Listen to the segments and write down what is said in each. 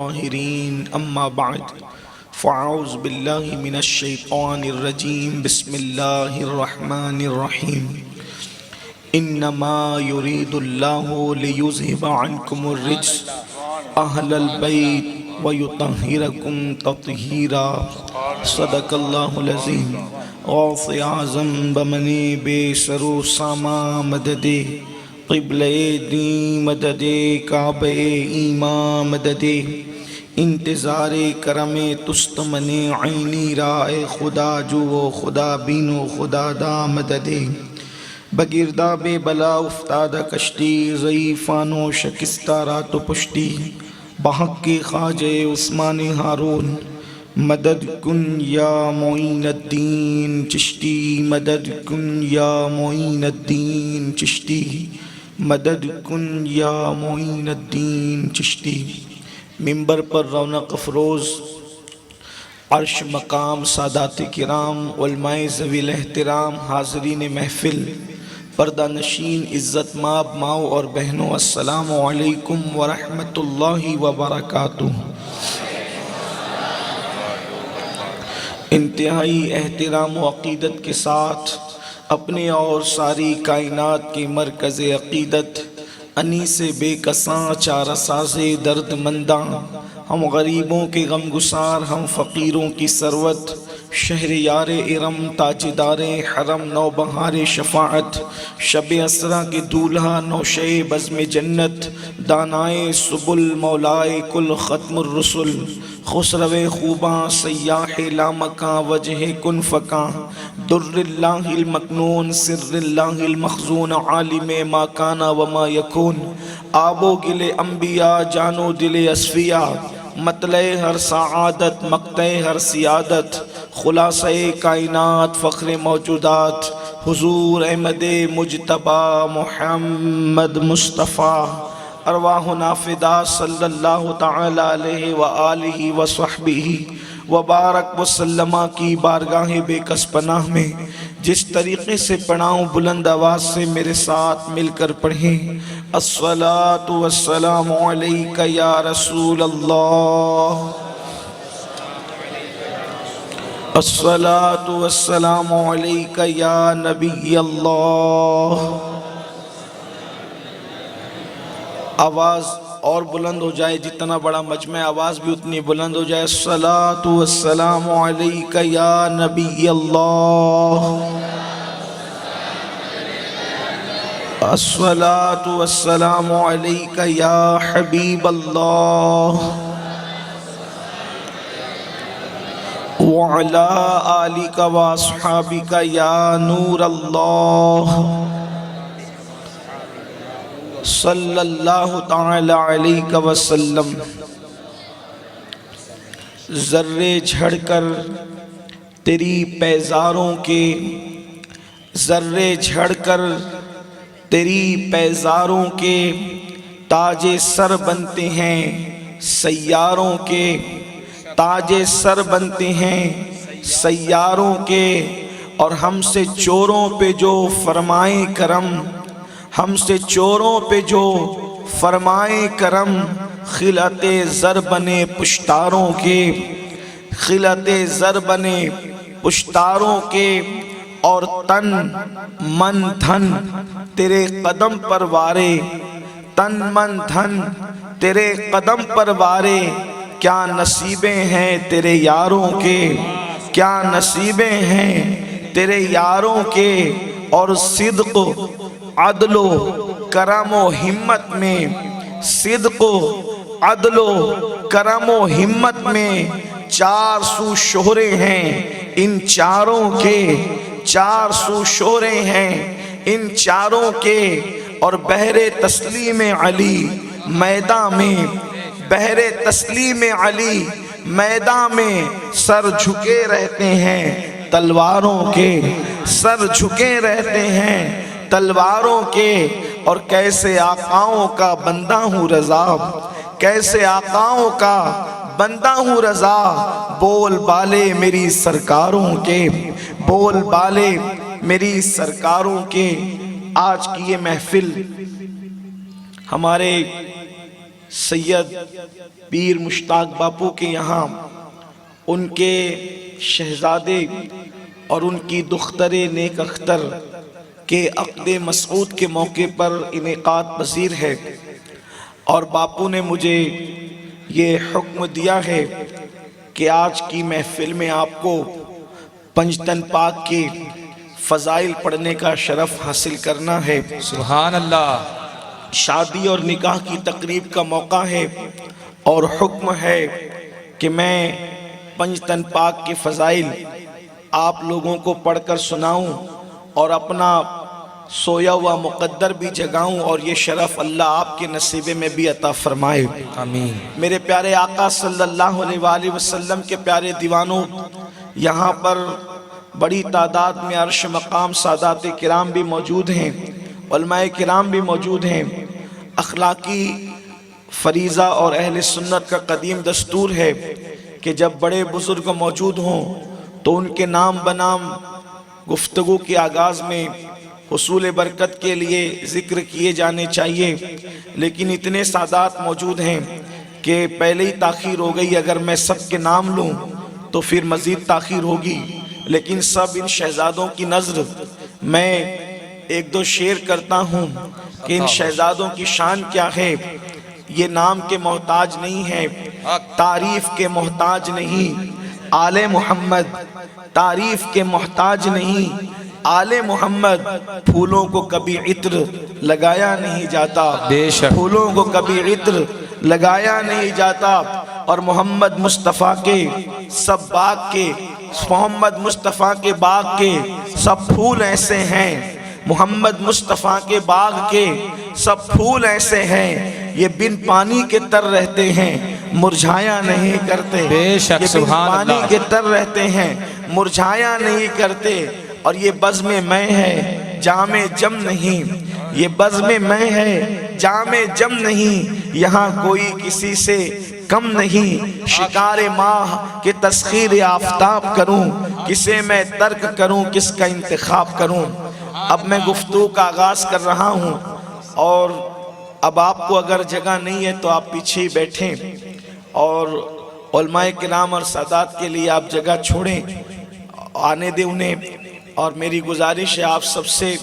طاہرین اما بعد فاعوذ باللہ من الشیطان الرجیم بسم اللہ الرحمن الرحیم انما یرید اللہ لیذہب عنکم الرجس اہل البیت ویطہرکم تطہیرا صدق اللہ العظیم غوث اعظم بمنِ بے سر و ساما مددِ قبلِ دین مدد کعبہ ایمان مدد انتظار کرم تستمن عینی رائے خدا جو و خدا بین و خدا دا مدد بگرداب بلا افتادہ کشتی ضعیفان و شکستہ رات و پشتی بحق کے خواجہ عثمان ہارون مدد کن یا معین الدین چشتی مدد کن یا معین الدین چشتی مدد کن یا معین الدین چشتی منبر پر رونق افروز عرش مقام سادات کرام علماء ذوی الاحترام حاضرین محفل پردہ نشین عزت ماب ماؤ اور بہنوں السلام علیکم ورحمۃ اللہ وبرکاتہ۔ انتہائی احترام و عقیدت کے ساتھ اپنے اور ساری کائنات کی مرکز عقیدت انیس بے کساں چارہ ساز درد منداں ہم غریبوں کے غم گسار ہم فقیروں کی ثروت شہریار ارم تاجدار حرم نوبہار شفاعت شب اسرا کے دولہا نوشے بزم جنت دانائے سبل مولائے کل ختم الرسل خسرو خوباں سیاح لامکاں وجہ کن فکاں در اللہ المکنون سر اللہ المخزون عالم ما کانا وما یکون آب و گل انبیاء جانو دل اصفیاء مطلع ہر سعادت مقطع ہر سیادت خلاصہ کائنات فخر موجودات حضور احمد مجتبی محمد مصطفیٰ ارواحنا فدا صلی اللہ تعالی علیہ وآلہ وصحبہ وبارک وسلم کی بارگاہ بے کس پناہ میں جس طریقے سے پڑھاؤں بلند آواز سے میرے ساتھ مل کر پڑھیں الصلاۃ والسلام علیک یا رسول اللہ، الصلاۃ والسلام علیک یا نبی اللہ۔ آواز اور بلند ہو جائے، جتنا بڑا مجمع آواز بھی اتنی بلند ہو جائے۔ الصلاۃ والسلام علیک یا نبی اللہ، الصلاۃ والسلام علیک یا حبیب اللہ، وعلی آلک واصحابک یا نور اللہ، صلی اللہ تعالی علیہ وسلم۔ ذرے جھڑ کر تیری پیزاروں کے، ذرے جھڑ کر تیری پیزاروں کے تاج سر بنتے ہیں سیاروں کے، تاج سر بنتے ہیں سیاروں کے، اور ہم سے چوروں پہ جو فرمائے کرم، ہم سے چوروں پہ جو فرمائے کرم، خلعت زر بنے پشتاروں کے، خلعت زر بنے پشتاروں کے، اور تن من دھن تیرے قدم پر وارے، تن من دھن تیرے قدم پر وارے، کیا نصیبیں ہیں تیرے یاروں کے، کیا نصیبیں ہیں تیرے یاروں کے، اور صدق عدل و کرم و ہمت میں، صدق و عدل و کرم و ہمت میں چار سو شہرے ہیں ان چاروں کے، چار سو شہرے ہیں ان چاروں کے، اور بحر تسلیم علی میدان میں، بحر تسلیم علی میدان میں سر جھکے رہتے ہیں تلواروں کے، سر جھکے رہتے ہیں تلواروں کے، اور کیسے آقاؤں کا بندہ ہوں رضا، کیسے آقاؤں کا بندہ ہوں رضا، بول بالے میری سرکاروں کے، بول بالے میری سرکاروں کے۔ آج کی یہ محفل ہمارے سید پیر مشتاق باپو کے یہاں ان کے شہزادے اور ان کی دختر نیک اختر کے عقد مسعود کے موقع پر انعقاد پذیر ہے، اور باپو نے مجھے یہ حکم دیا ہے کہ آج کی محفل میں آپ کو پنجتن پاک کے فضائل پڑھنے کا شرف حاصل کرنا ہے۔ سبحان اللہ۔ شادی اور نکاح کی تقریب کا موقع ہے اور حکم ہے کہ میں پنجتن پاک کے فضائل آپ لوگوں کو پڑھ کر سناؤں اور اپنا سویا ہوا مقدر بھی جگاؤں، اور یہ شرف اللہ آپ کے نصیبے میں بھی عطا فرمائے، آمین۔ میرے پیارے آقا صلی اللہ علیہ وآلہ وسلم کے پیارے دیوانوں، یہاں پر بڑی تعداد میں عرش مقام سادات کرام بھی موجود ہیں، علماء کرام بھی موجود ہیں۔ اخلاقی فریضہ اور اہل سنت کا قدیم دستور ہے کہ جب بڑے بزرگ موجود ہوں تو ان کے نام بنام گفتگو کے آغاز میں حصول برکت کے لیے ذکر کیے جانے چاہیے، لیکن اتنے سادات موجود ہیں کہ پہلے ہی تاخیر ہو گئی۔ اگر میں سب کے نام لوں تو پھر مزید تاخیر ہوگی، لیکن سب ان شہزادوں کی نظر میں ایک دو شعر کرتا ہوں کہ ان شہزادوں کی شان کیا ہے۔ یہ نام کے محتاج نہیں ہے، تعریف کے محتاج نہیں، آل محمد تعریف کے محتاج نہیں، آل محمد پھولوں کو کبھی عطر لگایا نہیں جاتا، بے شک پھولوں کو کبھی عطر لگایا نہیں جاتا، اور محمد مصطفیٰ کے سب باغ کے، محمد مصطفیٰ کے باغ کے سب پھول ایسے ہیں، محمد مصطفیٰ کے باغ کے سب پھول ایسے ہیں، یہ بن پانی کے تر رہتے ہیں مرجھایا نہیں کرتے، بے شک یہ بن سبحان پانی اللہ۔ کے تر رہتے ہیں مرجھایا نہیں کرتے، اور یہ بزم میں ہے جام جم نہیں، یہ بزم میں ہے جام جم نہیں، یہاں کوئی کسی سے کم نہیں، شکار ماہ کے تسخیر آفتاب کروں، کسے میں ترک کروں کس کا انتخاب کروں۔ اب میں گفتگو کا آغاز کر رہا ہوں، اور اب آپ کو اگر جگہ نہیں ہے تو آپ پیچھے ہی بیٹھیں، اور علماء کرام اور سادات کے لیے آپ جگہ چھوڑیں، آنے دیں انہیں۔ اور میری گزارش ہے آپ سب سے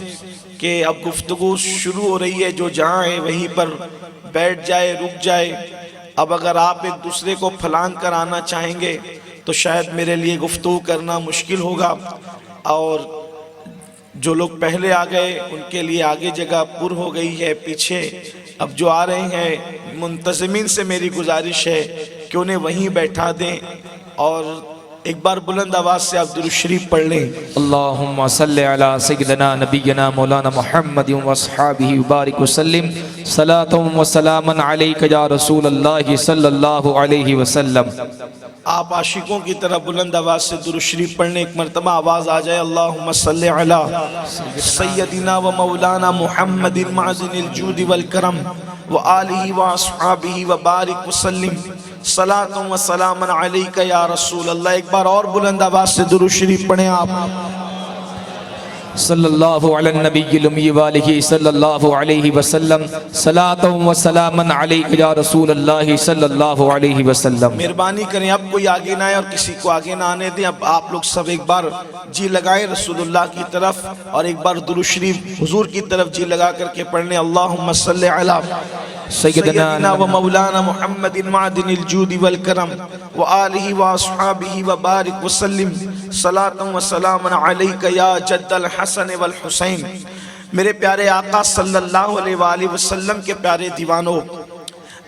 کہ اب گفتگو شروع ہو رہی ہے، جو جہاں ہے وہیں پر بیٹھ جائے، رک جائے۔ اب اگر آپ ایک دوسرے کو پھلانگ کر آنا چاہیں گے تو شاید میرے لیے گفتگو کرنا مشکل ہوگا، اور جو لوگ پہلے آ گئے ان کے لیے آگے جگہ پر ہو گئی ہے، پیچھے اب جو آ رہے ہیں منتظمین سے میری گزارش ہے کہ انہیں وہیں بیٹھا دیں، اور ایک بار بلند آواز سے آپ درود شریف پڑھ لیں۔ اللہم صلی علی سیدنا نبینا مولانا محمد و اصحابہ وبارک وسلم، صلاۃ و سلام علیک یا رسول اللہ صلی اللہ علیہ وسلم۔ آپ عاشقوں کی طرح بلند آواز سے درود شریف پڑھنے، ایک مرتبہ آواز آ جائے، اللہم صلی علی سیدنا و مولانا محمد معزن الجود والکرم و آلہ و اصحابہ وبارک وسلم، صلاۃ و سلام علیک یا رسول اللہ۔ ایک بار اور بلند آواز سے درود شریف پڑھیں آپ۔ صلی اللہ علی النبی الامی والہ صلی اللہ علیہ وسلم، صلاۃ و سلام علیک یا رسول اللہ صلی اللہ علیہ وسلم۔ مہربانی کریں اب کوئی آگے نہ آئے اور کسی کو آگے نہ آنے دیں۔ اب آپ لوگ سب ایک بار جی لگائیں رسول اللہ کی طرف، اور ایک بار درود شریف حضور کی طرف جی لگا کر کے پڑھنے، اللہم صلی علی سیدنا و مولانا محمد معدن الجود والکرم و آلہ و اصحابہ وبارک وسلم، صلاۃ و سلام علیک یا جد الحسن والحسین۔ میرے پیارے آقا صلی اللہ علیہ وآلہ وسلم کے پیارے دیوانوں،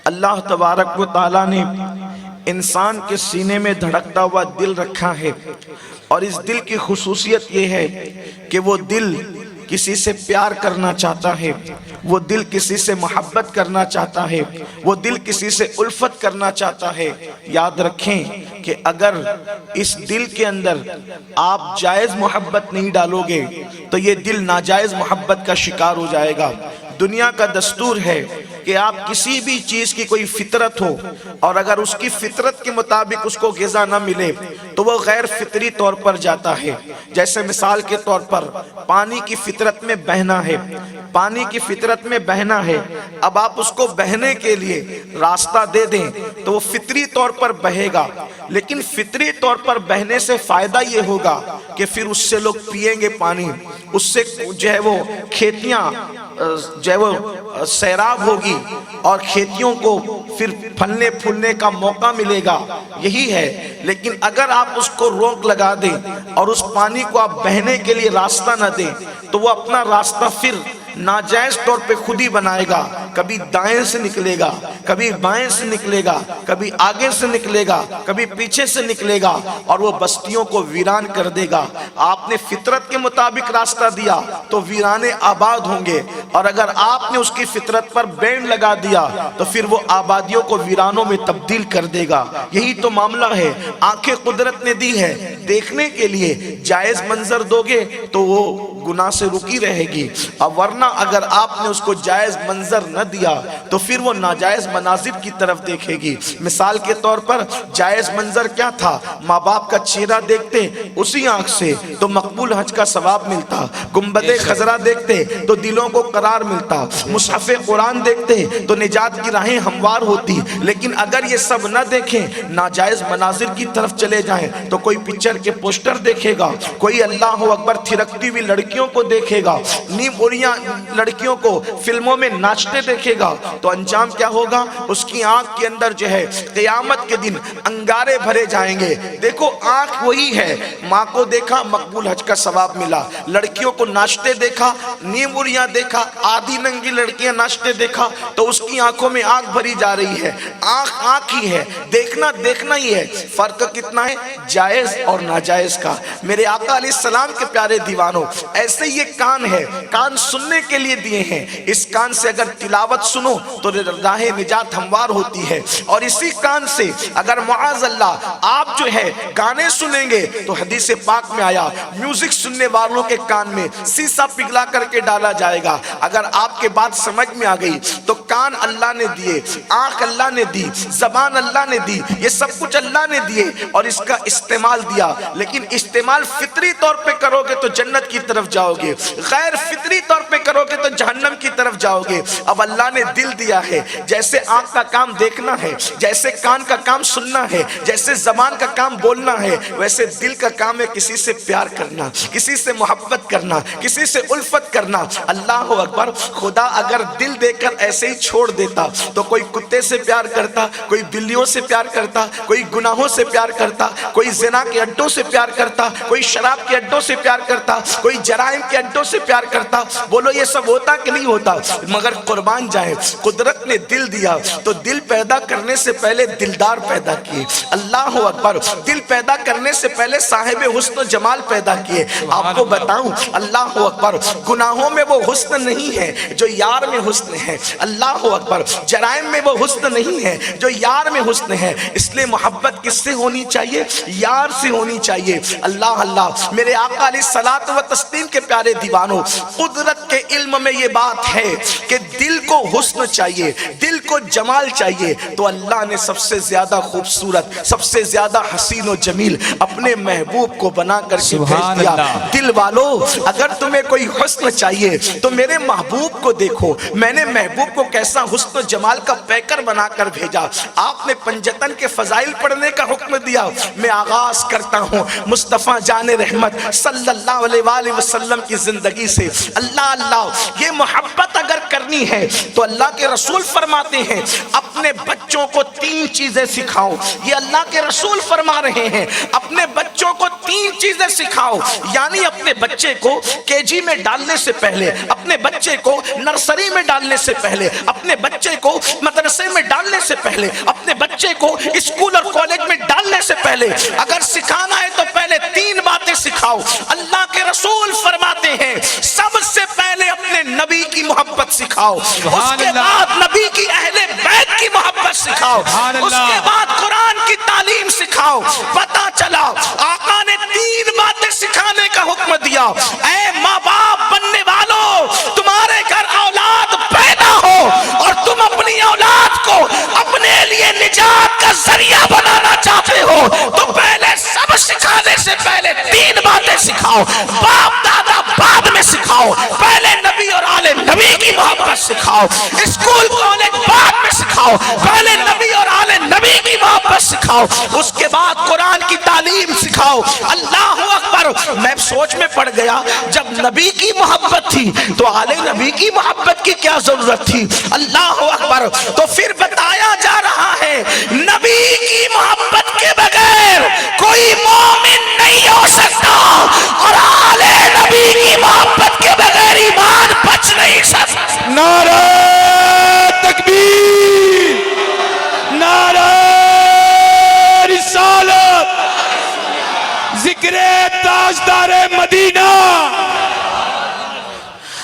اللہ تبارک و تعالیٰ نے انسان کے سینے میں دھڑکتا ہوا دل رکھا ہے، اور اس دل کی خصوصیت یہ ہے کہ وہ دل کسی سے پیار کرنا چاہتا ہے، وہ دل کسی سے محبت کرنا چاہتا ہے، وہ دل کسی سے الفت کرنا چاہتا ہے۔ یاد رکھیں کہ اگر اس دل کے اندر آپ جائز محبت نہیں ڈالو گے تو یہ دل ناجائز محبت کا شکار ہو جائے گا۔ دنیا کا دستور ہے کہ آپ کسی بھی چیز کی کوئی فطرت ہو، اور اگر اس کی فطرت کے مطابق اس کو غذا نہ ملے تو وہ غیر فطری طور پر جاتا ہے. جیسے مثال کے طور پر پانی کی فطرت میں بہنا ہے، پانی کی فطرت میں بہنا ہے، اب آپ اس کو بہنے کے لیے راستہ دے دیں تو وہ فطری طور پر بہے گا، لیکن فطری طور پر بہنے سے فائدہ یہ ہوگا کہ پھر اس سے لوگ پیئیں گے پانی، اس سے جو ہے وہ کھیتیاں جو ہے وہ سیراب ہوگی اور کھیتیوں کو پھر پھلنے پھولنے کا موقع ملے گا، یہی ہے. لیکن اگر آپ اس کو روک لگا دیں اور اس پانی کو آپ بہنے کے لیے راستہ نہ دیں تو وہ اپنا راستہ پھر ناجائز طور پہ خود ہی بنائے گا. کبھی دائیں سے نکلے گا، کبھی بائیں سے نکلے گا، کبھی آگے سے نکلے گا، کبھی پیچھے سے نکلے گا اور وہ بستیوں کو ویران کر دے گا. آپ نے فطرت کے مطابق راستہ دیا تو ویرانے آباد ہوں گے، اور اگر آپ نے اس کی فطرت پر بین لگا دیا تو پھر وہ آبادیوں کو ویرانوں میں تبدیل کر دے گا. یہی تو معاملہ ہے. آنکھیں قدرت نے دی ہے دیکھنے کے لیے، جائز منظر دو گے تو وہ گناہ سے رکی رہے گی، اور ورنہ اگر آپ نے اس کو جائز منظر نہ دیا تو پھر وہ ناجائز مناظر کی طرف دیکھے گی. مثال کے طور پر جائز منظر کیا تھا؟ ماں باپ کا چہرہ دیکھتے اسی آنکھ سے تو مقبول حج کا ثواب ملتا، گنبد خضرا دیکھتے تو دلوں کو قرار ملتا، مصحف قرآن دیکھتے تو نجات کی راہیں ہموار ہوتی. لیکن اگر یہ سب نہ دیکھیں، ناجائز مناظر کی طرف چلے جائیں تو کوئی پکچر کے پوسٹر دیکھے گا، کوئی اللہ اکبر تھرکتی ہوئی لڑکیوں کو دیکھے گا، نیم اوریاں لڑکیوں کو فلموں میں ناچتے دیکھے گا، تو انجام کیا ہوگا؟ اس کی آنکھ کے اندر جو ہے قیامت کے دن انگارے بھرے جائیں گے. دیکھو آنکھ وہی ہے، ماں کو دیکھا مقبول حج کا ثواب ملا، لڑکیوں کو ناچتے دیکھا، نیم اوریاں دیکھا، آدھی ننگی لڑکیاں ناچتے دیکھا تو اس کی آنکھوں میں آنکھ بھری جا رہی ہے. آنکھ آنکھ ہی ہے، دیکھنا دیکھنا ہی ہے. فرق کتنا ہے جائز اور ناجائز کا؟ میرے آقا علیہ السلام کے پیارے دیوانوں، ایسے یہ کان ہے، کان سننے کے لیے دیے ہیں. اس کان سے اگر تلاوت سنو تو راہ نجات ہموار ہوتی ہے، اور اسی کان سے اگر معاذ اللہ آپ جو ہے گانے سنیں گے تو حدیث پاک میں آیا میوزک سننے والوں کے کان میں سیسا پگھلا کر کے ڈالا جائے گا. اگر آپ کے بات سمجھ میں آ گئی تو کان اللہ نے دیے، آنکھ اللہ نے دی، زبان اللہ نے دی، یہ سب کچھ اللہ نے دیے اور اس کا استعمال دیا. لیکن استعمال فطری طور پہ کرو گے تو جنت کی طرف جاؤ گے، غیر فطری طور پہ کرو گے تو جہنم کی طرف جاؤ گے. اب اللہ نے دل دیا ہے، جیسے آنکھ کا کام دیکھنا ہے، جیسے کان کا کام سننا ہے، جیسے زبان کا کام بولنا ہے، ویسے دل کا کام ہے کسی سے پیار کرنا، کسی سے محبت کرنا، کسی سے الفت کرنا. اللہ اکبر. خدا اگر دل دے کر ایسے ہی چھوڑ دیتا تو کوئی کتے سے پیار کرتا، کوئی بلیوں سے پیار کرتا، کوئی گناہوں سے پیار کرتا، کوئی زنا کے اڈوں سے پیار کرتا، کوئی شراب کے اڈوں سے پیار کرتا، کوئی جرائم کے اڈوں سے پیار کرتا. بولو یہ سب ہوتا کہ نہیں ہوتا؟ مگر قربان جائیں، قدرت نے دل دیا تو دل پیدا کرنے سے پہلے دلدار پیدا کیے. اللہ اکبر. دل پیدا کرنے سے پہلے صاحب حسن و جمال پیدا کیے. آپ کو بتاؤں اللہ اکبر، گناہوں میں وہ حسن نہیں ہے جو یار میں حسن ہے. اللہ اکبر. جرائم میں وہ حسن نہیں ہے جو یار میں حسن ہے. اس لیے محبت کس سے ہونی چاہیے؟ یار سے ہونی چاہیے. اللہ اللہ. میرے آقا علیہ الصلوۃ و تسلیم کے پیارے دیوانوں، قدرت کے علم میں یہ بات ہے کہ دل کو حسن چاہیے، دل کو جمال چاہیے، تو اللہ نے سب سے زیادہ خوبصورت، سب سے زیادہ حسین و جمیل اپنے محبوب کو بنا کر کے بھیج دیا. دل والو، اگر تمہیں کوئی حسن چاہیے تو میرے محبوب کو دیکھو. میں نے محبوب کو کیسا حسن و جمال کا پیکر بنا کر بھیجا. آپ نے پنجتن کے فضائل پڑھنے کا حکم دیا. میں آغاز کرتا ہوں مصطفیٰ جان رحمت صلی اللہ علیہ وآلہ وسلم کی زندگی سے. اللہ اللہ. یہ محبت اگر کرنی ہے تو اللہ کے رسول فرماتے ہیں اپنے بچوں کو 3 چیزیں سکھاؤ. یہ اللہ کے رسول فرما رہے ہیں اپنے بچوں کو 3 چیزیں سکھاؤ. یعنی اپنے بچے کو KG میں ڈالنے سے پہلے، اپنے بچے کو نرسری میں ڈالنے سے پہلے، اپنے بچے کو مدرسے میں ڈالنے سے پہلے، اپنے بچے کو اسکول اور کالج میں ڈالنے سے پہلے اگر سکھانا ہے تو پہلے 3 باتیں سکھاؤ. اللہ کے رسول فرماتے ہیں سب سے پہلے اپنے نبی کی محبت سکھاؤ، اس کے بعد نبی کی اہل بیت کی محبت سکھاؤ، اس کے بعد قرآن کی تعلیم سکھاؤ. پتہ چلا آقا نے 3 باتیں سکھانے کا حکم دیا. اے ماں باپ بننے والوں، تمہارے گھر اولاد پیدا ہو اور تم اپنی اولاد کو اپنے لیے نجات کا ذریعہ بنانا چاہتے ہو تو پہلے سب سے پہلے 3 باتیں سکھاؤ، باپ دادا بعد میں سکھاؤ، پہلے نبی اور آل نبی کی محبت سکھاؤ، اسکول کالج بعد میں سکھاؤ، پہلے نبی اور آل نبی کی محبت سکھاؤ، اس کے بعد قرآن کی تعلیم سکھاؤ۔ اللہ اکبر۔ میں سوچ میں پڑ گیا، جب نبی کی محبت تھی تو آل نبی کی محبت کی کیا ضرورت تھی؟ اللہ اکبر۔ تو پھر بتایا جا رہا ہے نبی کی محبت کے بغیر کوئی مومن نہیں ہو سکتا، اور آل نبی کی محبت کے بغیر ایمان بچ نہیں سکتا۔ نعرہ تکبیر، نعرہ رسالت، ذکر تاجدار مدینہ۔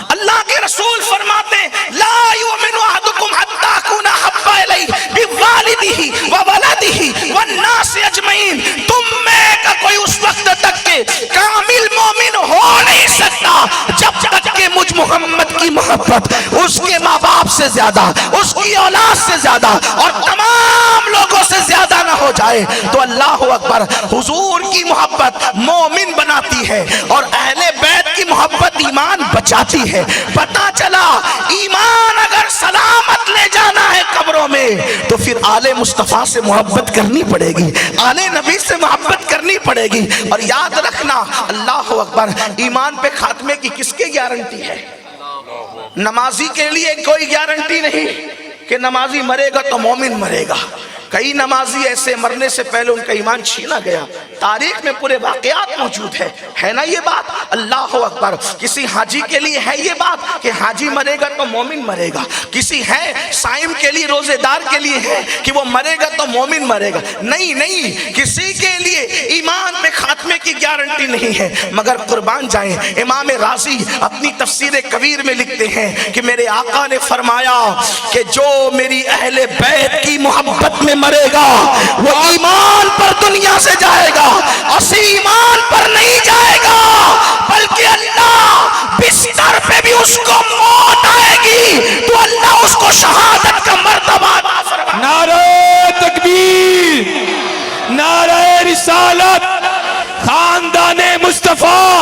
اللہ کے رسول فرماتے ہیں لا یؤمن احدکم حتی اکون احب الیہ بوالدہ وولدہ والناس اجمعین۔ تم میں کا کوئی اس وقت تک کہ کامل مومن ہو نہیں سکتا جب تک کہ مجھ محمد کی محبت اس کے ماں باپ سے زیادہ، اس کی اولاد سے زیادہ اور تمام لوگوں سے زیادہ نہ ہو جائے۔ تو اللہ اکبر، حضور کی محبت مومن بناتی ہے اور اہل بیت کی محبت ایمان بچاتی ہے۔ پتا چلا ایمان اگر سلامت لے جانا ہے قبروں میں تو پھر آل مصطفیٰ سے محبت کرنی پڑے گی، آل نبی سے محبت کرنی پڑے گی۔ اور یاد رکھنا، اللہ اکبر، ایمان پہ خاتمے کی کس کی گارنٹی ہے؟ نمازی کے لیے کوئی گارنٹی نہیں کہ نمازی مرے گا تو مومن مرے گا۔ کئی نمازی ایسے مرنے سے پہلے ان کا ایمان چھینا گیا، تاریخ میں پورے واقعات موجود ہے نا یہ بات؟ اللہ اکبر۔ کسی حاجی کے لیے ہے یہ بات کہ حاجی مرے گا تو مومن مرے گا، کسی ہے صائم کے لیے، روزے دار کے لیے ہے کہ وہ مرے گا تو مومن مرے گا؟ نہیں، کسی کے لیے ایمان پہ خاتمے کی گارنٹی نہیں ہے، مگر قربان جائیں، امام رازی اپنی تفسیر کبیر میں لکھتے ہیں کہ میرے آقا نے فرمایا کہ جو میری اہل بیت کی محبت میں مرے گا وہ ایمان پر دنیا سے جائے گا، اسی ایمان پر نہیں جائے گا بلکہ اللہ بستر پہ بھی اس کو موت آئے گی تو اللہ اس کو شہادت کا مرتبہ عطا فرمائے۔ نعرہ تکبیر، نعرہ رسالت، خاندان مصطفیٰ،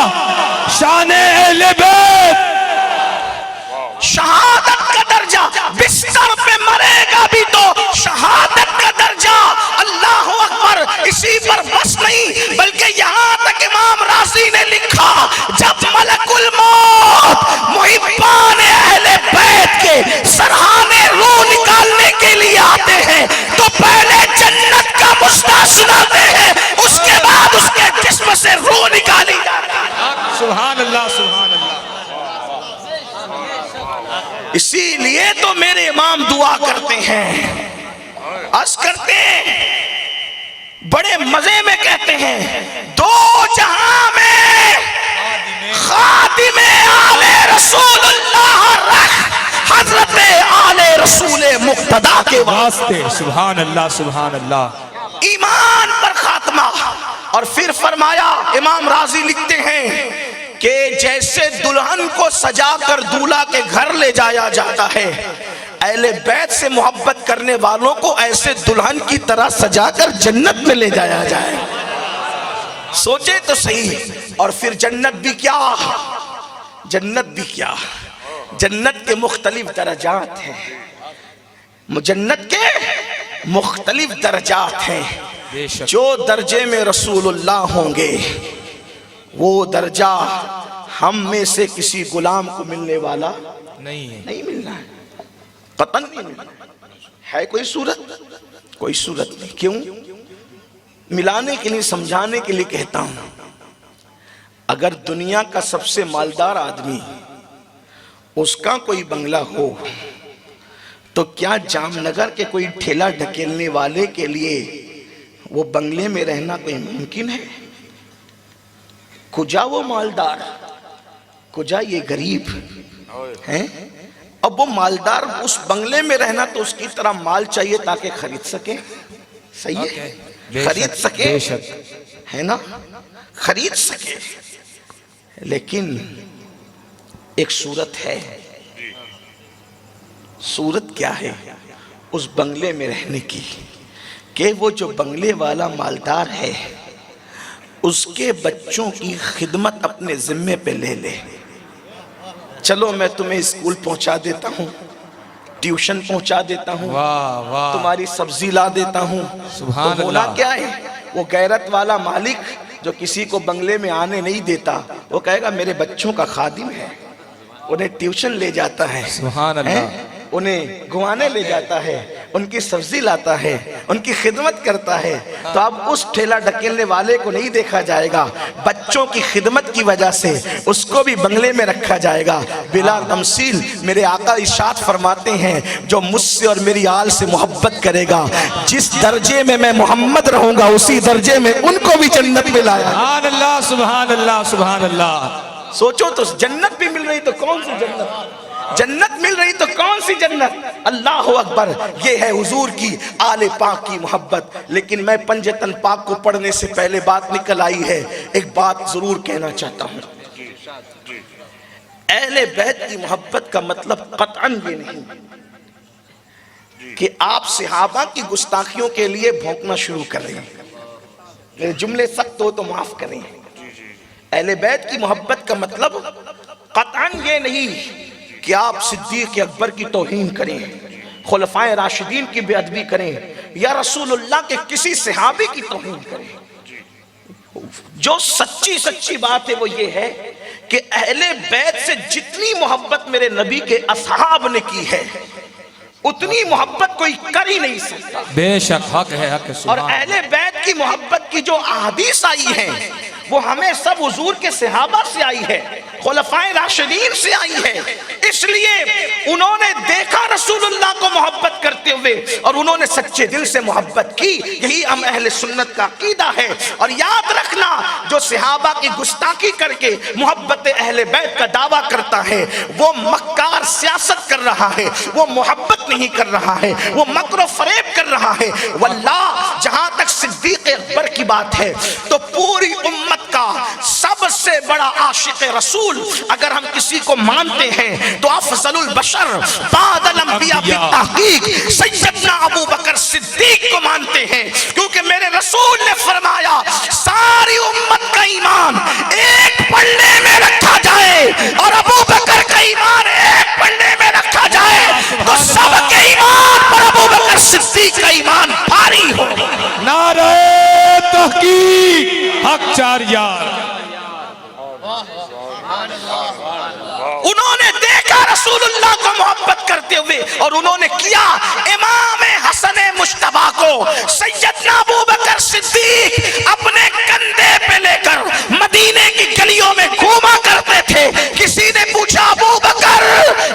شان اہل بیت۔ شہادت کا درجہ، بستر پہ مرے گا بھی تو شہادت کا درجہ۔ اللہ اکبر۔ اسی پر بس نہیں بلکہ یہاں تک امام رازی نے لکھا جب ملک الموت محبان اہل بیت کے سرحانے روح نکالنے کے لیے آتے ہیں تو پہلے جنت کا مژدہ سناتے ہیں، اس کے بعد اس کے جسم سے روح نکالی جاتی ہے۔ سبحان اللہ، سبحان اللہ۔ اسی لیے تو میرے امام دعا کرتے ہیں، عرض کرتے ہیں، بڑے مزے میں کہتے ہیں، دو جہاں میں خادم آل رسول اللہ رکھ حضرت آل رسول مقتدیٰ کے واسطے۔ سبحان اللہ، سبحان اللہ۔ ایمان پر خاتمہ۔ اور پھر فرمایا، امام رازی لکھتے ہیں کہ جیسے دلہن کو سجا کر دولہا کے گھر لے جایا جاتا ہے، اہل بیت سے محبت کرنے والوں کو ایسے دلہن کی طرح سجا کر جنت میں لے جایا جائے۔ سوچے تو صحیح۔ اور پھر جنت بھی کیا، جنت بھی کیا، جنت کے مختلف درجات ہیں، جنت کے مختلف درجات ہیں۔ جو درجے میں رسول اللہ ہوں گے وہ درجہ ہم میں سے کسی غلام کو ملنے والا نہیں ملنا ہے، قطعاً نہیں ملنا ہے۔ کوئی صورت نہیں۔ کیوں؟ ملانے کے لیے، سمجھانے کے لیے کہتا ہوں۔ اگر دنیا کا سب سے مالدار آدمی اس کا کوئی بنگلہ ہو تو کیا جام نگر کے کوئی ٹھیلا ڈھکیلنے والے کے لیے وہ بنگلے میں رہنا کوئی ممکن ہے؟ کجا وہ مالدار، کجا یہ غریب ہیں؟ اب وہ مالدار اس بنگلے میں رہنا تو اس کی طرح مال چاہیے تاکہ خرید سکے، صحیح ہے، خرید سکے، ہے نا، خرید سکے۔ لیکن ایک صورت ہے، صورت کیا ہے اس بنگلے میں رہنے کی، کہ وہ جو بنگلے والا مالدار ہے اس کے بچوں کی خدمت اپنے ذمے پہ لے لے. چلو میں تمہیں اسکول پہنچا دیتا ہوں، ٹیوشن پہنچا دیتا ہوں، واہ واہ تمہاری سبزی لا دیتا ہوں. سبحان تو ہونا اللہ. کیا ہے؟ وہ غیرت والا مالک جو کسی کو بنگلے میں آنے نہیں دیتا، وہ کہے گا میرے بچوں کا خادم ہے، انہیں ٹیوشن لے جاتا ہے، سبحان اللہ. انہیں گھمانے لے جاتا ہے، ان کی سبزی لاتا ہے، ان کی خدمت کرتا ہے. تو اب اس ٹھیلا ڈھکیلنے والے کو نہیں دیکھا جائے گا، بچوں کی خدمت کی وجہ سے اس کو بھی بنگلے میں رکھا جائے گا. بلا تمثیل میرے آقا ارشاد فرماتے ہیں جو مجھ سے اور میری آل سے محبت کرے گا، جس درجے میں میں محمد رہوں گا اسی درجے میں ان کو بھی جنت میں لایا. سبحان اللہ سبحان اللہ سبحان اللہ. سوچو تو جنت بھی مل رہی تو کون سی جنت، جنت مل رہی تو کون سی جنت. اللہ اکبر. یہ ہے حضور کی آل پاک کی محبت. لیکن میں پنجتن پاک کو پڑھنے سے پہلے بات نکل آئی ہے، ایک بات ضرور کہنا چاہتا ہوں. اہل بیت کی محبت کا مطلب قطعاً یہ نہیں کہ آپ صحابہ کی گستاخیوں کے لیے بھونکنا شروع کر رہے ہیں. میرے جملے سخت ہو تو معاف کریں. اہل بیت کی محبت کا مطلب قطعاً یہ نہیں کہ آپ صدیق اکبر کی توہین کریں، خلفائے راشدین کی بے ادبی کریں، یا رسول اللہ کے کسی صحابی کی توہین کریں. جو سچی بات ہے وہ یہ ہے کہ اہل بیت سے جتنی محبت میرے نبی کے اصحاب نے کی ہے اتنی محبت کوئی کر ہی نہیں سکتا. بے شک حق ہے حق ہے. اور اہل بیت کی محبت کی جو احادیث آئی ہیں وہ ہمیں سب حضور کے صحابہ سے آئی ہے، خلفائے راشدین سے آئی ہے. اس لیے انہوں نے دیکھا رسول اللہ کو محبت کرتے ہوئے اور انہوں نے سچے دل سے محبت کی. یہی ہم اہل سنت کا عقیدہ ہے. اور یاد رکھنا جو صحابہ کی گستاخی کر کے محبت اہل بیت کا دعویٰ کرتا ہے وہ مکار سیاست کر رہا ہے، وہ محبت نہیں کر رہا ہے، وہ مکر و فریب کر رہا ہے. واللہ جہاں تک صدیق اکبر کی بات ہے تو پوری امت کا سب سے بڑا عاشق رسول اگر ہم کسی کو مانتے ہیں تو افضل البشر بعد الانبیاء بالتحقیق سیدنا ابو بکر صدیق کو مانتے ہیں، کیونکہ میرے رسول نے فرمایا ساری امت کا ایمان ایک پلڑے میں رکھا جائے اور ابو بکر کا ایمان ایک پلڑے میں رکھا جائے تو سب کے ایمان پر ابو بکر صدیق کا ایمان بھاری ہو. نعرہ تحقیق حق چار یار. انہوں نے دیکھا رسول اللہ کو محبت کرتے ہوئے اور انہوں نے کیا. امام حسن مجتبیٰ کو سیدنا ابو بکر صدیق اپنے کندھے پہ لے کر مدینے کی گلیوں میں گھوما کرتے تھے. کسی نے پوچھا ابو بکر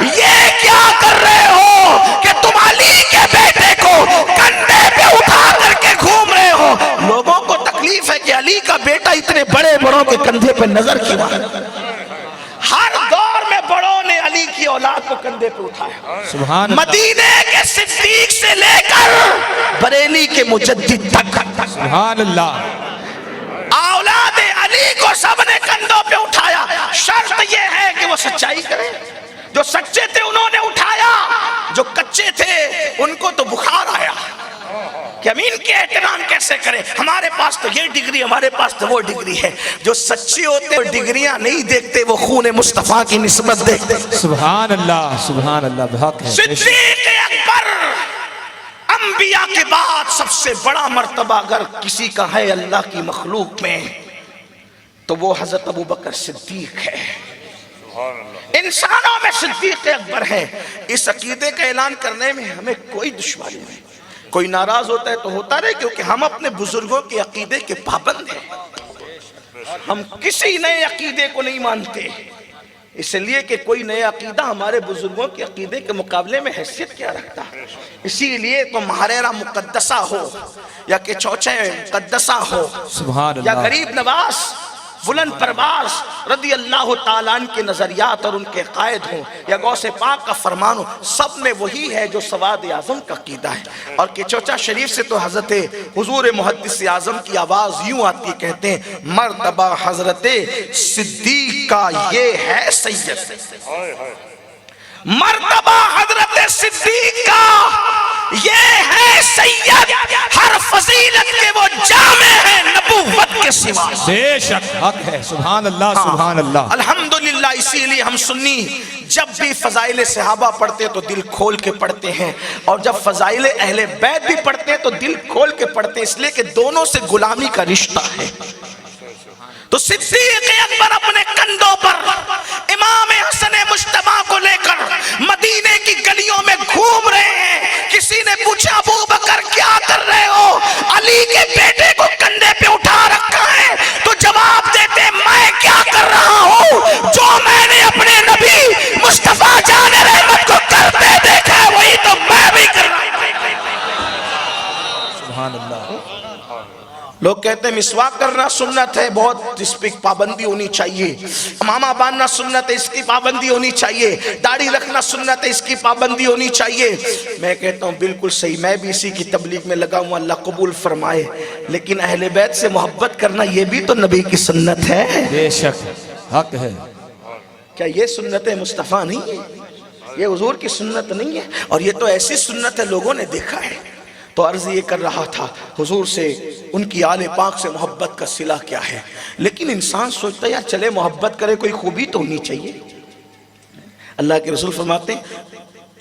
یہ کیا کر رہے ہو کہ تم علی کے بیٹے کو کندھے پہ اٹھا کر کے گھوم رہے ہو؟ لوگوں کو تکلیف ہے کہ علی کا بیٹا اتنے بڑے بڑوں کے کندھے پہ نظر کیوں آ رہا ہے. ہر دور میں بڑوں نے علی کی اولاد کو کندھے پہ اٹھایا. سبحان اللہ. مدینے کے صدیق سے لے کر بریلی کے مجدد تک سبحان اللہ. اولاد علی کو سب نے کندھوں پہ اٹھایا. شرط یہ ہے کہ وہ سچائی کریں. جو سچے تھے انہوں نے اٹھایا، جو کچے تھے ان کو تو بخار آیا کہ ہم ان کے احترام کیسے کریں. ہمارے پاس تو یہ ڈگری، ہمارے پاس تو وہ ڈگری ہے. جو سچے ہوتے ڈگریاں نہیں دیکھتے، وہ خون مصطفیٰ کی نسبت دیکھتے. سبحان اللہ سبحان اللہ. حق ہے. صدیق اکبر انبیاء کے بعد سب سے بڑا مرتبہ اگر کسی کا ہے اللہ کی مخلوق میں تو وہ حضرت ابو بکر صدیق ہے. انسانوں میں صدیق اکبر ہے. اس عقیدے کا اعلان کرنے میں ہمیں کوئی دشواری نہیں. کوئی ناراض ہوتا ہے تو ہوتا رہے، کیونکہ ہم اپنے بزرگوں کے عقیدے کے پابند ہیں. ہم کسی نئے عقیدے کو نہیں مانتے، اس لیے کہ کوئی نیا عقیدہ ہمارے بزرگوں کے عقیدے کے مقابلے میں حیثیت کیا رکھتا. اسی لیے تو محررہ مقدسہ ہو یا کہ چوچے مقدسہ ہو سبحان یا اللہ. غریب نواز بلند پرواز رضی اللہ تعالیٰ عنہ کے نظریات اور ان کے قائد ہوں یا غوث پاک کا فرمان ہو، سب میں وہی ہے جو سواد اعظم کا عقیدہ ہے. اور کہ چوچا شریف سے تو حضرت حضور محدث اعظم کی آواز یوں آتی، کہتے ہیں مرتبہ حضرت صدیق کا یہ ہے سید. مرتبہ حضرت صدیق کا یہ ہے سید. ہر فضیلت کے وہ جامع ہیں نبوت کے سوا. سوا ہے۔ بے شک حق ہے، سبحان اللہ سبحان اللہ۔ الحمدللہ، اسی لیے ہم سنی جب بھی فضائل صحابہ پڑھتے تو دل کھول کے پڑھتے ہیں، اور جب فضائل اہل بیت بھی پڑھتے ہیں تو دل کھول کے پڑھتے ہیں، اس لیے کہ دونوں سے غلامی کا رشتہ ہے۔ تو صدیق اکبر اپنے کندھوں پر امام حسن مجتبیٰ کو لے کر مدینے کی گلیوں میں گھوم رہے ہیں۔ کسی نے پوچھا ابو بکر کیا کر رہے ہو؟ علی کے بیٹے کو کندھے پہ اٹھا رکھا ہے، تو جواب دیتے میں کیا کر رہا ہوں؟ جو میں نے اپنے نبی مصطفیٰ جان رحمت کو کرتے دیکھا ہے وہی تو میں بھی کر رہا ہوں۔ سبحان اللہ۔ لوگ کہتے ہیں مسواک کرنا سنت ہے، بہت اس پہ پابندی ہونی چاہیے، امامہ باندھنا سنت ہے، اس کی پابندی ہونی چاہیے، داڑھی رکھنا سنت ہے، اس کی پابندی ہونی چاہیے۔ میں کہتا ہوں بالکل صحیح، میں بھی اسی کی تبلیغ میں لگا ہوں، اللہ قبول فرمائے، لیکن اہل بیت سے محبت کرنا یہ بھی تو نبی کی سنت ہے۔ بے شک حق ہے۔ کیا یہ سنت مصطفیٰ نہیں ہے؟ یہ حضور کی سنت نہیں ہے؟ اور یہ تو ایسی سنت ہے لوگوں نے دیکھا ہے۔ تو عرض یہ کر رہا تھا حضور سے، ان کی آل پاک سے محبت کا صلہ کیا ہے، لیکن انسان سوچتا ہے یار چلے محبت کرے، کوئی خوبی تو ہونی چاہیے۔ اللہ کے رسول فرماتے ہیں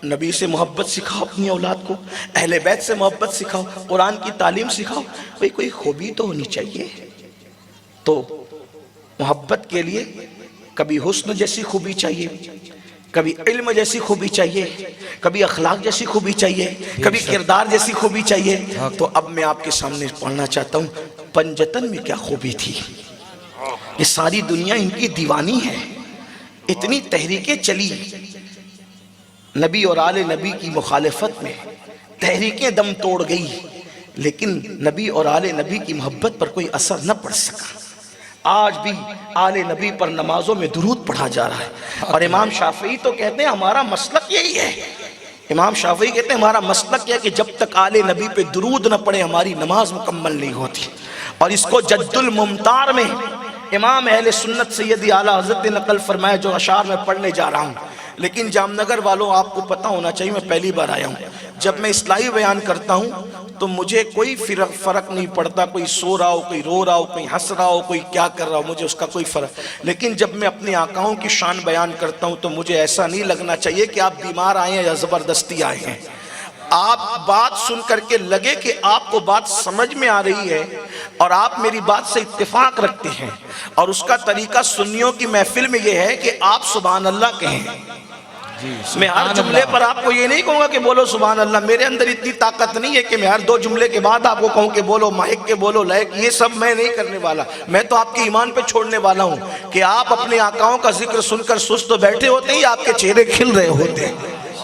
نبی سے محبت سکھاؤ اپنی اولاد کو، اہل بیت سے محبت سکھاؤ، قرآن کی تعلیم سکھاؤ، کوئی خوبی تو ہونی چاہیے۔ تو محبت کے لیے کبھی حسن جیسی خوبی چاہیے، کبھی علم جیسی خوبی چاہیے، کبھی اخلاق جیسی خوبی چاہیے، کبھی کردار جیسی خوبی چاہیے۔ تو اب میں آپ کے سامنے پڑھنا چاہتا ہوں پنجتن میں کیا خوبی تھی۔ یہ ساری دنیا ان کی دیوانی ہے، اتنی تحریکیں چلی نبی اور آل نبی کی مخالفت میں، تحریکیں دم توڑ گئی، لیکن نبی اور آل نبی کی محبت پر کوئی اثر نہ پڑ سکا۔ آج بھی آل نبی پر نمازوں میں درود پڑھا جا رہا ہے، اور امام شافعی تو کہتے ہیں ہمارا مسلک یہی ہے، امام شافعی کہتے ہیں ہمارا مسلک یہ ہے کہ جب تک آل نبی پہ درود نہ پڑھے ہماری نماز مکمل نہیں ہوتی۔ اور اس کو جد الممتار میں امام اہل سنت سیدی اعلیٰ حضرت نے نقل فرمایا، جو اشعار میں پڑھنے جا رہا ہوں۔ لیکن جام نگر والوں آپ کو پتہ ہونا چاہیے میں پہلی بار آیا ہوں، جب میں اصلاحی بیان کرتا ہوں تو مجھے کوئی فرق نہیں پڑتا، کوئی سو رہا ہو، کوئی رو رہا ہو، کوئی ہنس رہا ہو، کوئی کیا کر رہا ہو، مجھے اس کا کوئی فرق۔ لیکن جب میں اپنے آقاؤں کی شان بیان کرتا ہوں تو مجھے ایسا نہیں لگنا چاہیے کہ آپ بیمار آئے ہیں یا زبردستی آئے ہیں۔ آپ بات سن کر کے لگے کہ آپ کو بات سمجھ میں آ رہی ہے اور آپ میری بات سے اتفاق رکھتے ہیں، اور اس کا طریقہ سنیوں کی محفل میں یہ ہے کہ آپ سبحان اللہ کہیں۔ میں ہر جملے پر آپ کو یہ نہیں کہوں گا کہ بولو سبحان اللہ، میرے اندر اتنی طاقت نہیں ہے کہ میں ہر دو جملے کے بعد آپ کو کہوں کہ بولو مہک کے بولو لائک، یہ سب میں نہیں کرنے والا۔ میں تو آپ کے ایمان پہ چھوڑنے والا ہوں کہ آپ اپنے آقاؤں کا ذکر سن کر سست بیٹھے ہوتے ہیں یا آپ کے چہرے کھل رہے ہوتے ہیں۔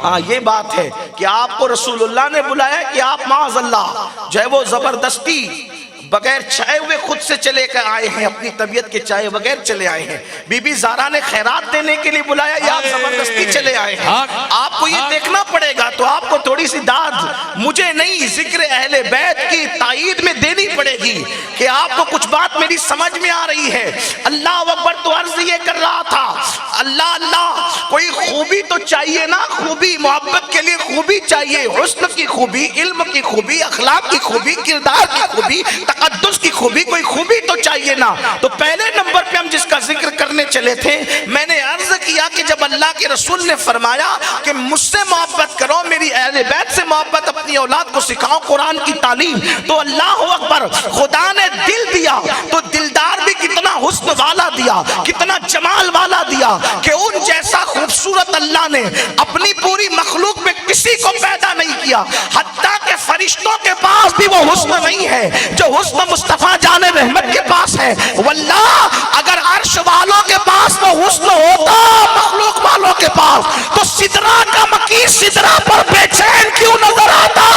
ہاں یہ بات ہے کہ آپ کو رسول اللہ نے بلایا کہ آپ معاذ اللہ جو ہے وہ زبردستی بغیر چائے ہوئے خود سے چلے کر آئے ہیں، اپنی طبیعت کے چائے بغیر چلے آئے ہیں۔ بی بی زارا نے خیرات دینے کے لیے بلایا یا آپ زبردستی چلے آئے ہیں؟ آپ کو یہ دیکھنا پڑے گا، تو آپ کو تھوڑی سی داد مجھے نہیں ذکر اہل بیت کی تائید میں دینی پڑے گی کہ آپ کو کچھ بات میری سمجھ میں آ رہی ہے۔ اللہ اکبر۔ تو عرض یہ کر رہا تھا اللہ اللہ، کوئی خوبی تو چاہیے نا، خوبی محبت کے لیے خوبی چاہیے، حسن کی خوبی، علم کی خوبی، اخلاق کی خوبی، کردار کی خوبی، تقدس کی خوبی، کوئی خوبی تو چاہیے نا۔ تو پہلے نمبر پہ ہم جس کا ذکر کرنے چلے تھے، میں نے عرض کیا کہ جب اللہ کے رسول نے فرمایا کہ مجھ سے محبت کرو، میری اہل بیت سے محبت اپنی اولاد کو سکھاؤ، قرآن کی تعلیم، تو اللہ اکبر، خدا نے دل دیا تو دلدار بھی کتنا حسن والا دیا، کتنا جمال والا دیا کہ ان جیسا خوبصورت اللہ نے اپنی پوری مخلوق میں کسی کو پیدا نہیں کیا، حتیٰ کہ فرشتوں کے پاس بھی وہ حسن نہیں ہے جو حسن مصطفیٰ جان رحمت کے پاس ہے۔ واللہ اگر عرش والوں کے پاس وہ حسن ہوتا مخلوق والوں کے پاس، تو سدرہ کا مکیر سدرہ پر بے چین کیوں نظر آتا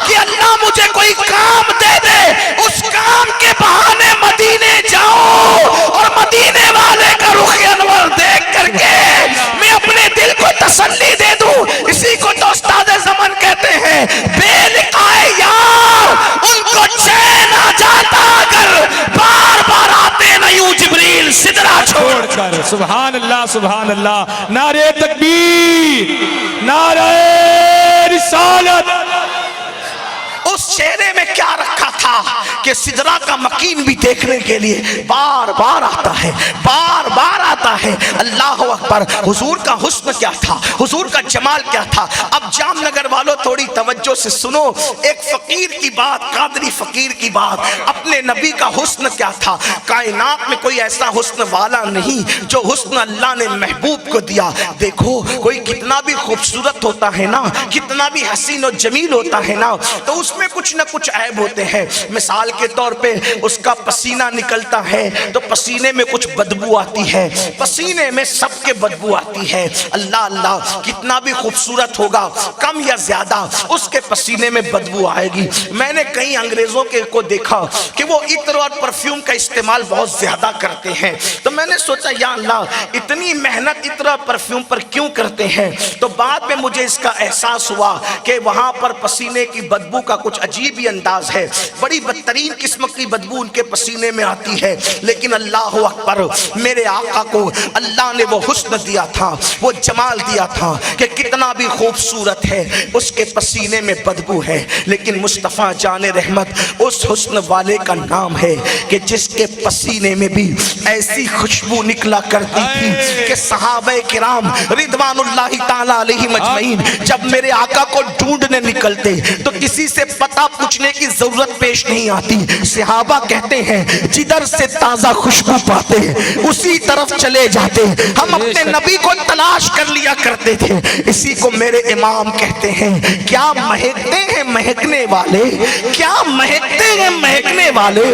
کہ اللہ مجھے کوئی کام دے دے، اس کام کے بہانے مدینے جاؤ اور مدینے والے کا رخ انور دیکھ کر کے میں اپنے دل کو تسلی دے دوں۔ اسی کو تو استاد زمن کہتے ہیں، بے لقائے یار ان کو چین آ جاتا اگر بار بار آتے نہ یوں جبریل سدرہ چھوڑ کر۔ سبحان اللہ سبحان اللہ، نعرہ تکبیر، نعرہ رسالت۔ اس چہرے میں کیا رکھا تھا؟ اللہ کہ سدرہ کا مکین بھی دیکھنے کے لیے بار بار آتا ہے، بار بار آتا ہے۔ اللہ اکبر، حضور کا حسن کیا تھا، حضور کا جمال کیا تھا۔ اب جام نگر والوں تھوڑی توجہ سے سنو، ایک فقیر کی بات، قادری فقیر کی بات، اپنے نبی کا حسن کیا تھا۔ کائنات میں کوئی ایسا حسن والا نہیں جو حسن اللہ نے محبوب کو دیا۔ دیکھو کوئی کتنا بھی خوبصورت ہوتا ہے نا، کتنا بھی حسین و جمیل ہوتا ہے نا، تو اس میں کچھ نہ کچھ عیب ہوتے ہیں۔ مثال کے طور پہ اس کا پسینہ نکلتا ہے تو پسینے میں کچھ بدبو آتی ہے، پسینے میں سب کے بدبو آتی ہے۔ اللہ اللہ، کتنا بھی خوبصورت ہوگا، کم یا زیادہ اس کے پسینے میں بدبو آئے گی۔ میں نے کئی انگریزوں کو دیکھا کہ وہ عطر اور پرفیوم کا استعمال بہت زیادہ کرتے ہیں، تو میں نے سوچا یا اللہ اتنی محنت عطر اور پرفیوم پر کیوں کرتے ہیں؟ تو بعد میں مجھے اس کا احساس ہوا کہ وہاں پر پسینے کی بدبو کا کچھ عجیب ہی انداز ہے، بڑی بدترین قسم کی بدبو ان کے پسینے میں آتی ہے، لیکن اللہ اکبر، میرے آقا کو اللہ نے وہ حسن دیا تھا، وہ جمال دیا تھا کہ کتنا بھی خوبصورت ہے اس کے پسینے میں بدبو ہے، لیکن مصطفیٰ جان رحمت اس حسن والے کا نام ہے کہ جس کے پسینے میں بھی ایسی خوشبو نکلا کرتی تھی کہ صحابہ کرام رضوان اللہ تعالیٰ علیہ مجمعین جب میرے آقا کو ڈھونڈنے نکلتے تو کسی سے پتہ پوچھنے کی ضرورت پیش نہیں آتی۔ صحابہ کہتے ہیں جدھر سے تازہ خوشبو پاتے اسی طرف چلے جاتے، ہم اپنے نبی کو تلاش کر لیا کرتے تھے۔ اسی کو میرے امام کہتے ہیں، کیا مہکتے ہیں مہکنے والے، کیا مہکتے ہیں مہکنے والے،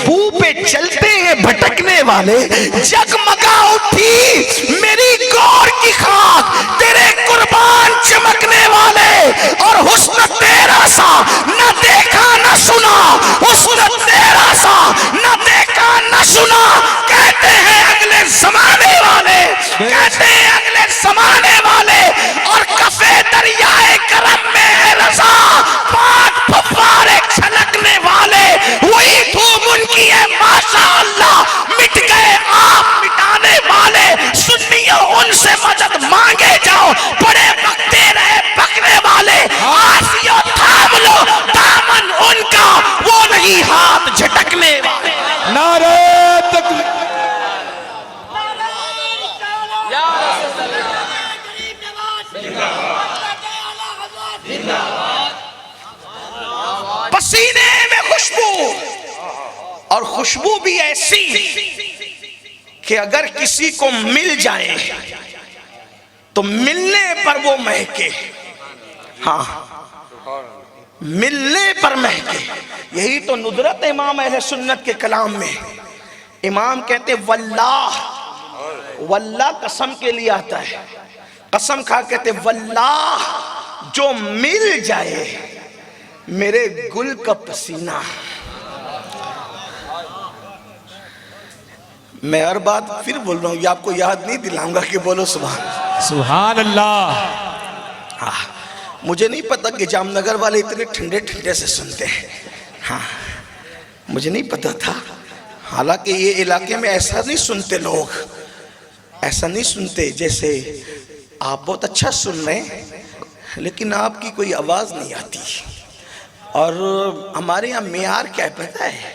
بو پہ چلتے ہیں بھٹکنے والے، جگمگا اٹھی میری گور کی خاک تیرے قربان چمکنے والے، اور حسن تیرا سا نہ دیکھا نہ سنا، حسن تیرا سا نہ دیکھا نہ سنا۔ کہتے ہیں اگلے زمانے والے، کہتے ہیں اگلے زمانے والے، اور کفے دریائے کرم میں ہے رضا، پاک پھوارے چھلکنے والے، وہی دھوم ان کی ہے ماشاءاللہ، مٹ گئے آپ مٹانے والے، سنیو ان سے مدد مانگے جاؤ، بڑے بکتے رہے بکنے والے، آسیو تھام لو دامن ان کا، وہ نہیں ہاتھ جھٹکنے والے۔ نعرہ تکبیر، پسینے میں خوشبو، اور خوشبو بھی ایسی کہ اگر کسی کو مل جائے تو ملنے پر وہ مہکے، ہاں ملنے پر مہکے۔ یہی تو ندرت امام اہل سنت کے کلام میں، امام کہتے واللہ، واللہ قسم کے لیے آتا ہے، قسم کھا کہتے واللہ جو مل جائے میرے گل کا پسینہ۔ میں ہر بات پھر بول رہا ہوں، یہ آپ کو یاد نہیں دلاؤں گا کہ بولو سبحان اللہ۔ مجھے نہیں پتا کہ جام نگر والے اتنے ٹھنڈے ٹھنڈے سے سنتے ہیں، ہاں مجھے نہیں پتا تھا، حالانکہ یہ علاقے میں ایسا نہیں سنتے لوگ، ایسا نہیں سنتے، جیسے آپ بہت اچھا سن رہے ہیں لیکن آپ کی کوئی آواز نہیں آتی۔ اور ہمارے یہاں معیار کیا ہے پتہ ہے؟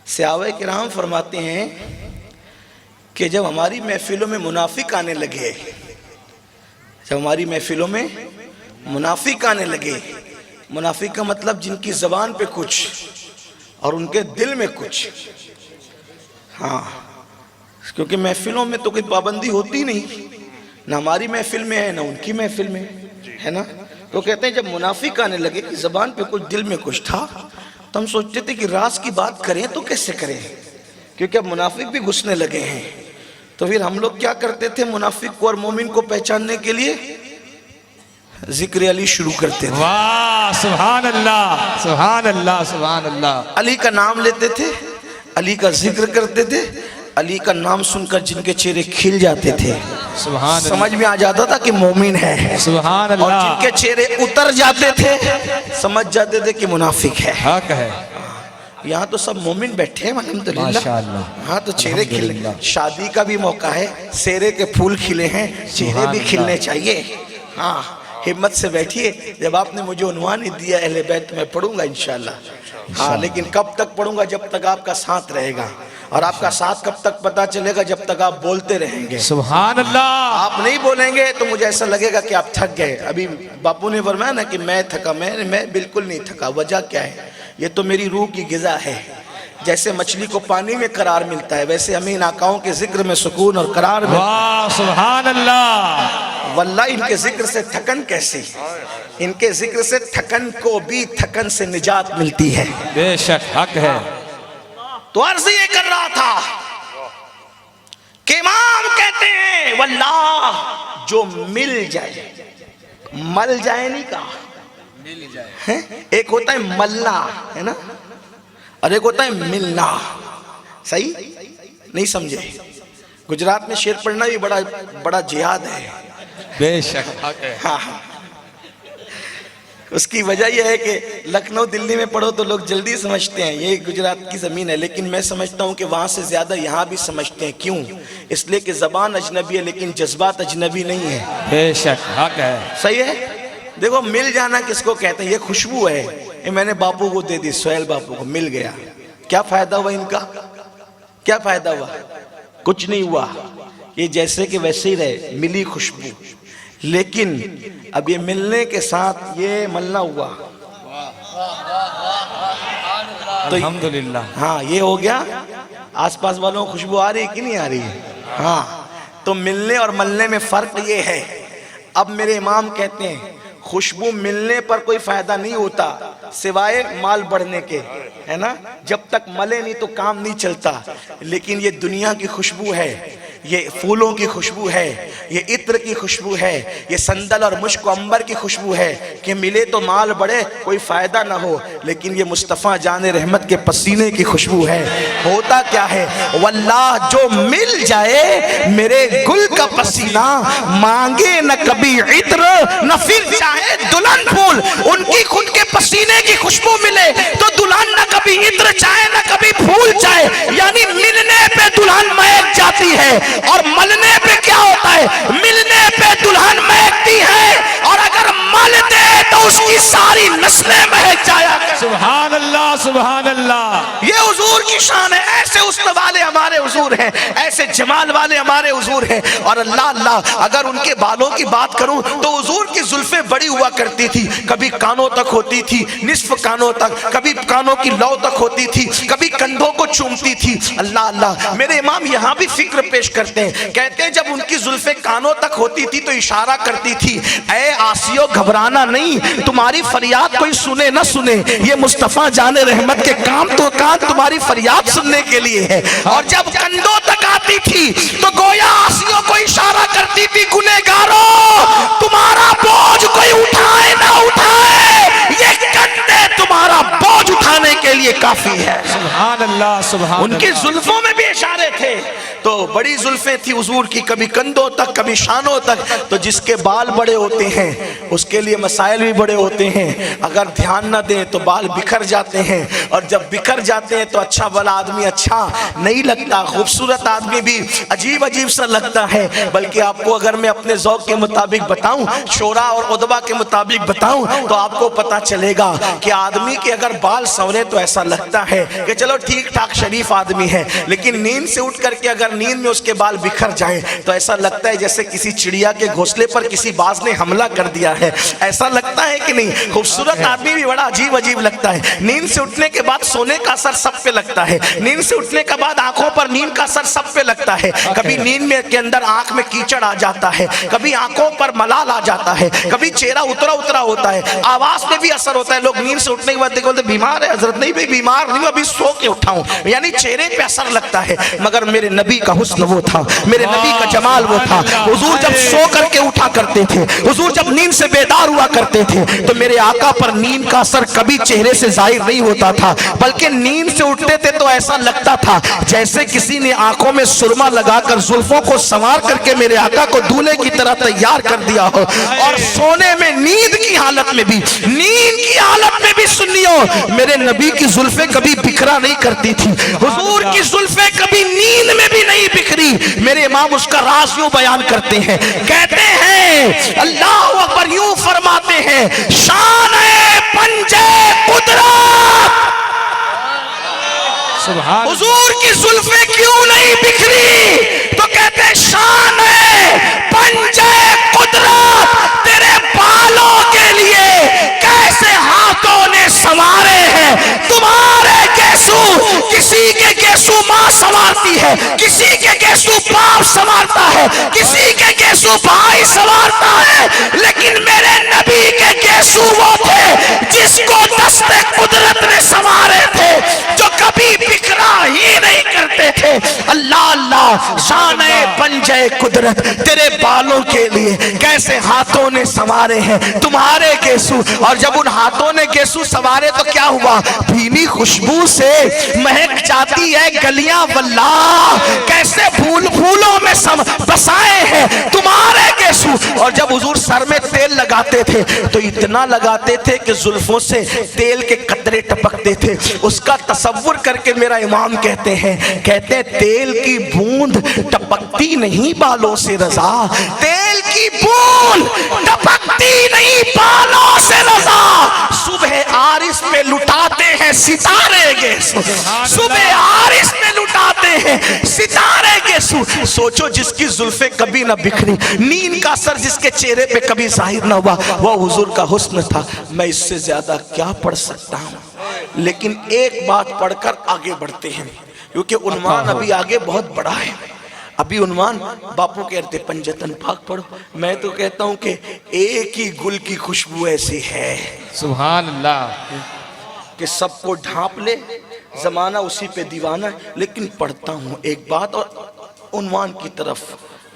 صحابہ کرام فرماتے ہیں کہ جب ہماری محفلوں میں منافق آنے لگے، جب ہماری محفلوں میں منافق آنے لگے، منافق کا مطلب جن کی زبان پہ کچھ اور ان کے دل میں کچھ، ہاں کیونکہ محفلوں میں تو کوئی پابندی ہوتی نہیں، نہ ہماری محفل میں ہے نہ ان کی محفل میں ہے نا، تو کہتے ہیں جب منافق آنے لگے کہ زبان پہ کچھ دل میں کچھ تھا، تو ہم سوچتے تھے کہ راز کی بات کریں تو کیسے کریں، کیونکہ اب منافق بھی گھسنے لگے ہیں۔ تو پھر ہم لوگ کیا کرتے تھے، منافق کو اور مومن کو پہچاننے کے لیے ذکر علی شروع کرتے تھے۔ واہ سبحان اللہ سبحان اللہ سبحان اللہ۔ علی کا نام لیتے تھے، علی کا ذکر کرتے تھے، علی کا نام سن کر جن کے چہرے کھل جاتے تھے سبحان اللہ، سمجھ میں آ جاتا تھا کہ مومن ہے، سبحان اور اللہ، جن کے چہرے اتر جاتے تھے سمجھ جاتے تھے کہ منافق ہے۔ حق ہے، یہاں تو سب مومن بیٹھے ہیں الحمدللہ، ماشاءاللہ، ہاں تو چہرے کھلے، الحمدللہ، شادی کا بھی موقع ہے، سیرے کے پھول کھلے ہیں، چہرے بھی کھلنے چاہیے، ہاں ہمت سے بیٹھیے، جب آپ نے مجھے عنوان ہی دیا اہل بیت تو میں پڑھوں گا انشاءاللہ۔ ہاں لیکن کب تک پڑھوں گا؟ جب تک آپ کا ساتھ رہے گا، اور آپ کا ساتھ کب تک پتا چلے گا؟ جب تک آپ بولتے رہیں گے۔ سبحان اللہ۔ آپ نہیں بولیں گے تو مجھے ایسا لگے گا کہ آپ تھک گئے۔ ابھی باپو نے فرمایا نا کہ میں تھکا، میں بالکل نہیں تھکا۔ وجہ کیا ہے؟ یہ تو میری روح کی غذا ہے۔ جیسے مچھلی کو پانی میں قرار ملتا ہے، ویسے ہمیں ان آقاؤں کے ذکر میں سکون اور قرار ملتا ہے۔ واہ سبحان اللہ۔ واللہ ان کے ذکر سے تھکن کیسی، ان کے ذکر سے تھکن کو بھی تھکن سے نجات ملتی ہے۔ بے شک حق ہے۔ تو عرض یہ کر رہا تھا کہ امام کہتے ہیں واللہ جو مل جائے، مل جائے نہیں کہا، ایک ہوتا ہے ملنا ہے نا، اور ایک ہوتا ہے ملنا۔ صحیح نہیں سمجھے؟ گجرات میں شعر پڑھنا بھی بڑا جہاد ہے۔ بے شک حق ہے۔ ہاں اس کی وجہ یہ ہے کہ لکھنؤ دلی میں پڑھو تو لوگ جلدی سمجھتے ہیں یہ گجرات کی زمین ہے، لیکن میں سمجھتا ہوں کہ وہاں سے زیادہ یہاں بھی سمجھتے ہیں۔ کیوں؟ اس لیے کہ زبان اجنبی ہے لیکن جذبات اجنبی نہیں ہے۔ بے شک حق ہے۔ صحیح ہے؟ دیکھو مل جانا کس کو کہتے ہیں؟ یہ خوشبو ہے، یہ میں نے باپو کو دے دی، سہیل باپو کو مل گیا۔ کیا فائدہ ہوا ان کا؟ کیا فائدہ ہوا؟ کچھ نہیں ہوا، یہ جیسے کہ ویسے ہی رہے، ملی خوشبو۔ لیکن اب یہ ملنے کے ساتھ یہ ملنا ہوا تو الحمدللہ۔ ہاں یہ ہو گیا۔ آس پاس والوں کو خوشبو آ رہی ہے کہ نہیں آ رہی ہے؟ ہاں تو ملنے اور ملنے میں فرق یہ ہے۔ اب میرے امام کہتے ہیں خوشبو ملنے پر کوئی فائدہ نہیں ہوتا سوائے مال بڑھنے کے، ہے نا؟ جب تک ملے نہیں تو کام نہیں چلتا۔ لیکن یہ دنیا کی خوشبو ہے، یہ پھولوں کی خوشبو ہے، یہ عطر کی خوشبو ہے، یہ سندل اور مشک و عنبر کی خوشبو ہے کہ ملے تو مال بڑھے کوئی فائدہ نہ ہو، لیکن یہ مصطفیٰ جان رحمت کے پسینے کی خوشبو ہے۔ ہوتا کیا ہے؟ واللہ جو مل جائے میرے گل کا پسینہ، مانگے نہ کبھی عطر نہ پھر چاہے دلہن پھول۔ ان کی خود کے پسینے کی خوشبو ملے تو دلہن نہ کبھی عطر چاہے نہ کبھی پھول چاہے، یعنی ملنے پہ دلہن مہک جاتی ہے، اور ملنے پہ کیا ہوتا ہے؟ ملنے پہ دلہن مہکتی ہے، اور اگر مل دے تو اس کی ساری نسلیں مہک جایا کریں۔ سبحان اللہ سبحان اللہ۔ یہ حضور کی شان ہے۔ ایسے حسن والے ہمارے حضور ہیں، ایسے جمال والے ہمارے حضور ہیں۔ اور اللہ اللہ اگر ان کے بالوں کی بات کروں تو حضور کی زلفیں بڑی ہوا کرتی تھی، کبھی کانوں تک ہوتی تھی، نصف کانوں تک، کبھی کانوں کی لو تک ہوتی تھی، کبھی کندھوں کو چومتی تھی۔ اللہ اللہ میرے امام یہاں بھی فکر پیش کرتے ہیں، کہتے ہیں جب ان کی زلفیں کانوں تک ہوتی تھی تو اشارہ کرتی تھی اے آسیو گھبرانا نہیں، تمہاری فریاد کوئی سنے نہ سنے، یہ مصطفیٰ جان رحمت کے کام تو کان تمہاری فریاد سننے کے لیے ہے۔ اور جب کندھوں تک آتی تھی تو گویا آسیو کو اشارہ کرتی تھی گنہگاروں تمہارا بوجھ کوئی اٹھائے نہ اٹھائے، یہ کندھے تمہارا بوجھ اٹھانے کے لیے کافی ہے۔ سبحان اللہ سبحان اللہ۔ ان کی زلفوں میں بھی اشارے تھے، تو بڑی زلفیں تھی حضور کی، کبھی کندھوں تک کبھی شانوں تک۔ تو جس کے بال بڑے ہوتے ہیں اس کے لیے مسائل بھی بڑے ہوتے ہیں، اگر دھیان نہ دیں تو بال بکھر جاتے ہیں، اور جب بکھر جاتے ہیں تو اچھا والا آدمی اچھا نہیں لگتا، خوبصورت آدمی بھی عجیب عجیب سا لگتا ہے۔ بلکہ آپ کو اگر میں اپنے ذوق کے مطابق بتاؤں، شورا اور ادبا کے مطابق بتاؤں، تو آپ کو پتا چلے گا کہ آدمی کے اگر بال سنورے تو ایسا لگتا ہے کہ چلو ٹھیک ٹھاک شریف آدمی ہے، لیکن نیند سے اٹھ کر کے اگر نیند میں اس کے بال بکھر جائیں تو ایسا لگتا ہے جیسے کسی چڑیا کے گھونسلے پر کسی باز نے حملہ کر دیا ہے۔ ایسا لگتا ہے کہ نہیں؟ خوبصورت آدمی بھی بڑا عجیب عجیب لگتا ہے۔ نیند سے اٹھنے کے بعد سونے کا اثر سب پہ لگتا ہے، نیند سے اٹھنے کے بعد آنکھوں پر نیند کا اثر سب پہ لگتا ہے۔ کبھی نیند میں کے اندر آنکھ میں کیچڑ آ جاتا ہے، کبھی آنکھوں پر ملال آ جاتا ہے، کبھی چہرہ اترا اترا ہوتا ہے، آواز پہ بھی اثر ہوتا ہے۔ لوگ نیند سے اٹھنے کے بعد دیکھو بیمار ہے حضرت، نہیں بھائی بیمار نہیں، ابھی سو کے اٹھا ہوں، یعنی چہرے پہ اثر لگتا ہے۔ مگر میرے نبی کا حسن وہ تھا، میرے نبی کا جمال وہ تھا۔ حضور جب سو کر کے اٹھا کرتے تھے، حضور جب نیند سے بیدار ہوا کرتے تھے تو میرے آقا پر نیند کا اثر کبھی چہرے سے ظاہر نہیں ہوتا تھا، بلکہ نیند سے اٹھتے تھے تو ایسا لگتا تھا جیسے کسی نے آنکھوں میں سرما لگا کر زلفوں کو سنوار کر کے میرے آقا کو دولہے کی طرح تیار کر دیا ہو۔ اور سونے میں نیند کی حالت میں بھی، نیند کی حالت میں بھی سنیو، میرے نبی کی کی زلفیں کبھی بکھرا نہیں کرتی تھی، حضور کی زلفیں کبھی نیند میں بھی نہیں بکھری۔ میرے امام اس کا راز یوں بیان کرتے ہیں، کہتے ہیں اللہ اکبر، یوں فرماتے ہیں شان پنجے قدرت، سبحان حضور کی زلفیں کیوں نہیں بکھری؟ تو کہتے ہیں شان پنجے قدرت، تیرے بالوں کے لیے کیسے ہاتھوں نے سنوارے ہیں۔ تمہارے گیسو، کسی کے گیسو ماں سنوارتی ہے، کسی کے گیسو باپ سنوارتا ہے، کسی کے گیسو بھائی سنوارتا ہے، لیکن میرے نبی کے گیسو وہ تھے جس کو دست قدرت نے سنوارے تھے، جو کبھی بکھرا ہی نہیں کرتے تھے۔ اللہ اللہ، شان پنجے قدرت، تیرے بالوں کے لیے کیسے ہاتھوں نے سنوارے ہیں تمہارے گیسو۔ اور جب ان ہاتھوں نے گیسو سنوارے تو کیا ہوا؟ بھینی خوشبو سے مہک جاتی ہے گلیاں، واللہ کیسے پھول پھولوں میں بسائے ہیں تمہارے گیسو۔ اور جب حضور سر میں تیل لگاتے تھے تو اتنا لگاتے تھے کہ زلفوں سے تیل کے قطرے ٹپکتے تھے۔ اس کا تصور کر کے میرا امام کہتے ہیں تیل کی بوند ٹپکتی نہیں بالوں سے رضا، تیل کی بوند ٹپکتی نہیں بالوں سے رضا، صبح عارس میں لٹاتے ہیں ستارے گیسو، صبح عارس میں لٹاتے ہیں ستارے گیسو۔ سوچو جس کی زلفیں کبھی نہ بکھری، نیند کا اثر جس کے چہرے پہ کبھی ظاہر نہ ہوا، وہ حضور کا حسن تھا۔ میں اس سے زیادہ کیا پڑھ سکتا ہوں، لیکن ایک بات پڑھ کر آگے بڑھتے ہیں، کیونکہ عنوان ابھی آگے بہت بڑا ہے۔ ابھی عنوان باپو کہتے پنجتن پاک پڑھو، میں تو کہتا ہوں کہ ایک ہی گل کی خوشبو ایسی ہے سبحان اللہ، کہ سب کو ڈھانپ لے، زمانہ اسی پہ دیوانہ ہے۔ لیکن پڑھتا ہوں ایک بات، اور عنوان کی طرف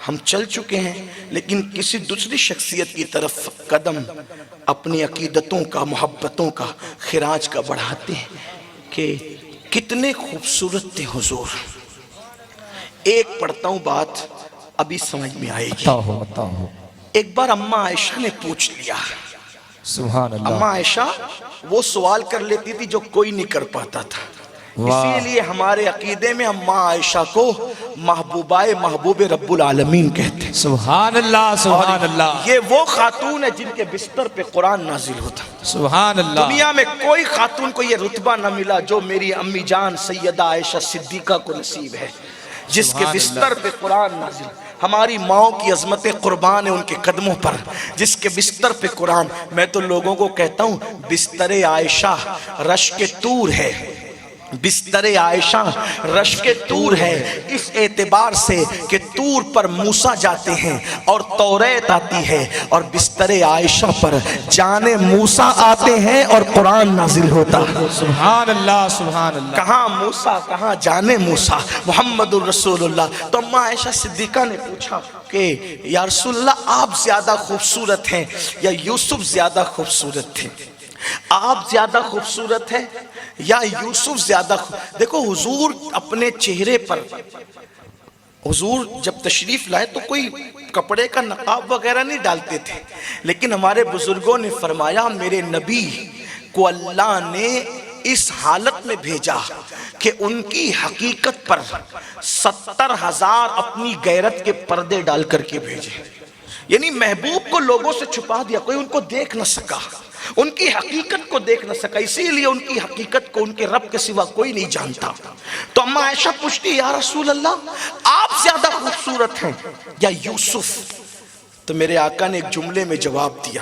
ہم چل چکے ہیں، لیکن کسی دوسری شخصیت کی طرف قدم اپنی عقیدتوں کا، محبتوں کا، خراج کا بڑھاتے ہیں کہ کتنے خوبصورت تھے حضور۔ ایک پڑھتا ہوں بات، ابھی سمجھ میں آئے گی۔ ایک بار اماں عائشہ نے پوچھ لیا، سبحان اللہ، اماں عائشہ وہ سوال کر لیتی تھی جو کوئی نہیں کر پاتا تھا، اسی لیے ہمارے عقیدے میں اماں عائشہ کو محبوبائے محبوب رب العالمین کہتے ہیں۔ سبحان اللہ، سبحان اللہ، یہ وہ خاتون ہے جن کے بستر پہ قرآن نازل ہوتا۔ سبحان اللہ، دنیا میں کوئی خاتون کو یہ رتبہ نہ ملا جو میری امی جان سیدہ عائشہ صدیقہ کو نصیب ہے، جس کے بستر پہ قرآن نازل۔ ہماری ماؤں کی عظمتیں قربان ہیں ان کے قدموں پر، جس کے بستر پہ قرآن۔ میں تو لوگوں کو کہتا ہوں بستر عائشہ رشک طور ہے، بستر عائشہ رشک طور ہے، اس اعتبار سے کہ طور پر موسیٰ جاتے ہیں اور توریت آتی ہے، اور بستر عائشہ پر جان موسیٰ آتے ہیں اور قرآن نازل ہوتا ہے۔ سبحان اللہ، سبحان اللہ، کہاں موسیٰ کہاں جان موسیٰ، محمد الرسول اللہ۔ تو اماں عائشہ صدیقہ نے پوچھا کہ یا رسول اللہ آپ زیادہ خوبصورت ہیں یا یوسف زیادہ خوبصورت تھے؟ آپ زیادہ خوبصورت ہیں یا یوسف زیادہ دیکھو حضور اپنے چہرے پر، حضور جب تشریف لائے تو کوئی کپڑے کا نقاب وغیرہ نہیں ڈالتے تھے، لیکن ہمارے بزرگوں نے فرمایا میرے نبی کو اللہ نے اس حالت میں بھیجا کہ ان کی حقیقت پر 70,000 اپنی غیرت کے پردے ڈال کر کے بھیجے، یعنی محبوب کو لوگوں سے چھپا دیا، کوئی ان کو دیکھ نہ سکا، ان کی حقیقت کو دیکھ نہ سکا، اسی لیے ان کی حقیقت کو ان کے رب کے سوا کوئی نہیں جانتا۔ تو اماں عائشہ پوچھتی یا رسول اللہ آپ زیادہ خوبصورت ہیں یا یوسف؟ تو میرے آقا نے ایک جملے میں جواب دیا،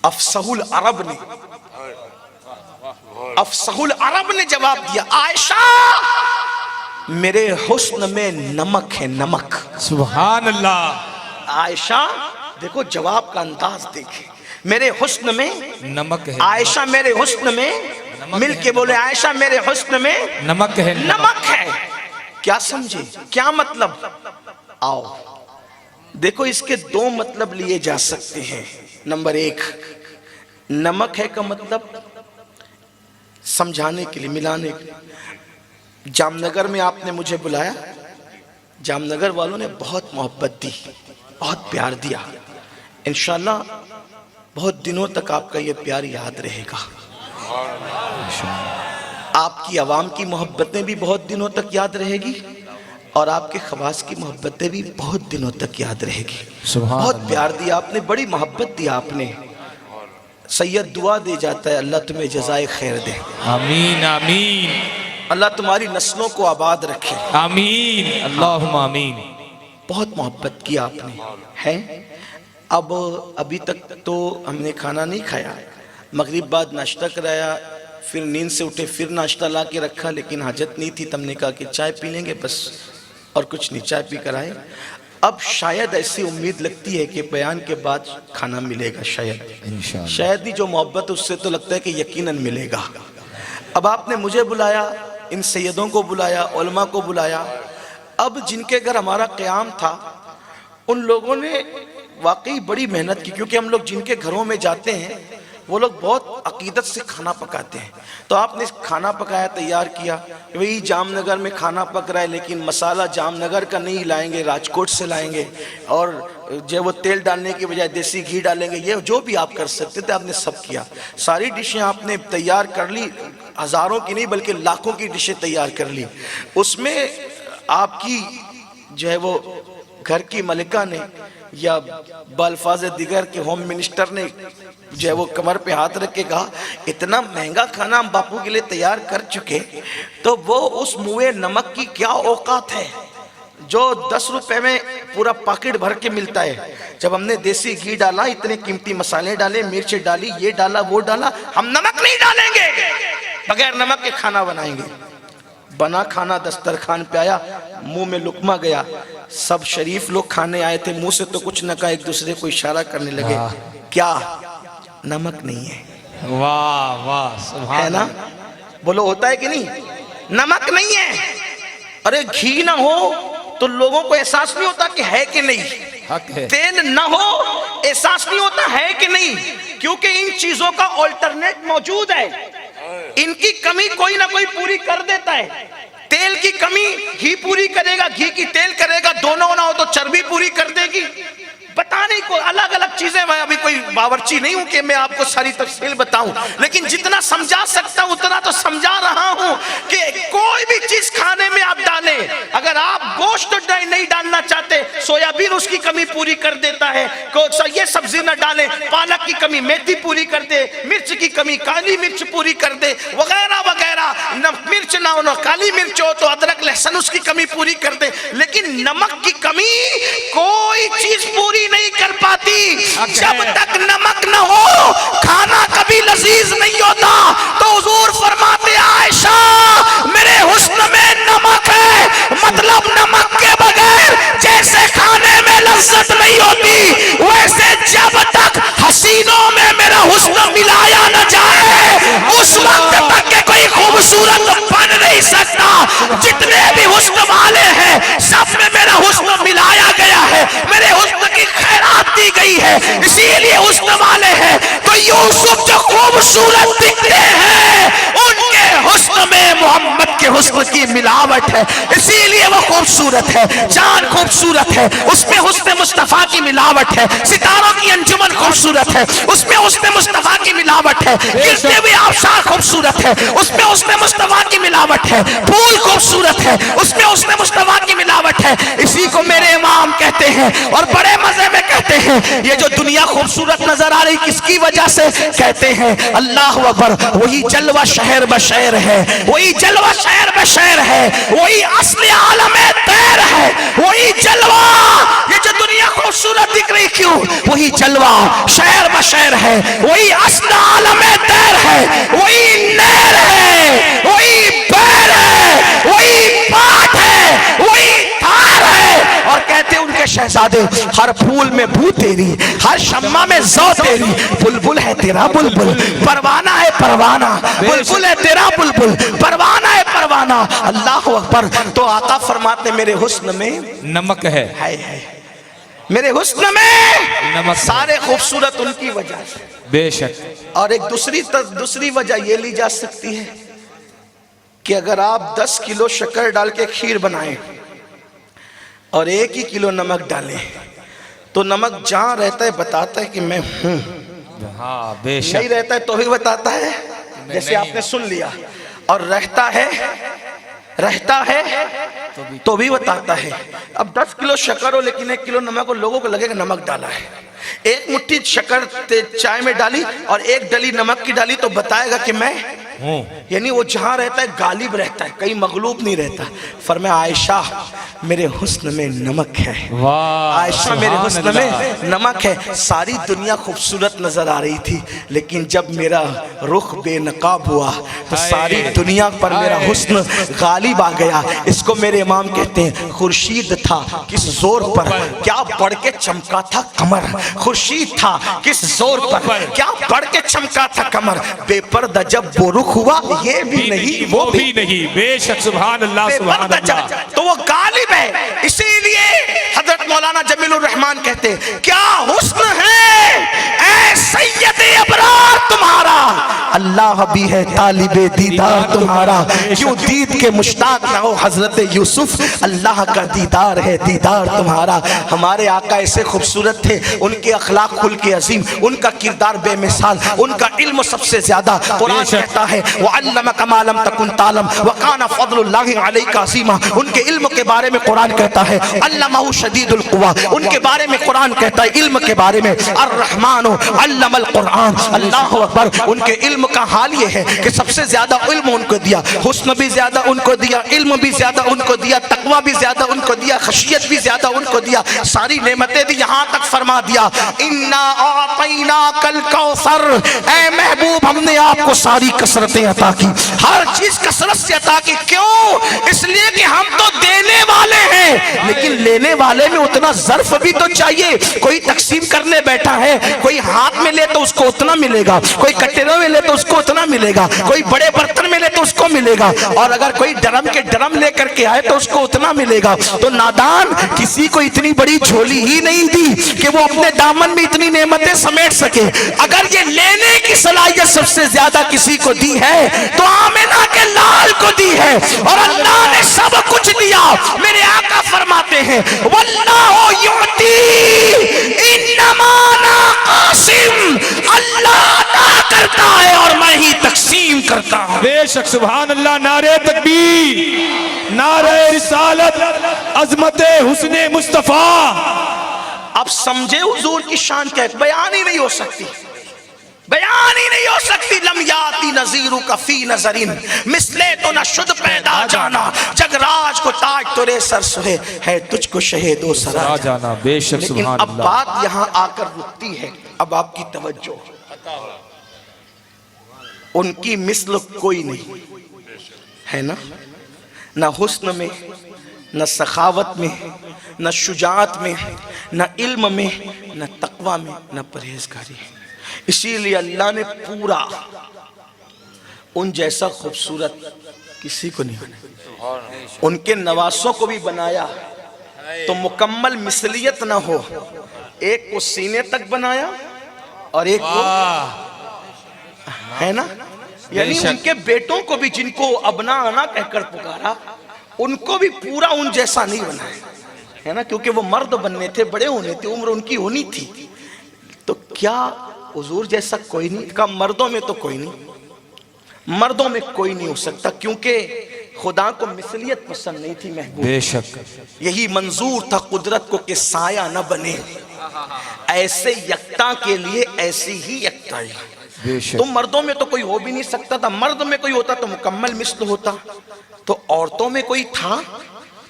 افصح العرب نے، افصح العرب نے جواب دیا عائشہ میرے حسن میں نمک ہے، نمک۔ سبحان اللہ، عائشہ دیکھو جواب کا انداز دیکھیں، میرے حسن میں نمک ہے، عائشہ میرے حسن میں، مل کے بولے عائشہ میرے حسن میں نمک ہے، نمک ہے۔ کیا سمجھے، کیا مطلب؟ آؤ دیکھو اس کے دو مطلب لیے جا سکتے ہیں۔ نمبر ایک، نمک ہے کا مطلب سمجھانے کے لیے، ملانے کے لیے۔ جام نگر میں آپ نے مجھے بلایا، جام نگر والوں نے بہت محبت دی، بہت پیار دیا، انشاءاللہ بہت دنوں تک آپ کا یہ پیار یاد رہے گا۔ کی عوام کی محبتیں بھی بہت دنوں تک یاد رہے گی اور آپ کے خواص کی محبتیں بھی بہت دنوں تک یاد رہے گی. بہت پیار دیا آپ نے, بڑی محبت دیا آپ نے. سید دعا دے جاتا ہے اللہ تمہیں جزائے خیر دے, آمین آمین اللہ تمہاری نسلوں کو آباد رکھے. آمین اللہم آمین. بہت محبت کی آپ نے ہے. ابھی تک تو ہم نے کھانا نہیں کھایا, مغرب بعد ناشتہ کرایا, پھر نیند سے اٹھے پھر ناشتہ لا کے رکھا, لیکن حاجت نہیں تھی, تم نے کہا کہ چائے پی لیں گے بس اور کچھ نہیں, چائے پی کر آئے. اب شاید ایسی امید لگتی ہے کہ بیان کے بعد کھانا ملے گا, شاید ہی جو محبت اس سے تو لگتا ہے کہ یقیناً ملے گا. اب آپ نے مجھے بلایا, ان سیدوں کو بلایا, علماء کو بلایا. اب جن کے گھر ہمارا قیام تھا ان لوگوں نے واقعی بڑی محنت کی, کیونکہ ہم لوگ جن کے گھروں میں جاتے ہیں وہ لوگ بہت عقیدت سے کھانا پکاتے ہیں. تو آپ نے کھانا پکایا, تیار کیا. وہی جام نگر میں کھانا پک رہا ہے لیکن مسالہ جام نگر کا نہیں لائیں گے, راجکوٹ سے لائیں گے, اور جو وہ تیل ڈالنے کی بجائے دیسی گھی ڈالیں گے. یہ جو بھی آپ کر سکتے تھے آپ نے سب کیا. ساری ڈشیں آپ نے تیار کر لی, ہزاروں کی نہیں بلکہ لاکھوں کی ڈشیں تیار کر لی. اس میں آپ کی جو ہے وہ گھر کی ملکہ نے یا بالفاظ دیگر کے ہوم منسٹر نے جو ہے وہ کمر پہ ہاتھ رکھ کے کہا اتنا مہنگا کھانا ہم باپو کے لیے تیار کر چکے, تو وہ اس موئے نمک کی کیا اوقات ہے جو 10 روپے میں پورا پاکٹ بھر کے ملتا ہے. جب ہم نے دیسی گھی ڈالا, اتنے قیمتی مسالے ڈالے, مرچ ڈالی, یہ ڈالا وہ ڈالا, ہم نمک نہیں ڈالیں گے, بغیر نمک کے کھانا بنائیں گے. بنا کھانا دسترخوان پہ آیا, منہ میں لقمہ گیا. سب شریف لوگ کھانے آئے تھے, منہ سے تو کچھ نہ کہا, ایک دوسرے کو اشارہ کرنے لگے, کیا نمک نہیں ہے؟ واہ واہ سبحان ہے نا, بولو ہوتا ہے کہ نہیں؟ نمک نہیں ہے. ارے گھی نہ ہو تو لوگوں کو احساس نہیں ہوتا کہ ہے کہ نہیں, حق ہے. تیل نہ ہو احساس نہیں ہوتا ہے کہ نہیں, کیونکہ ان چیزوں کا آلٹرنیٹ موجود ہے. ان کی کمی کوئی نہ کوئی پوری کر دیتا ہے. تیل کی کمی گھی پوری کرے گا, گھی کی تیل کرے گا, دونوں نہ ہو تو چربی پوری کر دے گی. بتانے کو الگ الگ چیزیں, میں ابھی کوئی باورچی نہیں ہوں کہ میں آپ کو ساری تفصیل بتاؤں, لیکن جتنا سمجھا سکتا ہوں اتنا تو سمجھا رہا ہوں کہ کوئی بھی چیز کھانے میں آپ ڈالیں, اگر آپ گوشت نہیں ڈالنا چاہتے, سویابین اس کی کمی پوری کر دیتا ہے. یہ سبزی نہ ڈالیں, پالک کی کمی میتھی پوری کر دے, مرچ کی کمی کالی مرچ پوری کر دے, وغیرہ وغیرہ. مرچ نہ ہو, کالی مرچ ہو تو ادرک لہسن اس کی کمی پوری کر دے, لیکن نمک کی کمی کوئی چیز پوری نہیں کر پاتی. جب تک نمک نہ ہو کھانا کبھی لذیذ نہیں ہوتا. تو حضور فرماتے عائشہ میرے حسن میں نمک ہے, مطلب نمک کے بغیر جیسے کھانے میں لذت نہیں ہوتی, ویسے جب تک حسینوں میں میرا حسن ملایا نہ جائے اس وقت تک کہ کوئی خوبصورت بن نہیں سکتا. جتنے بھی حسن والے ہیں سب میں میرا حسن ملایا گیا ہے, میرے حسن کی خیرات دی گئی ہے, اسی لیے حسن والے ہیں. تو یوسف جو خوبصورت دکھتے ہیں ان کے حسن میں محمد کے حسن کی ملاوٹ ہے, اسی لیے وہ خوبصورت ہے. چاند خوبصورت ہے, اس میں حسن مصطفیٰ کی ملاوٹ ہے. ستاروں کی انجمن خوبصورت ہے, اس میں حسن مصطفیٰ کی ملاوٹ ہے. گرتے ہوئے آبشار خوبصورت ہے, اس میں حسن مصطفیٰ کی ملاوٹ ہے. پھول خوبصورت ہے, اس میں حسن مصطفیٰ کی ملاوٹ ہے. اسی کو میرے امام کہتے ہیں اور بڑے مزے میں کہتے ہیں, یہ جو دنیا خوبصورت نظر آ رہی کس کی وجہ سے, کہتے ہیں اللہ اکبر, وہی جلوہ شہر بشیر ہے, وہی جلوہ شہر بشیر ہے, وہی اصل عالم تیر ہے, وہی جلوہ. یہ جو دنیا خوبصورت دکھ رہی کیوں, وہی جلوہ شہر بشیر ہے, وہی اصل عالم تیر ہے, وہی نیر ہے, وہی پیر ہے, وہی پاٹ ہے, وہی تھار ہے. اور کہتے ان کے شہزادے ہر پھول میں بو تیری, ہر شمع میں زو تیری, بلبل ہے تیرا بلبل, پروانہ ہے پروانہ, بلبل ہے تیرا بلبل, پروانہ ہے پروانہ. اللہ اکبر. تو آقا فرماتے میرے حسن میں نمک ہے, میرے حسن میں نمک, سارے خوبصورت ان کی وجہ سے. بے شک. اور ایک دوسری وجہ یہ لی جا سکتی ہے کہ اگر آپ 10 کلو شکر ڈال کے کھیر بنائیں اور 1 ہی کلو نمک ڈالیں تو نمک جہاں رہتا ہے بتاتا ہے کہ میں ہوں, ہاں بے شک. نہیں رہتا ہے تو بھی بتاتا ہے, جیسے آپ نے سن لیا. اور رہتا ہے تو بھی بتاتا ہے. اب 10 کلو شکر ہو لیکن 1 کلو نمک ہو، لوگوں کو لگے کہ نمک ڈالا ہے. 1 مٹھی شکر چائے میں ڈالی اور 1 ڈلی نمک کی ڈالی تو بتائے گا کہ میں ہوں. یعنی وہ جہاں رہتا ہے غالب رہتا ہے، کہیں مغلوب نہیں رہتا. فرمایا عائشہ میرے حسن میں نمک ہے، عائشہ میرے حسن میں نمک ہے. ساری دنیا خوبصورت نظر آ رہی تھی لیکن جب میرا رخ بے نقاب ہوا تو ساری دنیا پر میرا حسن غالب آ گیا. اس کو میرے امام کہتے ہیں خورشید تھا کس زور پر کیا بڑھ کے چمکا تھا قمر. خورشید تھا کس زور پر کیا بڑھ کے چمکا تھا قمر. بے پردہ جب وہ رخ ہوا یہ بھی نہیں وہ بھی نہیں. بے شک سبحان اللہ سبحان اللہ. تو وہ غالب ہے. اسی لیے حضرت مولانا جمیل الرحمن کہتے ہیں کیا حسن ہے اے سید ابرار تمہارا، اللہ بھی ہے طالب دیدار تمہارا. کیوں دید کے مشتاق نہ ہو حضرت یوسف، اللہ کا دیدار ہے دیدار تمہارا. ہمارے آقا ایسے خوبصورت تھے، ان کے اخلاق خلق عظیم، ان کا کردار بے مثال، ان کا علم سب سے زیادہ. قرآن کہتا ہے وَعَلَّمَكَ مَا لَمْ تَكُنْ تَعْلَمْ وَكَانَ فَضْلُ اللَّهِ عَلَيْكَ عَظِيمًا. ان کے علم کے بارے میں قرآن کہتا ہے علمہ شدید القویٰ. ان کے بارے میں قرآن کہتا ہے علم کے بارے میں الرحمن علم القرآن. اللہ اکبر. ان کے علم کا حال یہ ہے کہ سب سے زیادہ علم ان کو دیا، حسن بھی زیادہ ان کو دیا، علم بھی زیادہ ان کو دیا، تقوی بھی زیادہ ان کو دیا، خشیت بھی زیادہ ان کو دیا، ساری نعمتیں دی. یہاں تک فرما دیا انا اعطیناک الکوثر، اے محبوب ہم نے آپ کو ساری کثرتیں عطا کی، ہر چیز کثرت سے عطا کی. کیوں؟ اس لیے کہ ہم تو دینے والے ہیں لیکن لینے والے میں اتنا ظرف بھی تو چاہیے. کوئی تقسیم کرنے بیٹھا ہے، کوئی ہاتھ میں لے تو اس کو اتنا ملے گا، کوئی کٹورے میں لے تو اس کو اتنا ملے گا، کوئی بڑے برتن میں لے تو اس کو ملے گا، اور اگر کوئی ڈرم کے ڈرم لے کر کے آئے تو اس کو اتنا ملے گا. تو نادان کسی کو اتنی بڑی جھولی ہی نہیں دی کہ وہ اپنے دامن میں اتنی نعمتیں سمیٹ سکے. اگر یہ لینے کی صلاحیت سب سے زیادہ کسی کو دی ہے تو آمنہ کے لال کو دی ہے، اور اللہ نے سب کچھ دیا. میرے آقا فرماتے ہیں واللہ یعطی انما انا قاسم، اللہ عطا کرتا ہے اور میں ہی تقسیم کرتا ہوں. بے شک سبحان اللہ. نعرہ تکبیر، نعرہ رسالت، عظمت حسن مصطفیٰ. اب سمجھے حضور کی شان کیا ہے؟ بیان ہی نہیں ہو سکتی، بیان ہی نہیں ہو سکتی. لم یاتی نظیرک فی نظرین، مثلے تو نہ شد پیدا جانا، جگ راج کو تاج ترے سر سہے، ہے تجھ کو شہید و سرا جانا. بے شک لیکن سبحان اب اللہ. بات یہاں آ کر رکتی ہے. اب آپ کی توجہ، ان کی مثل کوئی نہیں ہے نا، نہ حسن میں، نہ سخاوت میں، نہ شجاعت میں، نہ علم میں، نہ تقوی میں، نہ پرہیزگاری. اسی لیے اللہ نے پورا ان جیسا خوبصورت کسی کو نہیں بنایا. ان کے نواسوں کو بھی بنایا تو مکمل مثلیت نہ ہو. ایک کو سینے تک بنایا اور ایک کو ہے نا، یعنی ان کے بیٹوں کو بھی جن کو ابنا انا کہہ کر پکارا ان کو بھی پورا ان جیسا نہیں بنایا ہے نا، کیونکہ وہ مرد بننے تھے، بڑے ہونے تھے، عمر ان کی ہونی تھی. تو کیا حضور جیسا کوئی نہیں؟ کہا مردوں میں تو کوئی نہیں، مردوں میں کوئی نہیں ہو سکتا، کیونکہ خدا کو مثلیت پسند نہیں تھی محبوب. بے شک یہی منظور تھا قدرت کو کہ سایہ نہ بنے، ایسے یکتا کے لیے ایسی ہی یکتائی. تو مردوں میں تو کوئی ہو بھی نہیں سکتا تھا. مرد میں کوئی ہوتا تو مکمل مثل ہوتا. تو عورتوں میں کوئی تھا؟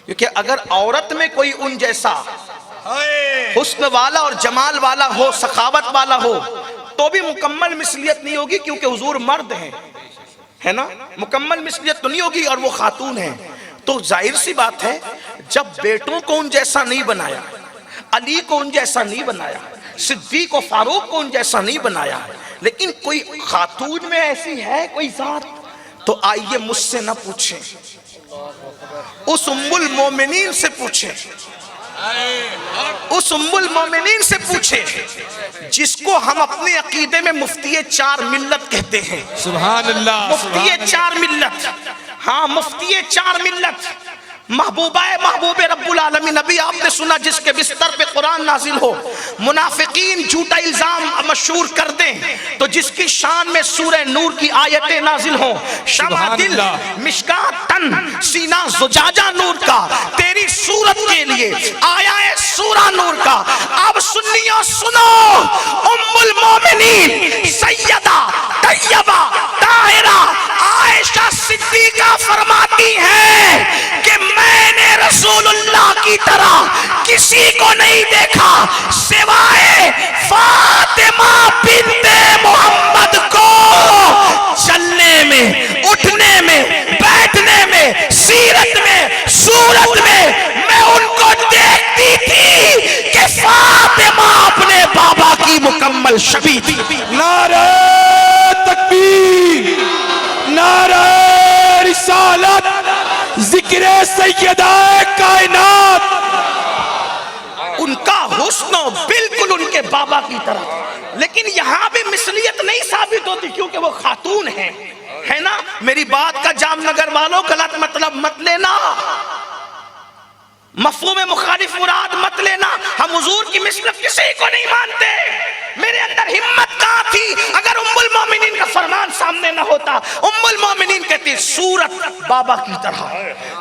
کیونکہ اگر عورت میں کوئی ان جیسا حسن والا اور جمال والا ہو، سخاوت والا ہو، تو بھی مکمل مثلیت نہیں ہوگی، کیونکہ حضور مرد ہیں ہے نا، مکمل مثلیت تو نہیں ہوگی اور وہ خاتون ہیں. تو ظاہر سی بات ہے جب بیٹوں کو ان جیسا نہیں بنایا، علی کو ان جیسا نہیں بنایا، صدیق و فاروق کو ان جیسا نہیں بنایا، لیکن کوئی خاتون میں ایسی ہے کوئی ذات، تو آئیے مجھ سے نہ پوچھیں، اس ام المومنین سے پوچھیں، اس ام المومنین سے پوچھیں جس کو ہم اپنے عقیدے میں مفتی 4 ملت کہتے ہیں. سبحان اللہ. مفتی 4 ملت، ہاں مفتی 4 ملت. محبوبہ محبوب رب العالمین نبی آپ نے سنا جس کے بستر پہ قرآن نازل ہو منافقین جھوٹا الزام مشہور کر دیں تو جس کی شان میں سورہ نور کی آیتیں نازل ہوں شمع دل مشکات تن سینہ زجاجہ نور کا تیری صورت کے لیے آیا ہے سورہ نور کا. اب سنیوں سنو ام المومنین سیدہ طیبہ طاہرہ عائشہ صدیقہ فرماتی ہے کہ میں نے رسول اللہ کی طرح کسی کو نہیں دیکھا سوائے فاطمہ بنت محمد کو چلنے میں اٹھنے میں بیٹھنے میں سیرت میں صورت میں ان کو دیکھتی تھی کہ فاطمہ اپنے بابا کی مکمل شبیہ تھی. نعرہ تکبیر، نعرہ رسالت، ذکر سیدہ کائنات. ان کا حسن بالکل ان کے بابا کی طرح. لیکن یہاں بھی مثلیت نہیں ثابت ہوتی کیونکہ وہ خاتون ہیں، ہے نا. میری بات کا جام نگر والوں غلط مطلب مت لینا، مفہوم مخالف مراد مت لینا. ہم حضور کی مثلت کسی کو نہیں مانتے. میرے اندر ہمت کہاں تھی اگر ام المومنین کا فرمان سامنے نہ ہوتا. ام المومنین کہتی صورت بابا کی طرح،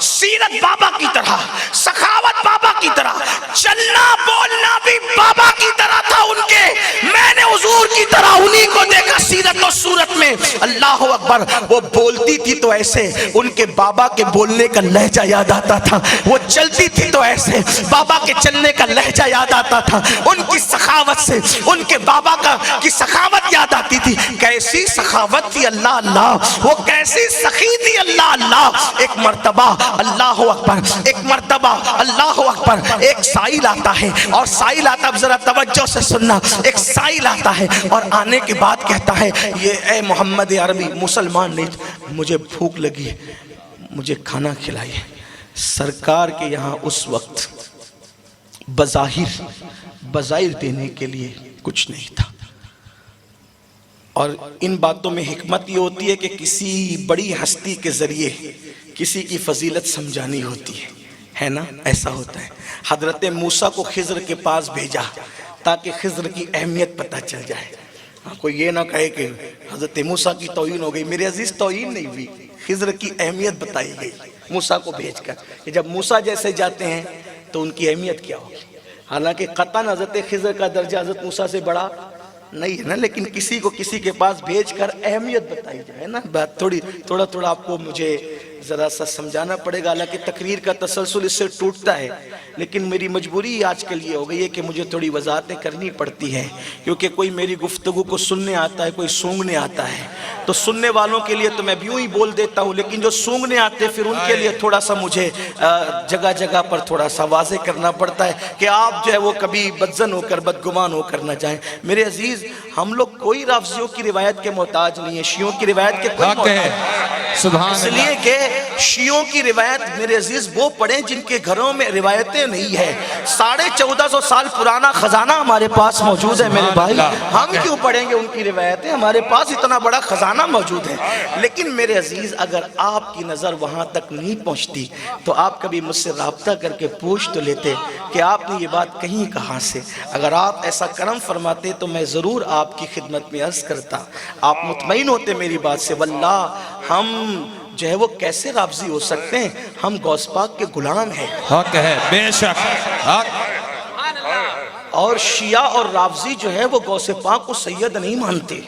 سیرت بابا کی طرح، سخاوت بابا کی طرح، چلنا بولنا بھی بابا کی طرح تھا ان کے. میں نے حضور کی طرح انہی کو دیکھا سیرت و صورت میں. اللہ اکبر. وہ بولتی تھی تو ایسے ان کے بابا کے بولنے کا لہجہ یاد آتا تھا. وہ چلتی تھی تو ایسے بابا کے چلنے کا لہجہ یاد آتا تھا. ان کی سخاوت سے ان کے بابا کی سخاوت یاد آتی تھی. کیسی سخاوت تھی اللہ اللہ، وہ کیسی سخی تھی اللہ اللہ. ایک مرتبہ اللہ اکبر، ایک مرتبہ اللہ اکبر، ایک سائل آتا ہے اور سائل آتا ہے، ذرا توجہ سے سننا. ایک سائل آتا ہے اور آنے کے بعد کہتا ہے یہ اے محمد عربی مسلمان نہیں، مجھے بھوک لگی ہے، مجھے کھانا کھلائیے. سرکار کے یہاں اس وقت بظاہر دینے کے لیے کچھ نہیں تھا. اور ان باتوں میں حکمت یہ ہوتی ہے کہ کسی بڑی ہستی کے ذریعے کسی کی فضیلت سمجھانی ہوتی ہے نا. ایسا ہوتا ہے. حضرت موسیٰ کو خضر کے پاس بھیجا تاکہ خضر کی اہمیت پتہ چل جائے. کوئی یہ نہ کہے کہ حضرت موسیٰ کی توہین ہو گئی. میرے عزیز توہین نہیں ہوئی، خضر کی اہمیت بتائی گئی موسیٰ کو بھیج کر کہ جب موسیٰ جیسے جاتے ہیں تو ان کی اہمیت کیا ہوگی. حالانکہ قطعاً حضرت خضر کا درجہ حضرت موسیٰ سے بڑا نہیں ہے نا، لیکن کسی کو کسی کے پاس بھیج کر اہمیت بتائی جائے نا. بات تھوڑا آپ کو مجھے ذرا سا سمجھانا پڑے گا. حالانکہ تقریر کا تسلسل اس سے ٹوٹتا ہے، لیکن میری مجبوری آج کل یہ ہو گئی ہے کہ مجھے تھوڑی وضاحتیں کرنی پڑتی ہیں کیونکہ کوئی میری گفتگو کو سننے آتا ہے، کوئی سونگنے آتا ہے. تو سننے والوں کے لیے تو میں بیوں ہی بول دیتا ہوں، لیکن جو سونگنے آتے پھر ان کے لیے تھوڑا سا مجھے جگہ جگہ پر تھوڑا سا واضح کرنا پڑتا ہے کہ آپ جو ہے وہ کبھی بدظن ہو کر بدگمان ہو کر نہ جائیں. میرے عزیز ہم لوگ کوئی رافضیوں کی روایت کے محتاج نہیں ہیں، شیعوں کی روایت کے کوئی محتاج نہیں. اس لیے کہ شیعوں کی روایت میرے عزیز وہ پڑھیں جن کے گھروں میں روایتیں نہیں ہے. 1450 سال پرانا خزانہ ہمارے پاس موجود ہے میرے بھائی. ہم کیوں پڑھیں گے ان کی روایتیں؟ ہمارے پاس اتنا بڑا خزانہ موجود ہے. لیکن میرے عزیز اگر آپ کی نظر وہاں تک نہیں پہنچتی تو آپ کبھی مجھ سے رابطہ کر کے پوچھ تو لیتے کہ آپ نے یہ بات کہیں کہاں سے. اگر آپ ایسا کرم فرماتے تو میں ضرور آپ کی خدمت میں عرض کرتا. آپ مطمئن ہوتے میری بات سے. واللہ ہم جو ہے وہ کیسے رافضی ہو سکتے ہیں؟ ہم غوث پاک کے غلام ہیں. حق ہے بے شک حق. اور شیعہ اور رافضی جو ہے وہ غوث پاک کو سید نہیں مانتے.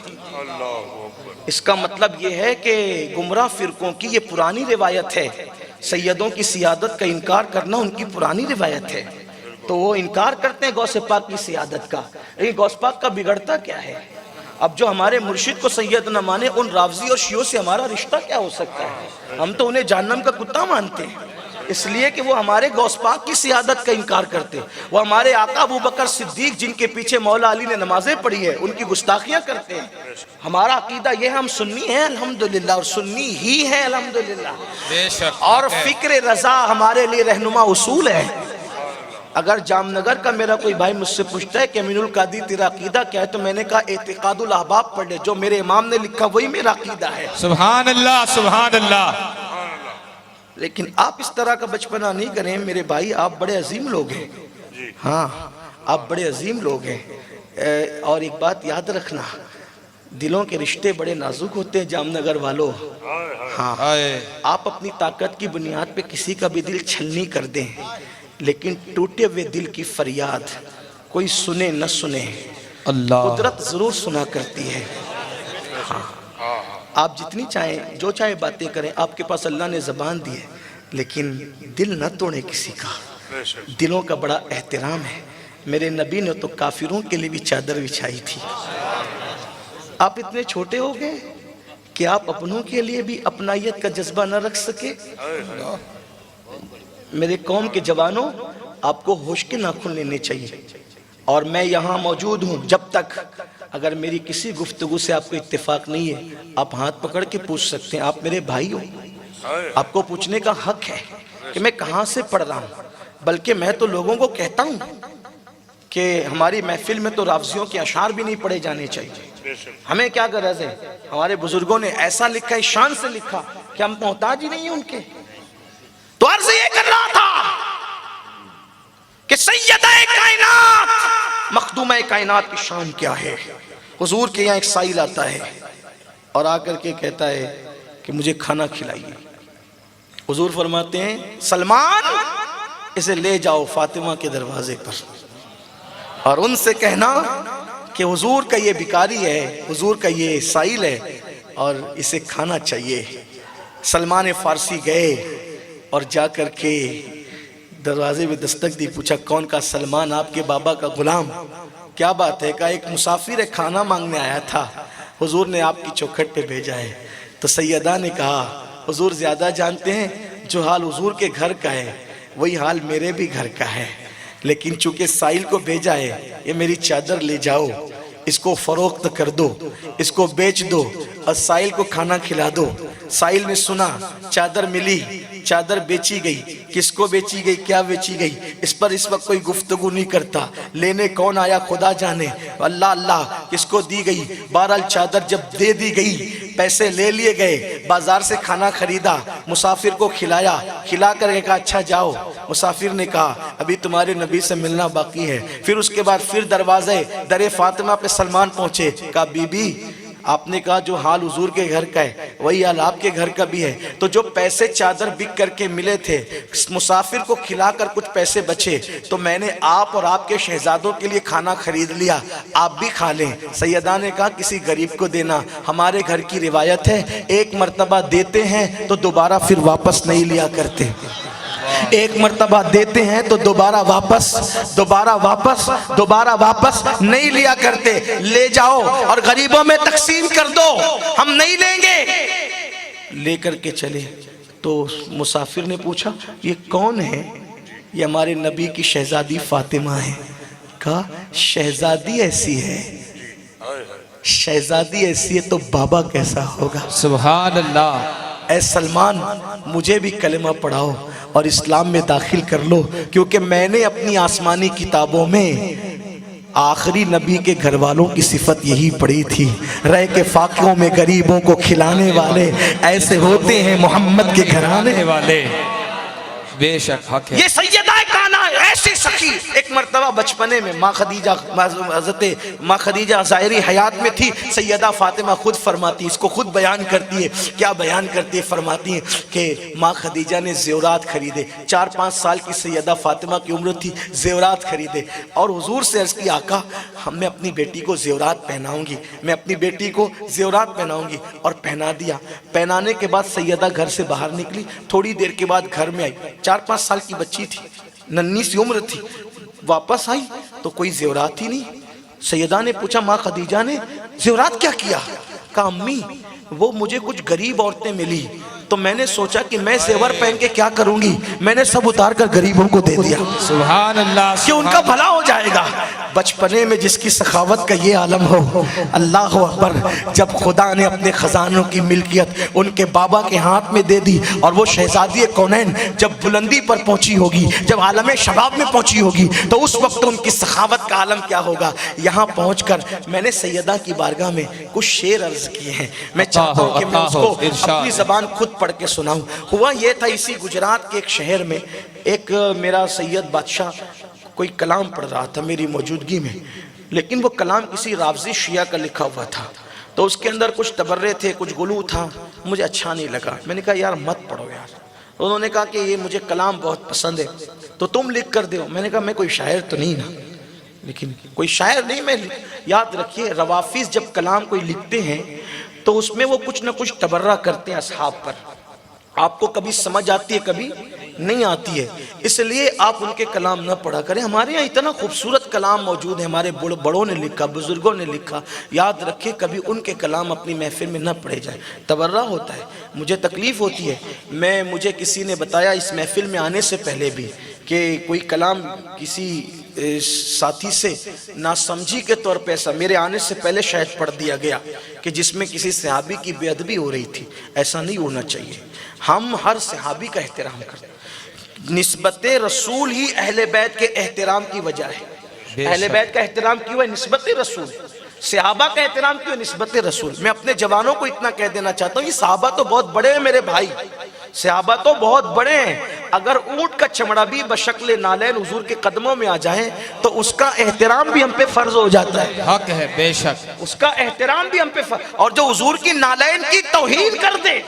اس کا مطلب یہ ہے کہ گمراہ فرقوں کی یہ پرانی روایت ہے. سیدوں کی سیادت کا انکار کرنا ان کی پرانی روایت ہے. تو وہ انکار کرتے ہیں غوث پاک کی سیادت کا. لیکن غوث پاک کا بگڑتا کیا ہے؟ اب جو ہمارے مرشد کو سید نہ مانے ان رافضی اور شیعوں سے ہمارا رشتہ کیا ہو سکتا ہے؟ ہم تو انہیں جہنم کا کتا مانتے ہیں، اس لیے کہ وہ ہمارے غوث پاک کی سیادت کا انکار کرتے. وہ ہمارے آقا ابو بکر صدیق جن کے پیچھے مولا علی نے نمازیں پڑھی ہے ان کی گستاخیاں کرتے ہیں. ہمارا عقیدہ یہ ہم سنی ہیں الحمدللہ، اور سنی ہی ہیں الحمدللہ. اور فکر رضا ہمارے لیے رہنما اصول ہے. اگر جام نگر کا میرا کوئی بھائی مجھ سے پوچھتا ہے کہ امین القادری تیرا عقیدہ کیا ہے تو میں نے کہا اعتقاد الاحباب پڑھ لے، جو میرے امام نے لکھا وہی میرا عقیدہ ہے. سبحان اللہ سبحان اللہ. لیکن آپ اس طرح کا بچپنا نہیں کریں میرے بھائی، آپ بڑے عظیم لوگ ہیں، ہاں آپ بڑے عظیم لوگ ہیں۔ اور ایک بات یاد رکھنا، دلوں کے رشتے بڑے نازک ہوتے ہیں جام نگر والوں، ہاں آپ اپنی طاقت کی بنیاد پہ کسی کا بھی دل چھلنی کر دیں، لیکن ٹوٹے ہوئے دل کی فریاد کوئی سنے نہ سنے، اللہ قدرت ضرور سنا کرتی ہے۔ ہاں آپ جتنی چاہیں جو چاہے باتیں کریں، آپ کے پاس اللہ نے زبان دی ہے، لیکن دل نہ توڑے کسی کا، دلوں کا بڑا احترام ہے۔ میرے نبی نے تو کافروں کے لیے بھی چادر بچھائی تھی۔ آپ اتنے چھوٹے ہو گئے کہ آپ اپنوں کے لیے بھی اپنائیت کا جذبہ نہ رکھ سکے۔ میرے قوم کے جوانوں، آپ کو ہوش کے ناخن لینے چاہیے، اور میں یہاں موجود ہوں جب تک اگر میری کسی گفتگو سے آپ کو اتفاق نہیں ہے، آپ ہاتھ پکڑ کے پوچھ سکتے ہیں، آپ میرے بھائی ہو، آپ کو پوچھنے کا حق ہے کہ میں کہاں سے پڑھ رہا ہوں۔ بلکہ میں تو لوگوں کو کہتا ہوں کہ ہماری محفل میں تو رافضیوں کے اشعار بھی نہیں پڑھے جانے چاہیے، ہمیں کیا غرض ہے؟ ہمارے بزرگوں نے ایسا لکھا ہے، شان سے لکھا کہ ہم محتاج ہی نہیں ہیں ان کے۔ تو عرض یہ کر رہا تھا کہ سیدہ کائنات، مخدومہ کائنات کی شان کیا ہے۔ حضور کے یہاں ایک سائل آتا ہے اور آ کر کے کہتا ہے کہ مجھے کھانا کھلائیے۔ حضور فرماتے ہیں سلمان اسے لے جاؤ فاطمہ کے دروازے پر اور ان سے کہنا کہ حضور کا یہ بھکاری ہے، حضور کا یہ سائل ہے اور اسے کھانا چاہیے۔ سلمان فارسی گئے اور جا کر کے دروازے میں دستک دی، پوچھا کون؟ کا سلمان آپ کے بابا کا غلام۔ کیا بات ہے؟ کہا ایک مسافر ہے، کھانا مانگنے آیا تھا، حضور نے آپ کی چوکھٹ پہ بھیجا ہے۔ تو سیدہ نے کہا حضور زیادہ جانتے ہیں، جو حال حضور کے گھر کا ہے وہی حال میرے بھی گھر کا ہے، لیکن چونکہ سائل کو بھیجا ہے، یہ میری چادر لے جاؤ، اس کو فروخت کر دو، اس کو بیچ دو اور سائل کو کھانا کھلا دو۔ سائل نے سنا، چادر ملی، چادر بیچی گئی، کس کو بیچی گئی، کیا بیچی گئی، اس پر اس وقت کوئی گفتگو نہیں کرتا، لینے کون آیا خدا جانے، اللہ اللہ کس کو دی گئی۔ بہرحال چادر جب دے دی گئی، پیسے لے لیے گئے، بازار سے کھانا خریدا، مسافر کو کھلایا، کھلا کر کے کہا اچھا جاؤ۔ مسافر نے کہا ابھی تمہارے نبی سے ملنا باقی ہے۔ پھر اس کے بعد پھر دروازے در فاطمہ پہ سلمان پہنچے، کہا بی بی آپ نے کہا جو حال حضور کے گھر کا ہے وہی حال آپ کے گھر کا بھی ہے، تو جو پیسے چادر بک کر کے ملے تھے، مسافر کو کھلا کر کچھ پیسے بچے، تو میں نے آپ اور آپ کے شہزادوں کے لیے کھانا خرید لیا، آپ بھی کھا لیں۔ سیدہ نے کہا کسی غریب کو دینا، ہمارے گھر کی روایت ہے ایک مرتبہ دیتے ہیں تو دوبارہ پھر واپس نہیں لیا کرتے، ایک مرتبہ دیتے ہیں تو دوبارہ واپس نہیں لیا کرتے۔ لے جاؤ اور غریبوں میں تقسیم کر دو، ہم نہیں لیں گے۔ لے کر کے چلے تو مسافر نے پوچھا یہ کون ہے؟ یہ ہمارے نبی کی شہزادی فاطمہ ہے۔ کہا شہزادی ایسی ہے، شہزادی ایسی ہے تو بابا کیسا ہوگا؟ سبحان اللہ۔ اے سلمان مجھے بھی کلمہ پڑھاؤ اور اسلام میں داخل کر لو، کیونکہ میں نے اپنی آسمانی کتابوں میں آخری نبی کے گھر والوں کی صفت یہی پڑھی تھی، رہ کے فاقوں میں غریبوں کو کھلانے والے ایسے ہوتے ہیں محمد کے گھرانے والے۔ بے شک حق ہے۔ یہ سیدہ کانا ایسی سخی، ایک مرتبہ بچپنے میں ماں خدیجہ ظاہری حیات میں تھی، سیدہ فاطمہ خود فرماتی، اس کو خود بیان کرتی ہے، کیا بیان کرتی ہے؟ فرماتی ہیں کہ ماں خدیجہ نے زیورات خریدے، 4-5 سال کی سیدہ فاطمہ کی عمر تھی، زیورات خریدے اور حضور سے عرض کی آقا میں اپنی بیٹی کو زیورات پہناؤں گی، میں اپنی بیٹی کو زیورات پہناؤں گی، اور پہنا دیا۔ پہنانے کے بعد سیدہ گھر سے باہر نکلی، تھوڑی دیر کے بعد گھر میں آئی، 4-5 سال کی بچی تھی، ننھی سی عمر تھی، واپس آئی تو کوئی زیورات ہی نہیں۔ سیدہ نے پوچھا ماں خدیجہ نے زیورات کیا کیا؟ کہا امی وہ مجھے کچھ غریب عورتیں ملی تو میں نے سوچا کہ میں زیور پہن کے کیا کروں گی، میں نے سب اتار کر غریبوں کو دے دیا، سبحان اللہ، کہ ان کا بھلا ہو جائے گا۔ بچپنے میں جس کی سخاوت کا یہ عالم ہو، اللہ اکبر، جب خدا نے اپنے خزانوں کی ملکیت ان کے بابا کے ہاتھ میں دے دی اور وہ شہزادی کونین جب بلندی پر پہنچی ہوگی، جب عالم شباب میں پہنچی ہوگی، تو اس وقت ان کی سخاوت کا عالم کیا ہوگا۔ یہاں پہنچ کر میں نے سیدہ کی بارگاہ میں کچھ شعر عرض کیے ہیں، میں چاہتا ہوں کہ میں اس کو اپنی زبان خود پڑھ کے سناؤں۔ ہوا یہ تھا، اسی گجرات کے ایک شہر میں ایک میرا سید بادشاہ کوئی کلام پڑھ رہا تھا میری موجودگی میں، لیکن وہ کلام کسی رافضی شیعہ کا لکھا ہوا تھا، تو اس کے اندر کچھ تبرے تھے، کچھ غلو تھا، مجھے اچھا نہیں لگا۔ میں نے کہا یار مت پڑھو یار۔ انہوں نے کہا کہ یہ مجھے کلام بہت پسند ہے تو تم لکھ کر دو۔ میں نے کہا میں کوئی شاعر تو نہیں نا، لیکن کوئی شاعر نہیں میں۔ یاد رکھیے روافظ جب کلام کوئی لکھتے ہیں تو اس میں وہ کچھ نہ کچھ تبرہ کرتے ہیں اصحاب پر، آپ کو کبھی سمجھ آتی ہے کبھی نہیں آتی ہے، اس لیے آپ ان کے کلام نہ پڑھا کریں۔ ہمارے یہاں اتنا خوبصورت کلام موجود ہے، ہمارے بڑوں نے لکھا، بزرگوں نے لکھا، یاد رکھیں کبھی ان کے کلام اپنی محفل میں نہ پڑھے جائیں، تبرہ ہوتا ہے، مجھے تکلیف ہوتی ہے۔ مجھے کسی نے بتایا اس محفل میں آنے سے پہلے بھی کہ کوئی کلام کسی ساتھی سے ناسمجھی کے طور پہ ایسا میرے آنے سے پہلے شاید پڑھ دیا گیا کہ جس میں کسی صحابی کی بے ادبی ہو رہی تھی۔ ایسا نہیں ہونا چاہیے، ہم ہر صحابی کا احترام کرتے ہیں، نسبت رسول ہی اہل بیت کے احترام کی وجہ ہے۔ اہل بیت کا احترام کیوں ہے؟ نسبت رسول۔ صحابہ کا احترام کیوں؟ نسبت رسول۔ میں اپنے جوانوں کو اتنا کہہ دینا چاہتا ہوں، یہ صحابہ تو بہت بڑے ہیں میرے بھائی، صحابہ تو بہت بڑے ہیں۔ اگر اونٹ کا چمڑا بھی بشکل نالین حضور کے قدموں میں آ جائیں تو اس کا احترام بھی ہم پہ فرض ہو جاتا ہے۔ حق ہے، بے شک، اس کا احترام بھی ہم پہ فرض۔ اور جو حضور کی نالین کی توہین کر دے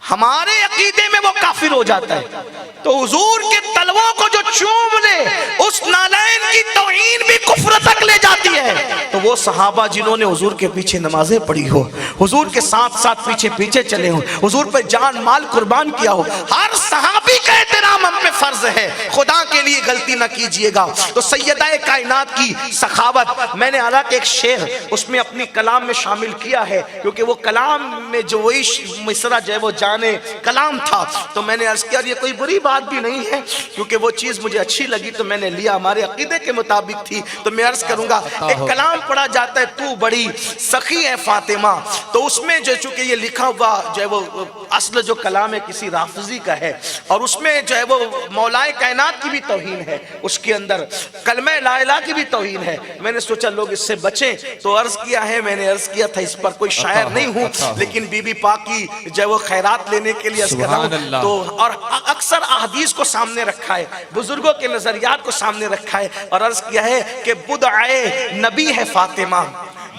ہمارے عقیدے میں وہ کافر ہو جاتا ہے۔ تو حضور کے تلووں کو جو چوم لے اس نالین کی توہین بھی کفر تک لے جاتی ہے۔ تو وہ صحابہ جنہوں نے حضور کے پیچھے نمازیں پڑھی ہو، حضور کے ساتھ ساتھ پیچھے پیچھے چلے ہوں، حضور پہ جان مال قربان کیا ہو، ہر صحابی کا احترام ہم پہ فرض ہے۔ خدا کے لیے غلطی نہ کیجئے گا۔ تو سیدہ کائنات کی سخاوت میں نے حالانکہ ایک شعر اس میں اپنی کلام میں شامل کیا ہے، کیونکہ وہ کلام میں جو وہی مصرع جو ہے وہ جانے کلام تھا، تو میں نے عرض کیا یہ کوئی بری بات بھی نہیں ہے، کیونکہ وہ چیز مجھے اچھی لگی تو میں نے لیا، ہمارے عقیدے کے مطابق تھی۔ تو میں عرض کروں گا ایک کلام پڑھا جاتا ہے تو بڑی سخی ہے فاطمہ، تو اس میں جو چونکہ یہ لکھا ہوا جو ہے وہ اصل جو کلام ہے کسی رافضی کا ہے، اور اس میں جو ہے وہ مولائے کائنات کی بھی توہین ہے، اس کے اندر کلمہ لا الہ کی بھی توہین ہے۔ میں نے سوچا لوگ اس سے بچیں تو عرض کیا ہے، میں نے عرض کیا تھا اس پر کوئی شاعر نہیں ہوں، لیکن بی بی پاک کی جو ہے وہ خیرات لینے کے لیے عرض کر رہا ہوں۔ تو اور اکثر احادیث کو سامنے رکھا ہے، بزرگوں کے نظریات کو سامنے رکھا ہے، اور عرض کیا ہے کہ بدعائے نبی ہے فاطمہ،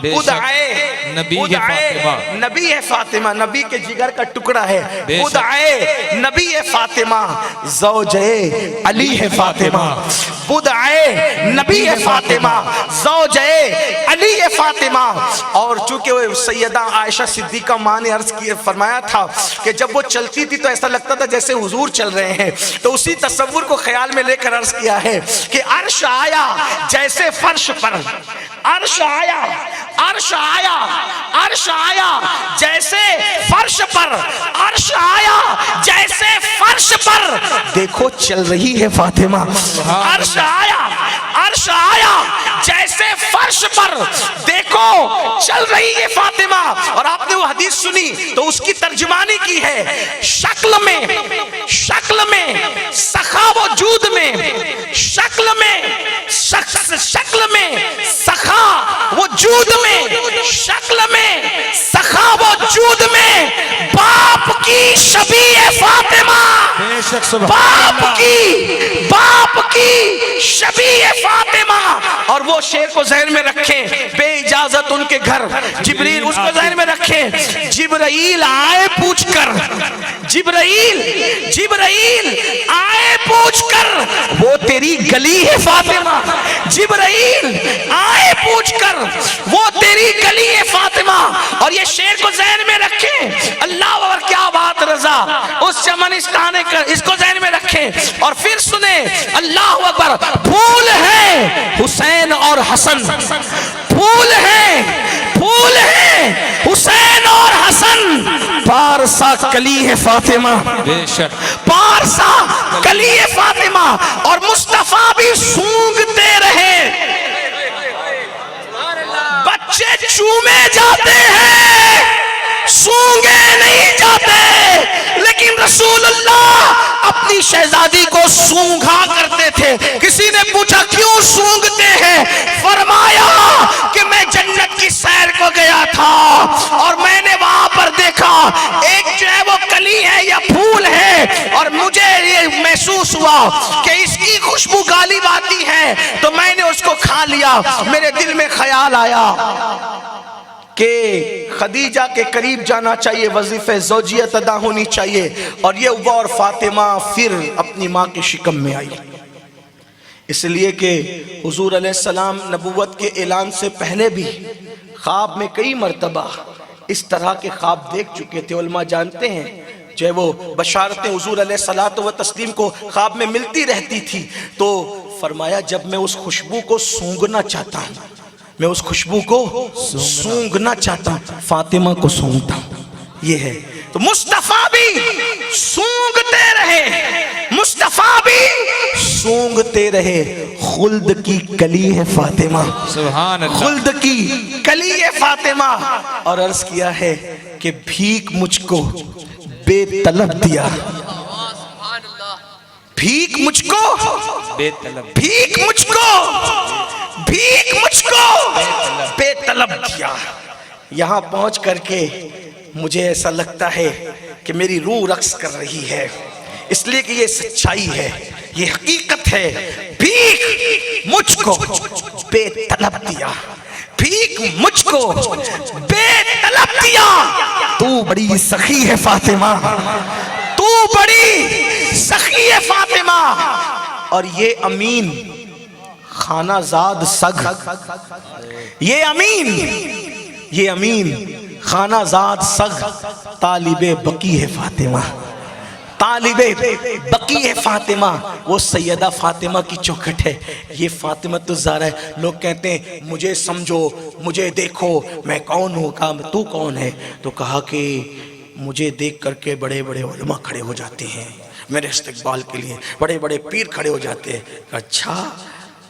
بدعائے نبی ہے فاطمہ، نبی کے جگر کا ٹکڑا ہے۔ بدعائے نبی ہے فاطمہ، زوجے علی ہے فاطمہ، بدعائے نبی ہے فاطمہ، زوجے علی ہے فاطمہ۔ اور چونکہ سیدہ عائشہ صدیقہ ماں نے عرض کیا فرمایا تھا کہ جب وہ چلتی تھی تو ایسا لگتا تھا جیسے حضور چل رہے ہیں، تو اسی تصور کو خیال میں لے کر عرض کیا ہے کہ عرش آیا جیسے فرش پر، عرش آیا، عرش آیا، عرش آیا جیسے فرش پر، عرش آیا جیسے فرش پر، دیکھو چل رہی ہے فاطمہ۔ عرش آیا، عرش آیا جیسے فرش پر، دیکھو چل رہی ہے فاطمہ۔ اور آپ نے وہ حدیث سنی تو اس کی ترجمانی کی ہے، شکل میں، شکل میں سخا وجود میں، شکل میں، شکل میں سخا وجود میں، شکل میں سخا وجود میں، باپ کی شبیہ فاطمہ، باپ کی شبیہ فاطمہ۔ اور وہ شعر کو ذہن میں رکھیں، بے اجازت ان کے گھر جبریل، اس کو ذہن میں رکھیں، جبرائیل آئے پوچھ کر، جبرائیل آئے پوچھ کر، وہ تیری گلی ہے فاطمہ، جبرائیل آئے پوچھ کر، وہ تیری گلی ہے فاطمہ۔ اور یہ شعر کو ذہن میں رکھیں، اللہ اور کیا بات رضا اس چمن استانے کر، اس کو ذہن میں رکھیں اور پھر سنیں اللہ اکبر۔ پھول ہیں حسین اور حسن، پھول ہیں حسین اور حسن، پارسا کلی ہے فاطمہ، پارسا کلی ہے فاطمہ۔ اور مصطفیٰ بھی سونگتے رہے، چومے جاتے ہیں، سونگے نہیں جاتے، لیکن رسول اللہ اپنی شہزادی کو سونگھا کرتے تھے۔ کسی نے پوچھا کیوں سونگتے ہیں؟ فرمایا کہ میں جنت کی سیر کو گیا تھا اور میں نے وہاں پر دیکھا ایک جو ہے وہ کلی ہے یا پھول ہے، اور مجھے یہ محسوس ہوا کہ اس کی خوشبو غالب آتی ہے، تو میں نے اس کو کھا لیا۔ میرے دل میں خیال آیا کہ خدیجہ کے قریب جانا چاہیے، وظیفہ زوجیت ادا ہونی چاہیے، اور یہ ہوا، اور فاطمہ پھر اپنی ماں کے شکم میں آئی۔ اس لیے کہ حضور علیہ السلام نبوت کے اعلان سے پہلے بھی خواب میں کئی مرتبہ اس طرح کے خواب دیکھ چکے تھے۔ علماء جانتے ہیں جو وہ بشارتیں حضور علیہ الصلوۃ والتسلیم کو خواب میں ملتی رہتی تھی، تو فرمایا جب میں اس خوشبو کو سونگنا چاہتا ہوں، میں اس خوشبو کو سونگنا چاہتا ہوں، فاطمہ کو سونگتا ہوں۔ یہ ہے تو مصطفیٰ بھی سونگتے رہے، مصطفیٰ بھی سونگتے رہے۔ خلد کی کلی ہے فاطمہ، سبحان اللہ، خلد کی کلی ہے فاطمہ، اور عرض کیا ہے کہ بھیک مجھ کو بے طلب دیا، بھیک مجھ کو بے طلب، بھیک مجھ کو بھیک مجھ کو بے طلب دیا۔ یہاں پہنچ کر کے مجھے ایسا لگتا ہے کہ میری روح رقص کر رہی ہے، اس لیے کہ یہ سچائی ہے، یہ حقیقت ہے۔ بھیک مجھ کو بے طلب دیا، بھیک مجھ کو بے طلب دیا۔ تو بڑی سخی ہے فاطمہ، تو بڑی سخی ہے فاطمہ، اور یہ امین خانہ زاد سگ، یہ امین خانہ زاد سگ طالب بقی ہے فاطمہ، طالب بقی ہے فاطمہ۔ وہ سیدہ فاطمہ کی چوکھٹ ہے، یہ فاطمہ الزہرا ہے۔ لوگ کہتے ہیں مجھے سمجھو، مجھے دیکھو، میں کون ہوں؟ کہا تو کون ہے؟ تو کہا کہ مجھے دیکھ کر کے بڑے بڑے علماء کھڑے ہو جاتے ہیں میرے استقبال کے لیے، بڑے بڑے پیر کھڑے ہو جاتے ہیں۔ اچھا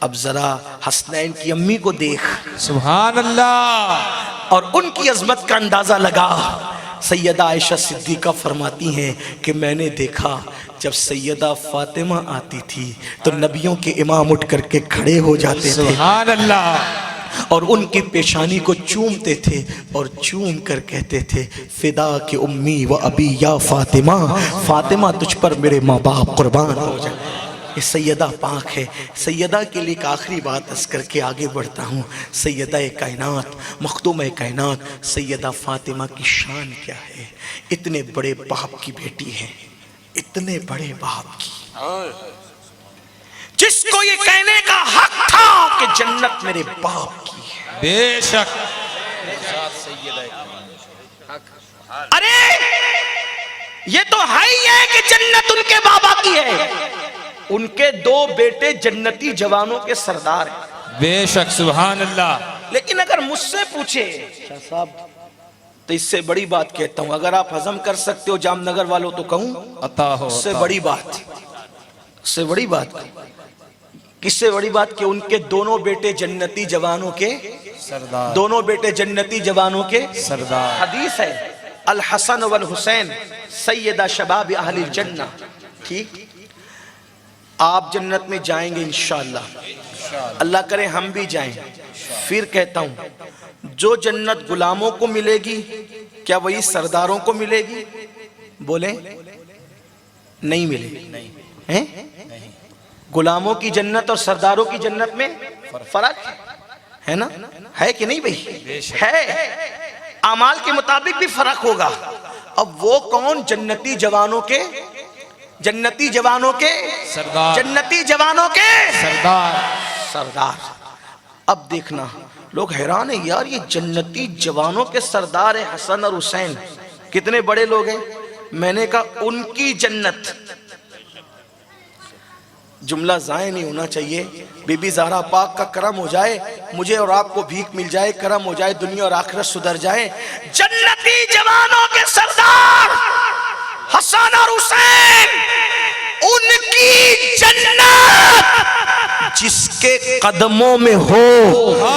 اب ذرا حسنین کی امی کو دیکھ، سبحان اللہ، اور ان کی عظمت کا اندازہ لگا۔ سیدہ عائشہ صدیقہ فرماتی ہیں کہ میں نے دیکھا جب سیدہ فاطمہ آتی تھی تو نبیوں کے امام اٹھ کر کے کھڑے ہو جاتے تھے، سبحان اللہ، اور ان کی پیشانی کو چومتے تھے اور چوم کر کہتے تھے فدا کہ امی و ابی یا فاطمہ، فاطمہ تجھ پر میرے ماں باپ قربان ہو جائے۔ یہ سیدہ پاک ہے۔ سیدہ کے لیے ایک آخری بات عرض کر کے آگے بڑھتا ہوں۔ سیدہ کائنات، مخدوم کائنات سیدہ فاطمہ کی شان کیا ہے؟ اتنے بڑے باپ کی بیٹی ہے، اتنے بڑے باپ کی، جس کو یہ کہنے کا حق تھا کہ جنت میرے باپ کی ہے۔ بے شک، ارے یہ تو ہے ہی ہے کہ جنت ان کے بابا کی ہے۔ ان کے دو بیٹے جنتی جوانوں کے سردار ہیں، بے شک، سبحان اللہ۔ لیکن اگر مجھ سے پوچھے شاہ صاحب تو اس سے بڑی بات کہتا ہوں، اگر آپ ہضم کر سکتے ہو جام نگر والوں تو کہوں، عطا ہو، اس سے بڑی بات، اس سے بڑی بات، کس سے بڑی بات کہ ان کے دونوں بیٹے جنتی جوانوں کے سردار، دونوں بیٹے جنتی جوانوں کے سردار۔ حدیث ہے الحسن والحسین سیدہ شباب اہل الجنہ۔ ٹھیک، آپ جنت میں جائیں گے انشاءاللہ، اللہ کرے ہم بھی جائیں۔ پھر کہتا ہوں جو جنت غلاموں کو ملے گی کیا وہی سرداروں کو ملے گی؟ بولیں نہیں ملے گی۔ غلاموں کی جنت اور سرداروں کی جنت میں فرق ہے نا؟ ہے کہ نہیں بھئی؟ ہے، اعمال کے مطابق بھی فرق ہوگا۔ اب وہ کون؟ جنتی جوانوں کے سردار، جنتی جوانوں کے سردار۔ اب دیکھنا لوگ حیران ہیں، یار یہ جنتی جوانوں کے سردار ہیں حسن اور حسین، کتنے بڑے لوگ ہیں۔ میں نے کہا ان کی جنت، جملہ ضائع نہیں ہونا چاہیے۔ بی بی زہرا پاک کا کرم ہو جائے، مجھے اور آپ کو بھیک مل جائے، کرم ہو جائے، دنیا اور آخرت سدھر جائے۔ جنتی جوانوں کے سردار حسن اور حسین، ان کی جنت جس کے قدموں میں ہو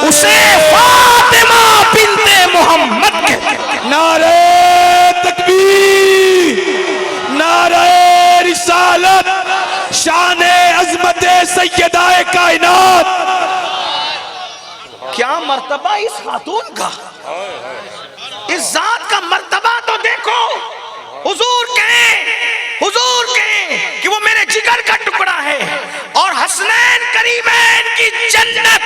اسے فاطمہ بنت محمد کہتے ہیں۔ نعرہ تکبیر، نعرہ رسالت، شان عظمت سیدہ کائنات۔ کیا مرتبہ اس خاتون کا، اس ذات کا مرتبہ تو دیکھو۔ حضور کہیں کہ وہ میرے جگر کا ٹکڑا ہے، اور حسنین کریمین کی جنت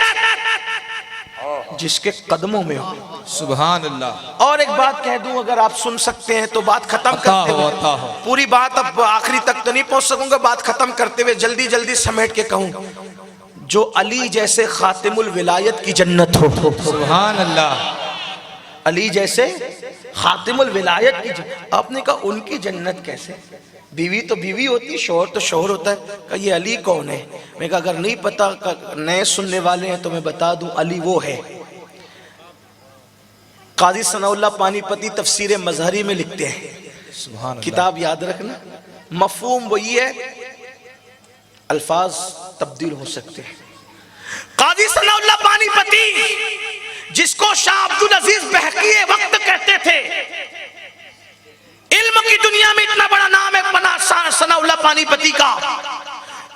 جس کے قدموں میں ہو۔ سبحان اللہ۔ اور ایک بات کہہ دوں، اگر آپ سن سکتے ہیں تو بات ختم کرتے ہوئے، عطا ہو۔ پوری بات اب آخری تک تو نہیں پہنچ سکوں گا، بات ختم کرتے ہوئے جلدی جلدی سمیٹ کے کہوں، جو علی جیسے خاتم الولایت کی جنت ہو۔ سبحان اللہ۔ علی جیسے خاتم الولایت کی جنت، آپ نے کہا ان کی جنت کیسے؟ بیوی تو بیوی ہوتی، شوہر تو شوہر ہوتا ہے۔ کہا یہ علی کون ہے؟ میں کہا اگر نہیں پتا، نئے سننے والے ہیں تو میں بتا دوں، علی وہ ہے۔ قاضی ثناء اللہ پانی پتی تفسیر مظہری میں لکھتے ہیں، سبحان اللہ۔ کتاب یاد رکھنا، مفہوم وہی ہے، الفاظ تبدیل ہو سکتے ہیں۔ قاضی ثناء اللہ پانی پتی، جس کو شاہ عبدالعزیز بہقی وقت کہتے تھے، علم کی دنیا میں اتنا بڑا نام ہے ثناء اللہ پانی پتی کا،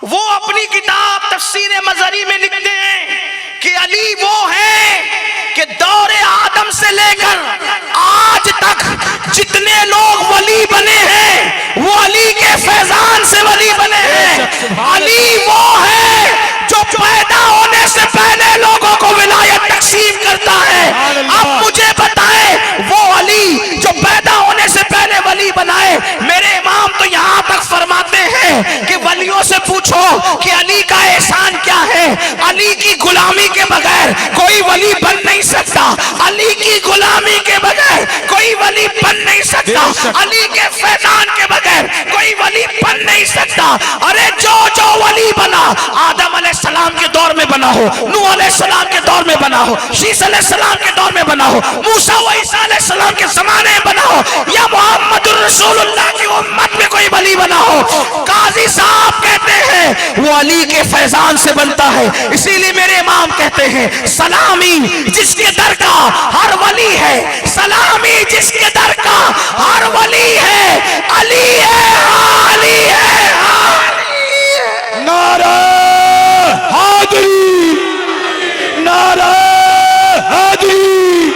وہ اپنی کتاب تفسیر مظہری میں لکھتے ہیں کہ علی وہ ہے کہ دور آدم سے لے کر آج تک جتنے لوگ ولی بنے ہیں وہ علی کے فیضان سے ولی بنے ہیں۔ علی وہ ہے جو پیدا ہونے سے پہلے لوگوں کو ولایت تقسیم کرتا ہے۔ اب مجھے بتائیں، وہ علی جو پیدا ہونے سے پہلے ولی بنائے، میرے امام تو یہاں تک فرماتے ہیں کہ ولیوں سے پوچھو کہ علی کا احسان کیا ہے۔ علی کی غلامی کے بغیر کوئی ولی بن نہیں سکتا، علی کی غلامی کے بغیر کوئی ولی بن نہیں سکتا، علی کے فیضان کے بغیر کوئی ولی بن نہیں سکتا۔ ارے جو ولی بنا، آدم علیہ السلام کے دور میں بنا ہو، نوح علیہ السلام کے دور میں بنا ہو، شیس علیہ السلام کے دور میں بنا ہو، موسیٰ و عیسیٰ علیہ السلام کے زمانے میں بنا ہو، یا محمد الرسول اللہ کی امت میں کوئی ولی بنا ہو، قاضی صاحب کہتے ہیں وہ علی کے فیضان سے بنتا ہے۔ اسی لیے میرے امام کہتے ہیں، سلامی جس کے در کا ہر ولی ہے، سلامی جس کے در کا ہر ولی ہے، علی ہے، علی ہے، علی ہے۔ نعرہ حیدری، نعرہ حیدری۔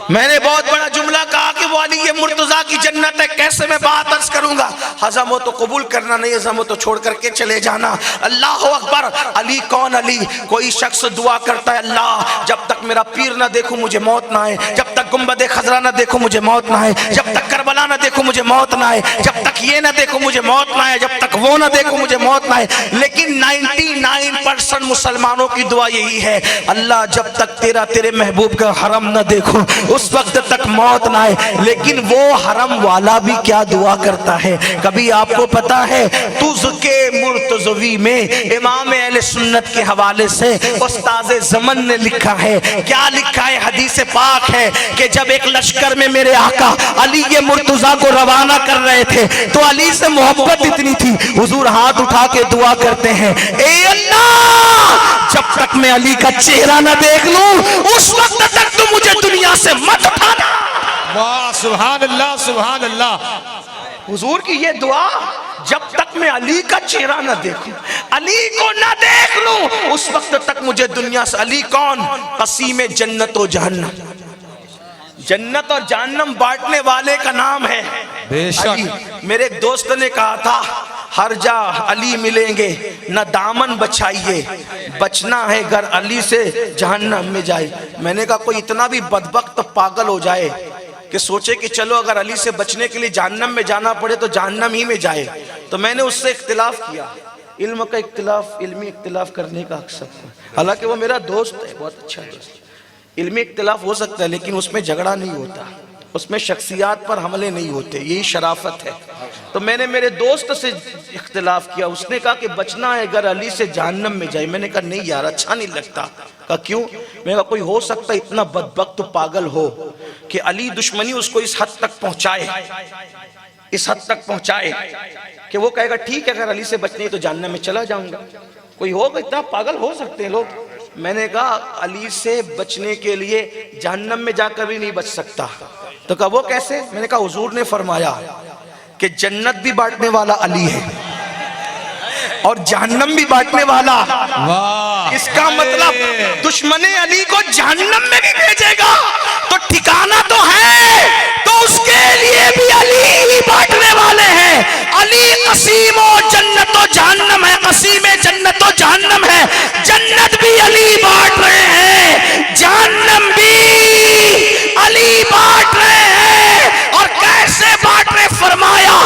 میں نے بہت بڑا جملہ کہا کہ وہ علی مرتضیٰ کی جنت ہے، کیسے میں بات عرض کروں گا؟ ہضم ہو تو قبول کرنا، نہیں ہضم ہو تو چھوڑ کر کے چلے جانا۔ اللہ اکبر۔ علی کون علی؟ کوئی شخص دعا کرتا ہے، اللہ جب تک میرا پیر نہ دیکھوں مجھے موت نہ آئے، جب تک گنبد خضرا نہ دیکھوں مجھے موت نہ آئے، جب تک کربلا نہ دیکھوں مجھے موت نہ آئے، جب تک یہ نہ دیکھوں مجھے موت نہ آئے، جب تک وہ نہ دیکھوں مجھے موت نہ آئے۔ لیکن 99% مسلمانوں کی دعا یہی ہے، اللہ جب تک تیرے محبوب کا حرم نہ دیکھوں اس وقت تک موت نہ آئے۔ لیکن وہ حرم والا بھی کیا دعا کرتا ہے؟ کبھی آپ کو پتا ہے تُز کے مرتضوی میں امام اہل سنت کے حوالے سے استاذ زمن نے لکھا ہے، کیا لکھا ہے؟ حدیث پاک ہے کہ جب ایک لشکر میں میرے آقا علی مرتضیٰ کو روانہ کر رہے تھے تو علی سے محبت اتنی تھی، حضور ہاتھ اٹھا کے دعا کرتے ہیں، اے اللہ جب تک میں علی کا چہرہ نہ دیکھ لوں اس وقت تک تو مجھے دنیا سے مت اٹھانا۔ واہ، سبحان اللہ، سبحان اللہ۔ حضور کی یہ دعا، جب تک میں علی کا چہرہ نہ دیکھوں، علی کو نہ دیکھ لوں اس وقت تک مجھے دنیا سے۔ علی کون؟ قسیم جنت و جہنم۔ جنت اور جہنم بانٹنے والے کا نام ہے بے شک۔ علی۔ میرے ایک دوست نے کہا تھا، ہر جا علی ملیں گے نہ دامن بچھائیے، بچنا ہے گر علی سے جہنم میں جائے۔ میں نے کہا کوئی اتنا بھی بدبخت پاگل ہو جائے کہ سوچے کہ چلو اگر علی سے بچنے کے لیے جہنم میں جانا پڑے تو جہنم ہی میں جائے، تو میں نے اس سے اختلاف کیا۔ علم کا اختلاف، علمی اختلاف کرنے کا حق سب کو ہے۔ حالانکہ وہ میرا دوست ہے، بہت اچھا دوست۔ علمی اختلاف ہو سکتا ہے لیکن اس میں جھگڑا نہیں ہوتا، اس میں شخصیات پر حملے نہیں ہوتے، یہی شرافت ہے۔ تو میں نے میرے دوست سے اختلاف کیا، اس نے کہا کہ بچنا ہے اگر علی سے جہنم میں جائے۔ میں نے کہا نہیں یار اچھا نہیں لگتا۔ کہا کیوں؟ میں نے کہا کوئی ہو سکتا ہے اتنا بدبخت پاگل ہو کہ علی دشمنی اس کو اس حد تک پہنچائے، اس حد تک پہنچائے کہ وہ کہے گا ٹھیک ہے اگر علی سے بچنی ہے تو جہنم میں چلا جاؤں گا۔ کوئی ہوگا اتنا پاگل ہو سکتے ہیں لوگ؟ میں نے کہا علی سے بچنے کے لیے جہنم میں جا کر بھی نہیں بچ سکتا. تو کہا وہ کیسے؟ میں نے کہا حضور نے فرمایا کہ جنت بھی بانٹنے والا علی ہے اور جہنم بھی بانٹنے والا. اس کا مطلب دشمن علی کو جہنم میں بھی بھیجے گا تو ٹھکانہ تو ہے، تو اس کے لیے بھی علی ہی بانٹنے والے ہیں. علی قسیم و جنت و جہنم ہے، قسیم جنت و جہنم ہے. جنت بھی علی بانٹ رہے ہیں، جہنم بھی علی بانٹ رہے ہیں. اور کیسے بانٹ رہے؟ فرمایا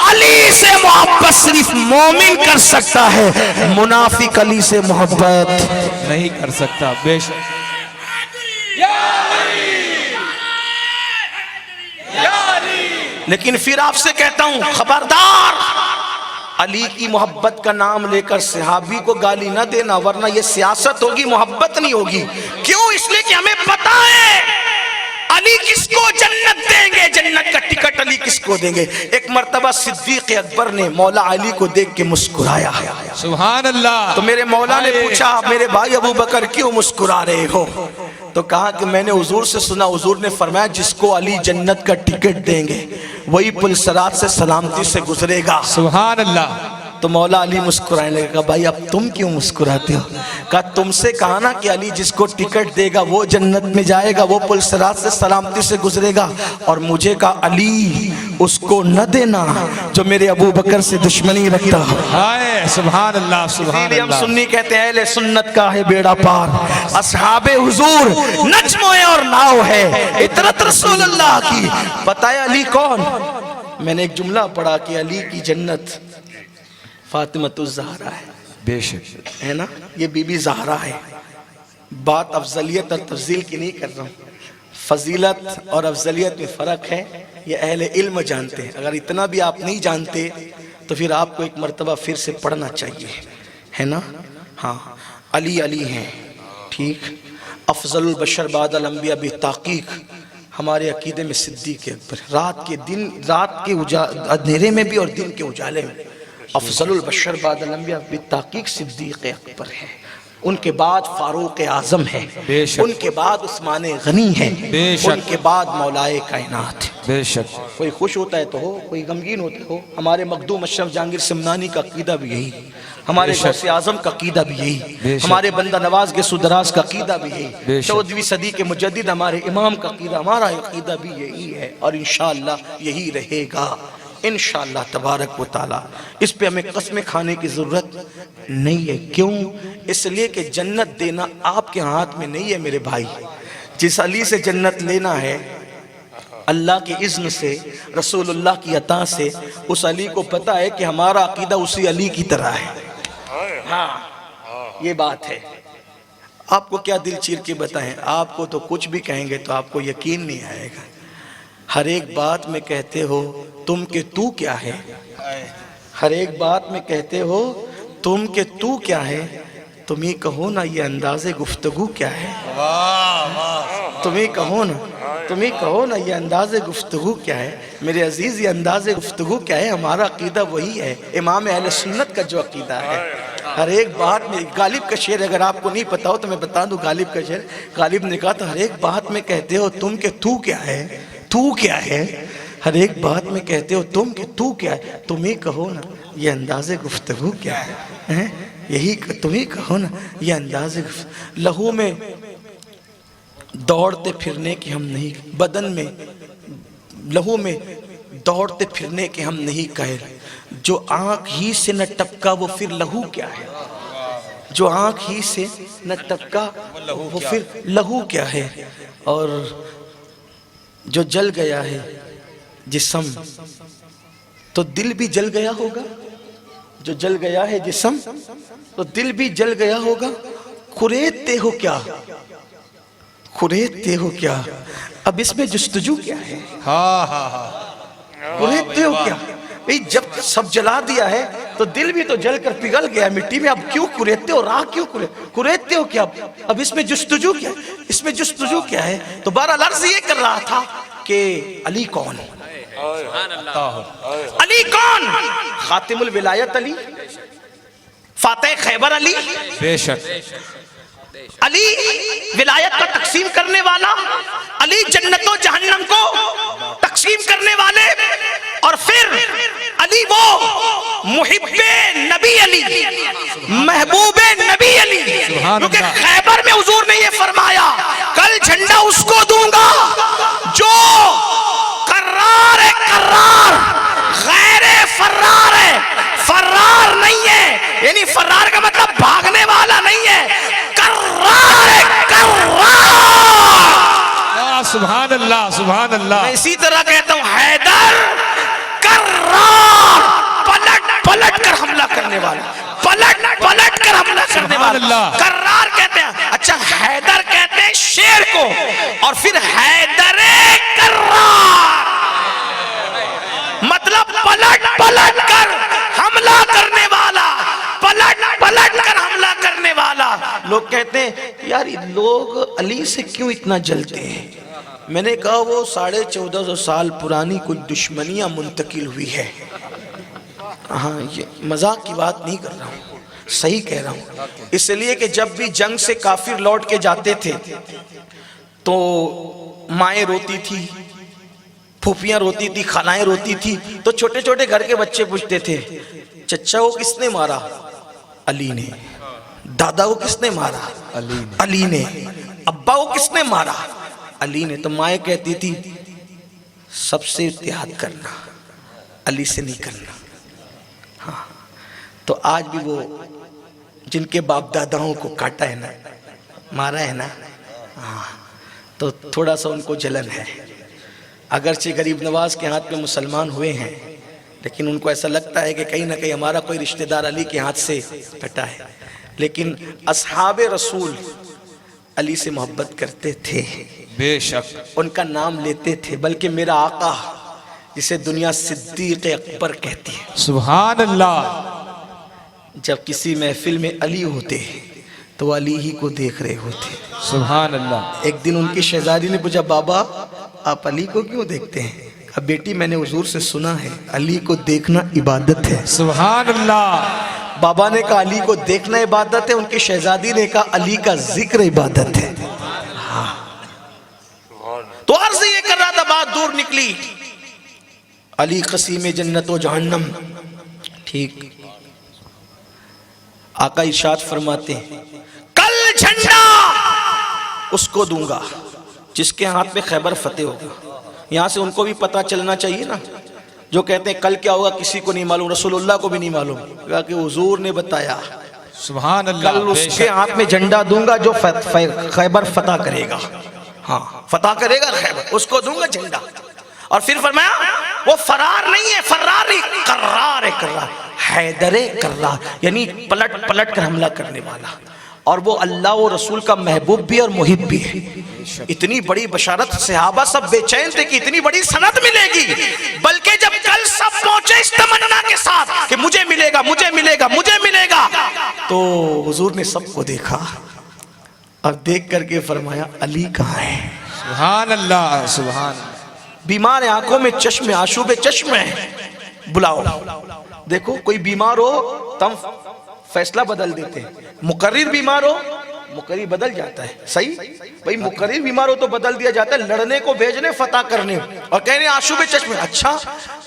علی سے محبت صرف مومن کر سکتا ہے، منافق علی سے محبت نہیں کر سکتا. بے شک. لیکن پھر آپ سے کہتا ہوں خبردار، علی کی محبت کا نام لے کر صحابی کو گالی نہ دینا، ورنہ یہ سیاست ہوگی، محبت نہیں ہوگی. کیوں؟ اس لیے کہ ہمیں پتا ہے علی کس کو جنت دیں گے، جنت کا ٹکٹ علی کس کو دیں گے. ایک مرتبہ صدیق اکبر نے مولا علی کو دیکھ کے مسکرایا. سبحان اللہ. تو میرے مولا نے پوچھا میرے بھائی ابو بکر کیوں مسکرا رہے ہو؟ تو کہا کہ میں نے حضور سے سنا، حضور نے فرمایا جس کو علی جنت کا ٹکٹ دیں گے وہی پل صراط سے سلامتی سے گزرے گا. سبحان اللہ. تو مولا علی مسکرانے لگے. کہا بھائی اب تم کیوں مسکراتے ہو؟ کہا تم سے کہا نا کہ علی جس کو ٹکٹ دے گا وہ جنت میں جائے گا، وہ پل صراط سے سلامتی سے گزرے گا. اور مجھے کہا علی اس کو نہ دینا جو میرے ابو بکر سے دشمنی رکھتا ہو. سبحان اللہ. سبحان ہم اللہ. سنی کہتے ہیں اہل سنت کا ہے بیڑا پار، اصحاب حضور نجم اور ناؤ ہے، اطرت رسول اللہ کی. بتایا علی کون؟ میں نے ایک جملہ پڑھا کہ علی کی جنت فاطمہ الزہرا ہے. بے شک. ہے نا، یہ بی بی زہرا ہے. بات افضلیت اور تفضیل کی نہیں کر رہا ہوں، فضیلت اور افضلیت میں فرق ہے، یہ اہل علم جانتے ہیں. اگر اتنا بھی آپ نہیں جانتے تو پھر آپ کو ایک مرتبہ پھر سے پڑھنا چاہیے، ہے نا. ہاں علی علی ہیں، ٹھیک. افضل البشر بعد الانبیاء بتحقیق ہمارے عقیدے میں صدیق اکبر، رات کے اندھیرے میں بھی اور دن کے اجالے میں افضل البشر بعد الانبیاء بتحقیق صدیق اکبر ہے. ان کے بعد فاروق اعظم ہے، ان کے بعد عثمان غنی ہے، ان کے بعد مولائے کائنات ہے. بے شک. کوئی خوش ہوتا ہے تو ہو، کوئی غمگین ہوتا ہو. ہمارے مخدوم اشرف جہانگیر سمنانی کا عقیدہ بھی یہی، ہمارے غوث اعظم کا عقیدہ بھی یہی، ہمارے بندہ نواز کے سدراز کا عقیدہ بھی یہی، 14ویں صدی کے مجدد ہمارے امام کا عقیدہ، ہمارا عقیدہ بھی یہی ہے اور انشاءاللہ یہی رہے گا انشاءاللہ تبارک و تعالی. اس پہ ہمیں قسمیں کھانے کی ضرورت نہیں ہے. کیوں؟ اس لیے کہ جنت دینا آپ کے ہاتھ میں نہیں ہے میرے بھائی. جس علی سے جنت لینا ہے اللہ کی اذن سے، رسول اللہ کی عطا سے، اس علی کو پتا ہے کہ ہمارا عقیدہ اسی علی کی طرح ہے. ہاں یہ بات ہے. آپ کو کیا دل چیر کے بتائیں، آپ کو تو کچھ بھی کہیں گے تو آپ کو یقین نہیں آئے گا. ہر ایک بات میں کہتے ہو تم کہ تو کیا ہے، ہر ایک بات میں کہتے ہو تم کہ تو کیا ہے. تم ہی کہو نا یہ انداز گفتگو کیا ہے، تم ہی کہو نا، تم ہی کہو نا یہ انداز گفتگو کیا ہے. میرے عزیز یہ انداز گفتگو کیا ہے؟ ہمارا عقیدہ وہی ہے، امام اہل سنت کا جو عقیدہ ہے. ہر ایک بات میں، غالب کا شعر اگر آپ کو نہیں پتا ہو تو میں بتا دوں، غالب کا شعر. غالب نے کہا تھا ہر ایک بات میں کہتے ہو تم کہ تو کیا ہے، تو کیا ہے. ہر ایک بات میں کہتے ہو تم کہ تو کیا ہے. تم ہی کہو نا یہ انداز گفتگو کیا ہے، یہی تم ہی کہو نا یہ انداز گفتگو. لہو میں دوڑتے پھرنے کے ہم نہیں، بدن میں لہو میں دوڑتے پھرنے کے ہم نہیں قائل. جو آنکھ ہی سے نہ ٹپکا وہ پھر لہو کیا ہے، جو آنکھ ہی سے نہ ٹپکا وہ پھر لہو کیا ہے. اور جو جل گیا ہے جسم تو دل بھی جل گیا ہوگا، جو جل گیا ہے جسم تو دل بھی جل گیا ہوگا. کریدتے ہو کیا، کریدتے ہو کیا، اب اس میں جستجو کیا ہے. کریدتے ہو کیا، جب سب جلا دیا ہے تو دل بھی تو جل کر پگھل گیا مٹی میں، اب کیوں کریدتے ہو، راہ کیوں کریدتے ہو کیا. اب اس میں جستجو کیا ہے، اس میں جستجو کیا ہے. تو بہرحال عرض یہ کر رہا تھا کہ علی کون، علی کون، خاتم الولایت علی، فاتح خیبر علی، بے شک علی ولایت کا تقسیم کرنے والا، علی جنت و جہنم کو تقسیم کرنے والے، اور پھر علی وہ محب نبی علی، محبوب نبی علی، کیونکہ خیبر میں حضور نے یہ فرمایا کل جھنڈا اس کو دوں گا جو قرار ہے، قرار غیر فرار ہے، فرار نہیں ہے، یعنی فرار کا مطلب بھاگنے والا نہیں ہے، قرار ہے، قرار۔ سبحان اللہ سبحان اللہ۔ میں اسی طرح کہتا ہوں حیدر قرار، پلٹ پلٹ کر حملہ کرنے والا، پلٹ پلٹ کر حملہ کرنے والا، قرار کہتے ہیں۔ اچھا حیدر کہتے ہیں شیر کو، اور پھر حیدر قرار مطلب پلٹ پلٹ کر حملہ کرنے والا، پلٹ پلٹ کر حملہ کرنے والا۔ لوگ کہتے ہیں یار لوگ علی سے کیوں اتنا جلتے ہیں؟ میں نے کہا وہ 1450 سال پرانی کچھ دشمنیاں منتقل ہوئی ہے۔ ہاں یہ مذاق کی بات نہیں کر رہا ہوں، صحیح کہہ رہا ہوں۔ اس لیے کہ جب بھی جنگ سے کافر لوٹ کے جاتے تھے تو مائیں روتی تھی، پھوپھیاں روتی تھی، خالائیں روتی تھی، تو چھوٹے چھوٹے گھر کے بچے پوچھتے تھے چچا کو کس نے مارا؟ علی نے۔ دادا کو کس نے مارا؟ علی نے۔ ابا کو کس نے مارا؟ علی نے۔ تو مائیں کہتی تھی سب سے اتحاد کرنا، علی سے نہیں کرنا۔ ہاں تو آج بھی وہ جن کے باپ داداؤں کو کاٹا ہے نا، مارا ہے نا، ہاں تو تھوڑا سا ان کو جلن ہے۔ اگرچہ غریب نواز کے ہاتھ میں مسلمان ہوئے ہیں، لیکن ان کو ایسا لگتا ہے کہ کہیں نہ کہیں ہمارا کوئی رشتہ دار علی کے ہاتھ سے کٹا ہے۔ لیکن اصحاب رسول علی سے محبت کرتے تھے، بے شک ان کا نام لیتے تھے، بلکہ میرا آقا جسے دنیا صدیق اکبر کہتی ہے، سبحان اللہ، جب کسی محفل میں علی ہوتے تو وہ علی ہی کو دیکھ رہے ہوتے۔ سبحان اللہ۔ ایک دن ان کی شہزادی نے پوچھا بابا آپ علی کو کیوں دیکھتے ہیں؟ کہا بیٹی میں نے حضور سے سنا ہے علی کو دیکھنا عبادت ہے۔ سبحان اللہ۔ بابا نے کہا علی کو دیکھنا عبادت ہے، ان کی شہزادی نے کہا علی کا ذکر عبادت ہے۔ ہاں تو عرض یہ کر رہا تھا، بات دور نکلی، علی قسیم جنت و جہنم، ٹھیک۔ آقا ارشاد فرماتے ہیں کل جھنڈا اس کو دوں گا جس کے ہاتھ میں خیبر فتح ہوگا۔ یہاں سے ان کو بھی پتا چلنا چاہیے نا، جو کہتے ہیں کل کیا ہوگا کسی کو نہیں معلوم، رسول اللہ کو بھی نہیں معلوم، کہا کہ حضور نے بتایا سبحان اللہ، کل اس کے ہاتھ میں جھنڈا دوں گا جو خیبر فتح کرے گا، ہاں فتح کرے گا خیبر، اس کو دوں گا جھنڈا۔ اور پھر فرمایا وہ فرار نہیں ہے، فرار نہیں، قرار ہے، قرار حیدر قرار، یعنی پلٹ پلٹ کر حملہ کرنے والا، اور وہ اللہ و رسول کا محبوب بھی اور محب بھی ہے۔ اتنی بڑی بشارت، صحابہ سب بے چین تھے کہ اتنی بڑی سند ملے گی، بلکہ جب کل سب پہنچے اس تمنا کے ساتھ کہ مجھے ملے گا، مجھے ملے گا، مجھے ملے گا، تو حضور نے سب کو دیکھا اور دیکھ کر کے فرمایا علی کہاں ہے؟ سبحان اللہ سبحان اللہ۔ بیمار آنکھوں میں چشم، آشوب چشم ہے، بلاؤ۔ دیکھو کوئی بیمار ہو تم فیصلہ بدل دیتے ہیں، مقرر بیمار ہو مقرر بدل جاتا ہے، صحیح بھئی، مقرر بیمار ہو تو بدل دیا جاتا ہے، لڑنے کو بھیجنے، فتح کرنے، اور کہنے آشوب چشم۔ اچھا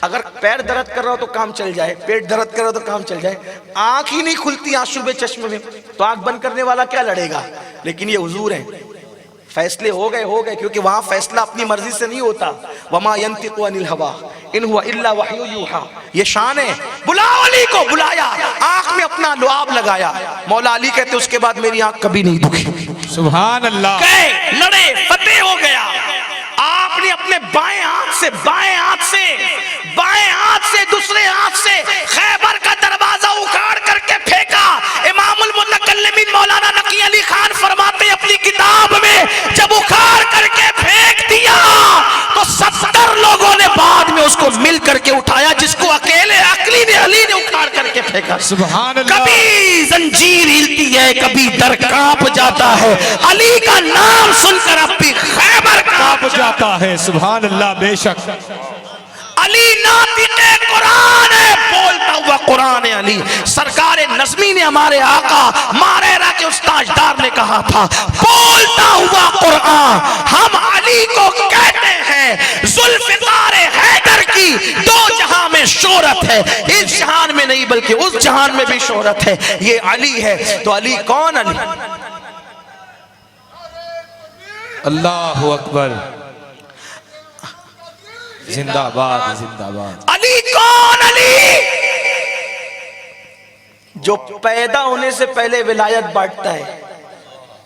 اگر پیر درد کر رہا ہو تو کام چل جائے، پیٹ درد کر رہا ہو تو کام چل جائے، آنکھ ہی نہیں کھلتی آشوب چشم میں تو آنکھ بند کرنے والا کیا لڑے گا؟ لیکن یہ حضور ہیں، فیصلے ہو گئے، کیونکہ وہاں فیصلہ اپنی مرضی سے نہیں ہوتا، وما ينطق عن الهوى ان هو الا وحی یوحی، یہ شان ہے۔ بلاؤ علی کو، بلایا، آنکھ میں اپنا لعاب لگایا، مولا علی کہتے اس کے بعد میری آنکھ کبھی نہیں دکھی، سبحان اللہ۔ گئے، لڑے، فتح ہو گیا۔ آپ نے اپنے بائیں ہاتھ سے دوسرے ہاتھ سے خیبر کا دروازہ اکھاڑ کر کے پھینکا۔ امام المتکلمین مولانا نقی علی خان فرماتے ہیں اپنی کتاب میں، جب اکھاڑ کر کے پھینک دیا تو 70 لوگوں نے بعد میں اس کو مل کر کے اٹھایا، جس کو اکیلے عقلی نے علی نے اکھاڑ کر کے پھینکا۔ سبحان اللہ۔ کبھی زنجیر ہلتی ہے، کبھی در کانپ جاتا ہے، علی کا نام سن کر اب بھی خیبر کانپ جاتا ہے، سبحان اللہ، بے شک۔ علی ناطق قرآن ہے، بولتا ہوا قرآن ہے علی۔ سرکار نظمی نے ہمارے آقا ماریرا کے استاجدار نے کہا تھا بولتا ہوا قرآن۔ ہم علی کو کہتے ہیں ذوالفقار حیدر کی دو جہاں میں شہرت ہے، اس جہان میں نہیں بلکہ اس جہان میں بھی شہرت ہے، یہ علی ہے۔ تو علی کون؟ علی اللہ اکبر، زندہ باد زندہ باد۔ علی کون؟ علی جو پیدا ہونے سے پہلے ولایت بانٹتا ہے،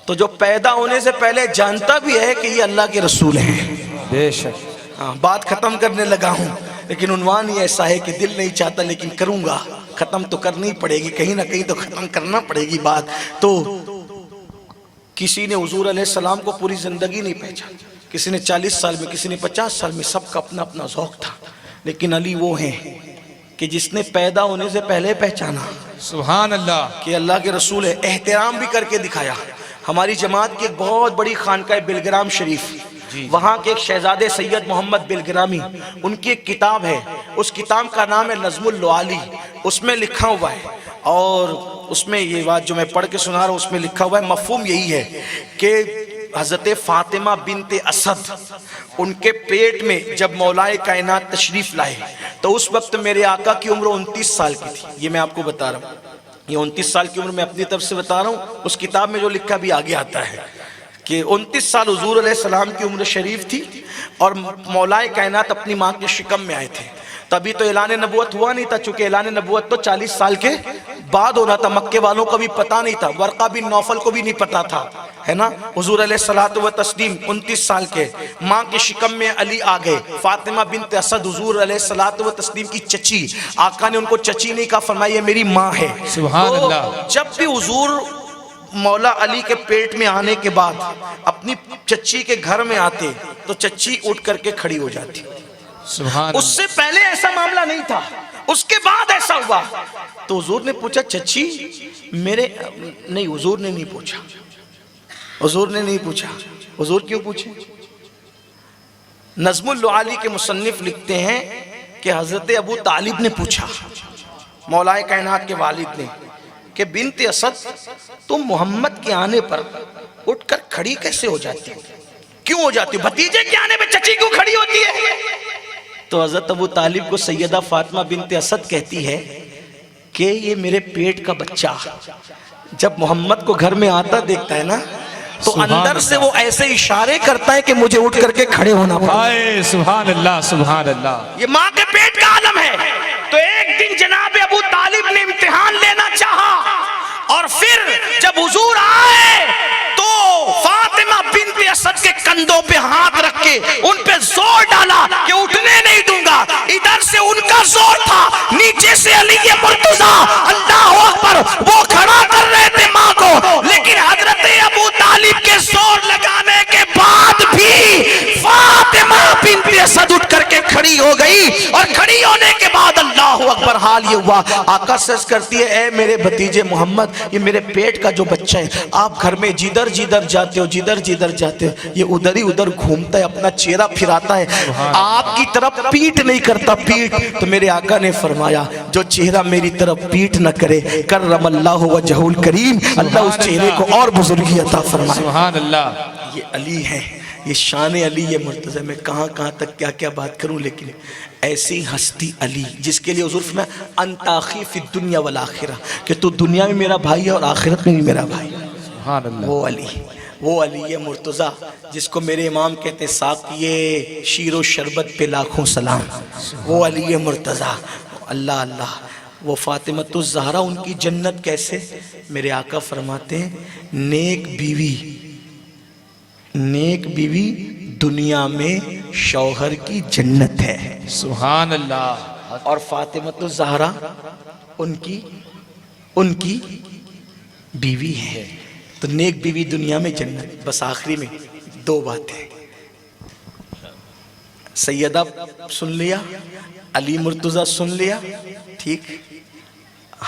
تو جو پیدا ہونے سے پہلے جانتا بھی ہے کہ یہ اللہ کے رسول ہیں۔ بے شک۔ ہاں، بات ختم کرنے لگا ہوں، لیکن عنوان ہی ایسا ہے کہ دل نہیں چاہتا لیکن کروں گا، ختم تو کرنی پڑے گی، کہیں نہ کہیں تو ختم کرنا پڑے گی بات۔ تو کسی نے حضور علیہ السلام کو پوری زندگی نہیں پہچانا، کسی نے 40 سال میں، کسی نے 50 سال میں، سب کا اپنا اپنا ذوق تھا، لیکن علی وہ ہیں کہ جس نے پیدا ہونے سے پہلے پہچانا سبحان اللہ کہ اللہ کے رسول ہے، احترام بھی کر کے دکھایا۔ ہماری جماعت کی ایک بہت بڑی خانقاہ بلگرام شریف، وہاں کے ایک شہزادے سید محمد بلگرامی، ان کی ایک کتاب ہے، اس کتاب کا نام ہے نظم اللعالی، اس میں لکھا ہوا ہے، اور اس میں یہ بات جو میں پڑھ کے سنا رہا ہوں اس میں لکھا ہوا ہے، مفہوم یہی ہے کہ حضرت فاطمہ بنت اسد ان کے پیٹ میں جب مولائے کائنات تشریف لائے تو اس وقت میرے آقا کی عمر 29 سال کی تھی۔ یہ میں آپ کو بتا رہا ہوں، یہ 29 سال کی عمر میں اپنی طرف سے بتا رہا ہوں، اس کتاب میں جو لکھا بھی آگے آتا ہے کہ 29 سال حضور علیہ السلام کی عمر شریف تھی اور مولائے کائنات اپنی ماں کے شکم میں آئے تھے۔ تبھی تو اعلان نبوت ہوا نہیں تھا، چونکہ اعلان نبوت تو 40 سال کے بعد ہونا تھا، مکے والوں کو بھی پتا نہیں تھا، ورقہ بن نوفل کو بھی نہیں پتا تھا، ہے نا۔ حضور علیہ الصلوۃ والتسلیم 29 سال کے ماں کے شکم میں علی آ گئے، فاطمہ بنت اسد حضور علیہ الصلوۃ والتسلیم کی چچی، آقا نے ان کو چچی نہیں کہا، فرمایا یہ میری ماں ہے۔ سبحان اللہ۔ جب بھی حضور مولا علی کے پیٹ میں آنے کے بعد اپنی چچی کے گھر میں آتے تو چچی اٹھ کر کے کھڑی ہو جاتی، سبحان اس سے پہلے ایسا معاملہ نہیں تھا، اس کے بعد ایسا ہوا۔ تو حضور نے پوچھا چچی میرے، نہیں حضور نے نہیں پوچھا، حضور نے نہیں پوچھا، حضور کیوں پوچھے؟ نظم اللعالی کے مصنف لکھتے ہیں کہ حضرت ابو طالب نے پوچھا مولائے کائنات کے والد نے کہ بنت اسد تم محمد کے آنے پر اٹھ کر کھڑی کیسے ہو جاتی ہو، کیوں ہو جاتی ہو، بھتیجے کے آنے پہ چچی کیوں کھڑی ہوتی ہے؟ تو حضرت ابو طالب کو سیدہ فاطمہ بنت اسد کہتی ہے کہ یہ میرے پیٹ کا بچہ جب محمد کو گھر میں آتا دیکھتا ہے نا تو اندر سے وہ ایسے اشارے کرتا ہے کہ مجھے اٹھ کر کے کھڑے ہونا پڑا۔ سبحان اللہ سبحان اللہ۔ یہ ماں کے پیٹ کا عالم ہے۔ تو ایک دن جناب ابو طالب نے امتحان لینا چاہا اور پھر جب حضور آئے تو فاطمہ بنت اسد کے کندھوں پہ ہاتھ رکھ کے ان پہ زور ڈالا کہ اٹھنے نہیں دوں گا۔ ادھر سے ان کا زور تھا، نیچے سے علی مرتضیٰ اللہ اکبر وہ کھڑا کر رہے تھے ماں کو، لیکن حضرت ابو طالب کے زور لگانے کے بعد بھی فاطمہ بنت اسد اٹھ کر کے کھڑی ہو گئی، اور کھڑی ہونے کے بعد اللہ اکبر حال یہ ہوا، آقا سچ کرتی ہے اے میرے بھتیجے محمد یہ میرے پیٹ کا جو بچہ ہے، آپ گھر میں جدھر جدھر جاتے ہو جدھر جدھر جاتے ہو یہ ادھر ہی ادھر گھومتا ہے، اپنا چہرہ پھراتا ہے، آپ کی طرف پیٹ نہیں کرتا پیٹ۔ تو میرے آقا نے فرمایا جو چہرہ میری طرف پیٹ نہ کرے کرم اللہ وجہہ الکریم، اللہ اس چہرے کو اور بزرگی عطا فرمائے۔ سبحان اللہ۔ یہ علی ہے، یہ شان علی ہے مرتضی۔ میں کہاں تک کیا کیا بات کروں، لیکن ایسی ہستی علی جس کے لیے حضور فرمایا انت اخی فی الدنیا والآخرہ، کہ تو دنیا میں میرا بھائی ہے اور آخرت میں بھی میرا بھائی۔ سبحان اللہ۔ وہ علی ہے مرتضی جس کو میرے امام کہتے ساقیے شیر و شربت پہ لاکھوں سلام، وہ علی ہے مرتضی۔ اللہ اللہ۔ وہ فاطمۃ الزہرا ان کی جنت کیسے؟ میرے آقا فرماتے ہیں نیک بیوی دنیا میں شوہر کی جنت ہے۔ سبحان اللہ۔ اور فاطمۃ الزہرا ان کی بیوی ہے، تو نیک بیوی دنیا میں جنت۔ بس آخری میں دو باتیں، سیدہ سن لیا، علی مرتضیٰ سن لیا، ٹھیک،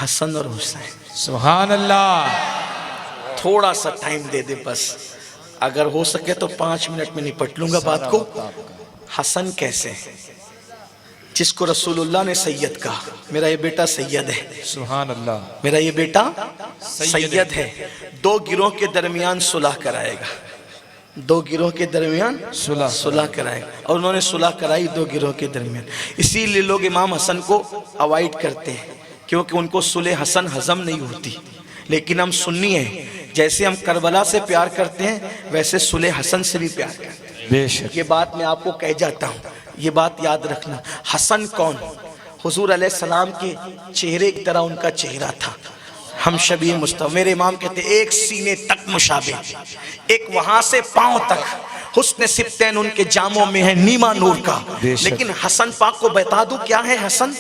حسن اور حسین۔ سبحان اللہ۔ تھوڑا سا ٹائم دے دے بس، اگر ہو سکے تو 5 منٹ میں نپٹ لوں گا بات کو۔ حسن کیسے؟ جس کو رسول اللہ نے سید کہا، میرا یہ بیٹا سید ہے، سبحان اللہ، میرا یہ بیٹا سید ہے، دو گروہ کے درمیان صلح کرائے گا، دو گروہ کے درمیان صلح کرائے گا، اور انہوں نے صلح کرائی دو گروہ کے درمیان۔ اسی لیے لوگ امام حسن کو اوائڈ کرتے ہیں، کیونکہ ان کو صلح حسن ہضم نہیں ہوتی، لیکن ہم سنی ہیں، جیسے ہم کربلا سے پیار کرتے ہیں ویسے صلح حسن سے بھی پیار کرتے ہیں۔ بے شک، یہ بات میں آپ کو کہہ جاتا ہوں، یہ بات یاد رکھنا۔ حسن کون؟ حضور علیہ السلام کے چہرے کی طرح ان کا چہرہ تھا، ہم شبیہ مصطفیٰ۔ میرے امام کہتے ہیں ایک سینے تک مشابہ، ایک وہاں سے پاؤں تک، حسن سبتین ان کے جاموں میں ہے نیما نور کا۔ لیکن حسن پاک کو بتا دوں کیا ہے حسن؟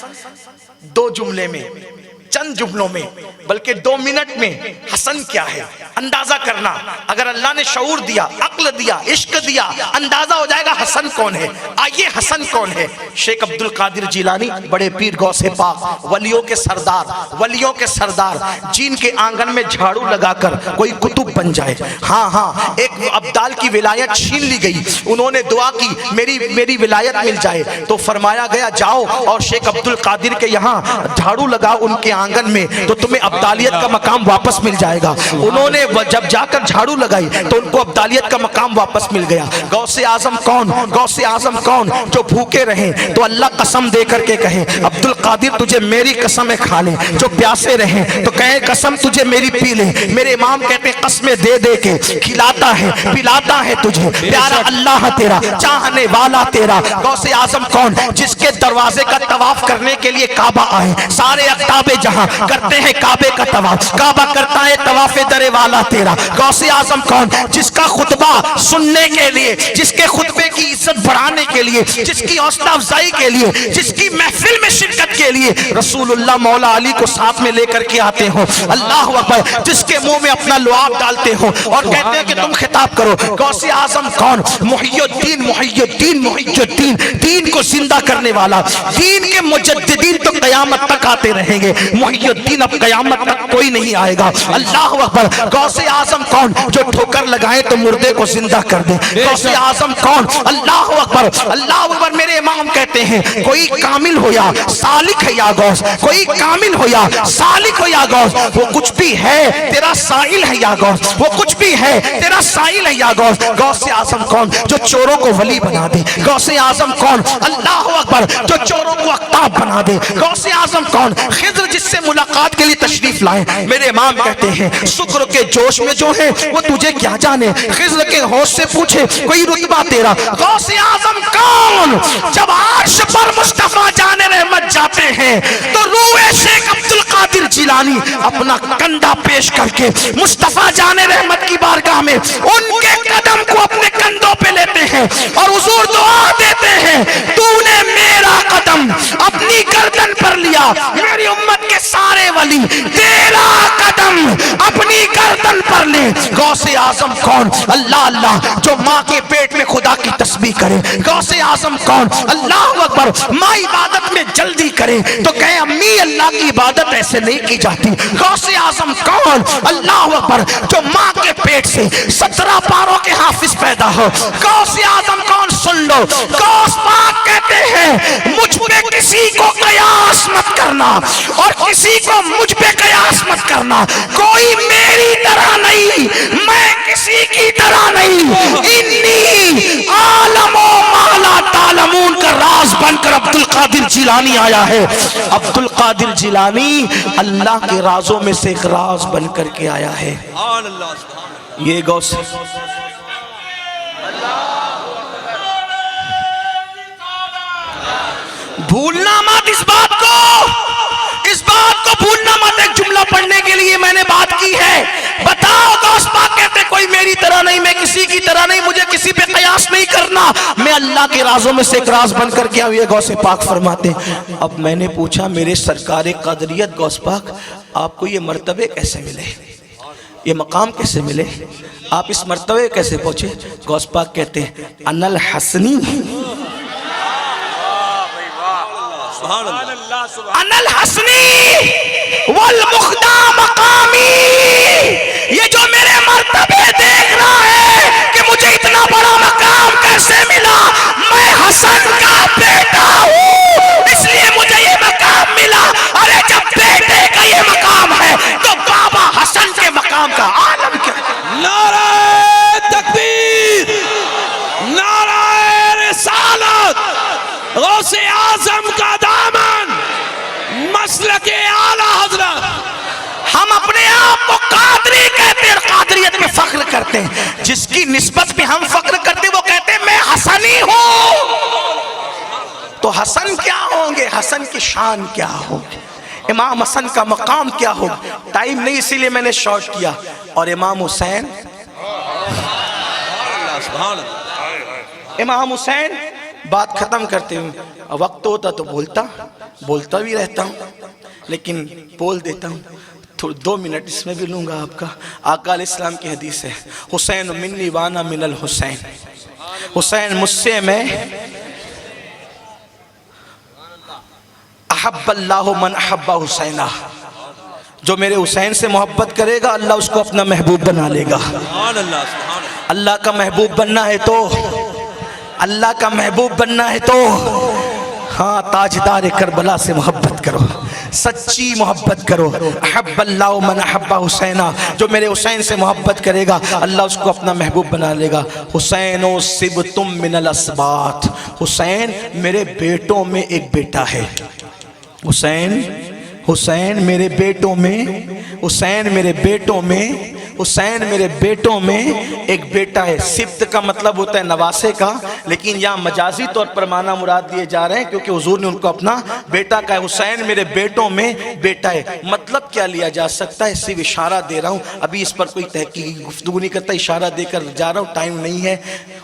دو جملے میں، چند جملوں میں، بلکہ 2 منٹ میں حسن کیا ہے اندازہ کرنا۔ اگر اللہ نے شعور دیا، عقل دیا، عشق دیا، اندازہ ہو جائے گا حسن کون ہے۔ آئیے حسن کون ہے؟ شیخ عبد القادر جیلانی، بڑے پیر غوث پاک، ولیوں کے سردار، ولیوں کے سردار، جن کے آنگن میں جھاڑو لگا کر کوئی کتب بن جائے۔ ہاں ایک ابدال کی ولایت چھین لی گئی، انہوں نے دعا کی میری ولایت مل جائے، تو فرمایا گیا جاؤ اور شیخ عبد القادر کے یہاں جھاڑو لگاؤ ان کے آنگن میں، تو تمہیں ابدالیت کا مقام واپس مل جائے گا۔ انہوں نے جب جا کر جھاڑو لگائی تو ان کو ابدالیت کا مقام واپس مل گیا۔ غوث اعظم کون؟ غوث اعظم کون؟ جو بھوکے رہیں تو اللہ قسم دے کر کے کہیں عبد القادر تجھے میری قسم کھا لیں، جو پیاسے رہیں تو کہیں قسم تجھے میری پی لیں۔ میرے امام کہتے ہیں قسمیں دے دے کے کھلاتا ہے پلاتا ہے تجھے، پیارا اللہ تیرا، چاہنے والا تیرا۔ غوث اعظم کون؟ جس کے دروازے کا طواف کرنے کے لیے کعبہ آئے، سارے اقطاب جہاں کرتے ہیں کعبے کا طواف، کعبہ کرتا ہے طواف در والا تیرا۔ غوث اعظم کون؟ جس کا خطبہ سننے کے لیے، جس کے خطبے کی عزت بڑھانے کے لیے، جس کی حوصلہ افزائی کے لیے، جس کی محفل میں شرکت کے لیے رسول اللہ مولا علی کو ساتھ میں لے کر کے آتے ہو، اللہ اکبر، جس کے منہ میں اپنا لعاب ڈالتے ہو اور کہتے ہیں کہ تم خطاب کرو۔ غوث اعظم کون؟ محی الدین، محی الدین، محی الدین، دین کو زندہ کرنے والا۔ دین کے مجددین تو قیامت تک آتے رہیں گے، محی الدین اب قیامت تک کوئی نہیں آئے گا۔ اللہ اکبر۔ غوث اعظم کون؟ جو ٹھوکر لگائے تو مردے کو زندہ کر دے۔ غوث اعظم کون؟ اللہ اکبر، اللہ اکبر۔ میرے امام کہتے ہیں کوئی کامل ہو یا سالک ہے یا غوث، کوئی کامل ہو یا سالک ہو یا غوث، وہ کچھ بھی ہے تیرا سائل ہے یا غوث، وہ کچھ بھی ہے تیرا سائل ہے یا غوث۔ غوث اعظم کون؟ جو چوروں کو ولی بنا دے۔ غوث اعظم کون؟ اللہ اکبر، جو چوروں کو اقطاب بنا دے۔ غوث اعظم کون؟ خضر جس سے ملاقات کے لیے تشریف لائے۔ میرے امام کہتے ہیں شکر کے جوش میں جو ہے وہ تجھے کیا جانے، خضر کے ہوش سے پوچھے کوئی رتبہ تیرا۔ غوث اعظم کون؟ جب عرش پر مصطفیٰ جان رحمت جاتے ہیں تو روح شیخ عبد القادر جیلانی اپنا کندھا پیش کر کے مصطفیٰ جان رحمت کی بارگاہ میں ان کے قدم کو اپنے کندھوں پہ لیتے ہیں اور حضور دعا دیتے ہیں تو نے میرا قدم اپنی گردن پر لیا، میری امت کے سارے ولی تیرا قدم اپنی گردن پر لے۔ غوث اعظم کون؟ اللہ اللہ، جو ماں کے پیٹ میں خدا کی تسبیح کرے۔ غوث اعظم کون؟ اللہ اکبر، ماں عبادت میں جلدی کرے تو کہے امی اللہ کی عبادت ایسے نہیں کی جاتی۔ غوث اعظم کون؟ اللہ اکبر، جو ماں کے پیٹ سے 17 پاروں کے حافظ پیدا ہو۔ غوث اعظم کون؟ سن لو، غوث پاک کہتے ہیں مجھ پہ کسی کو قیاس مت کرنا اور کسی کو مجھ پہ قیاس مت کرنا، کوئی میری طرح نہیں، میں کسی کی طرح نہیں۔ انی عالم و ما لا تعلمون کا راز بن کر عبد القادر جیلانی آیا ہے۔ عبد القادر جیلانی اللہ کے رازوں میں سے ایک راز بن کر کے آیا ہے۔ یہ غوث بھولنا مت، اس بات کو بھولنا مت۔ ایک جملہ پڑھنے کے لیے میں نے بات کی ہے، بتاؤ غوث پاک کہتے کوئی میری طرح نہیں، میں کسی کی طرح نہیں، مجھے کسی پہ قیاس نہیں کرنا، میں اللہ کے رازوں میں سے ایک راز بن کر کے آئے۔ غوث پاک فرماتے اب میں نے پوچھا میرے سرکار قادریت غوث پاک آپ کو یہ مرتبے کیسے ملے، یہ مقام کیسے ملے، آپ اس مرتبے کیسے پہنچے؟ غوث پاک کہتے ہیں انا الحسنی انا الحسنی والمخدا مقامی، یہ جو میرے مرتبے دیکھ رہا ہے کہ مجھے اتنا بڑا مقام کیسے ملا، میں حسن کا بیٹا ہوں، کرتے ہیں، جس کی نسبت پہ ہم فخر کرتے وہ کہتے ہیں میں حسنی ہوں. تو حسن کیا ہوں گے، حسن کی شان کیا ہوگی، امام حسن کا مقام کیا ہوگا. ٹائم نہیں اسی لیے میں نے شارٹ کیا. اور امام حسین، امام حسین بات ختم کرتے ہیں. وقت ہوتا تو بولتا بھی رہتا ہوں، لیکن بول دیتا ہوں. 2 منٹ اس میں بھی لوں گا آپ کا. آقا علیہ السلام کی حدیث ہے، حسین منی وانا من الحسین، حسین مجھ سے میں، احب اللہ من احب حسینہ، جو میرے حسین سے محبت کرے گا اللہ اس کو اپنا محبوب بنا لے گا. اللہ کا محبوب بننا ہے تو، اللہ کا محبوب بننا ہے تو ہاں تاجدار کربلا سے محبت کرو، سچی محبت کرو. احب اللہ من احب حسینہ، جو میرے حسین سے محبت کرے گا اللہ اس کو اپنا محبوب بنا لے گا. حسین و سبتم من الاسباط، حسین میرے بیٹوں میں ایک بیٹا ہے. حسین میرے بیٹوں میں، حسین میرے بیٹوں میں، حسین میرے بیٹوں میں ایک بیٹا ہے. سبت کا مطلب ہوتا ہے نواسے کا، لیکن یہاں مجازی طور پر معنی مراد دیے جا رہے ہیں کیونکہ حضور نے ان کو اپنا بیٹا کہا ہے. حسین میرے بیٹوں میں بیٹا ہے. مطلب کیا لیا جا سکتا ہے، صرف اشارہ دے رہا ہوں، ابھی اس پر کوئی تحقیق گفتگو نہیں کرتا، اشارہ دے کر جا رہا ہوں، ٹائم نہیں ہے.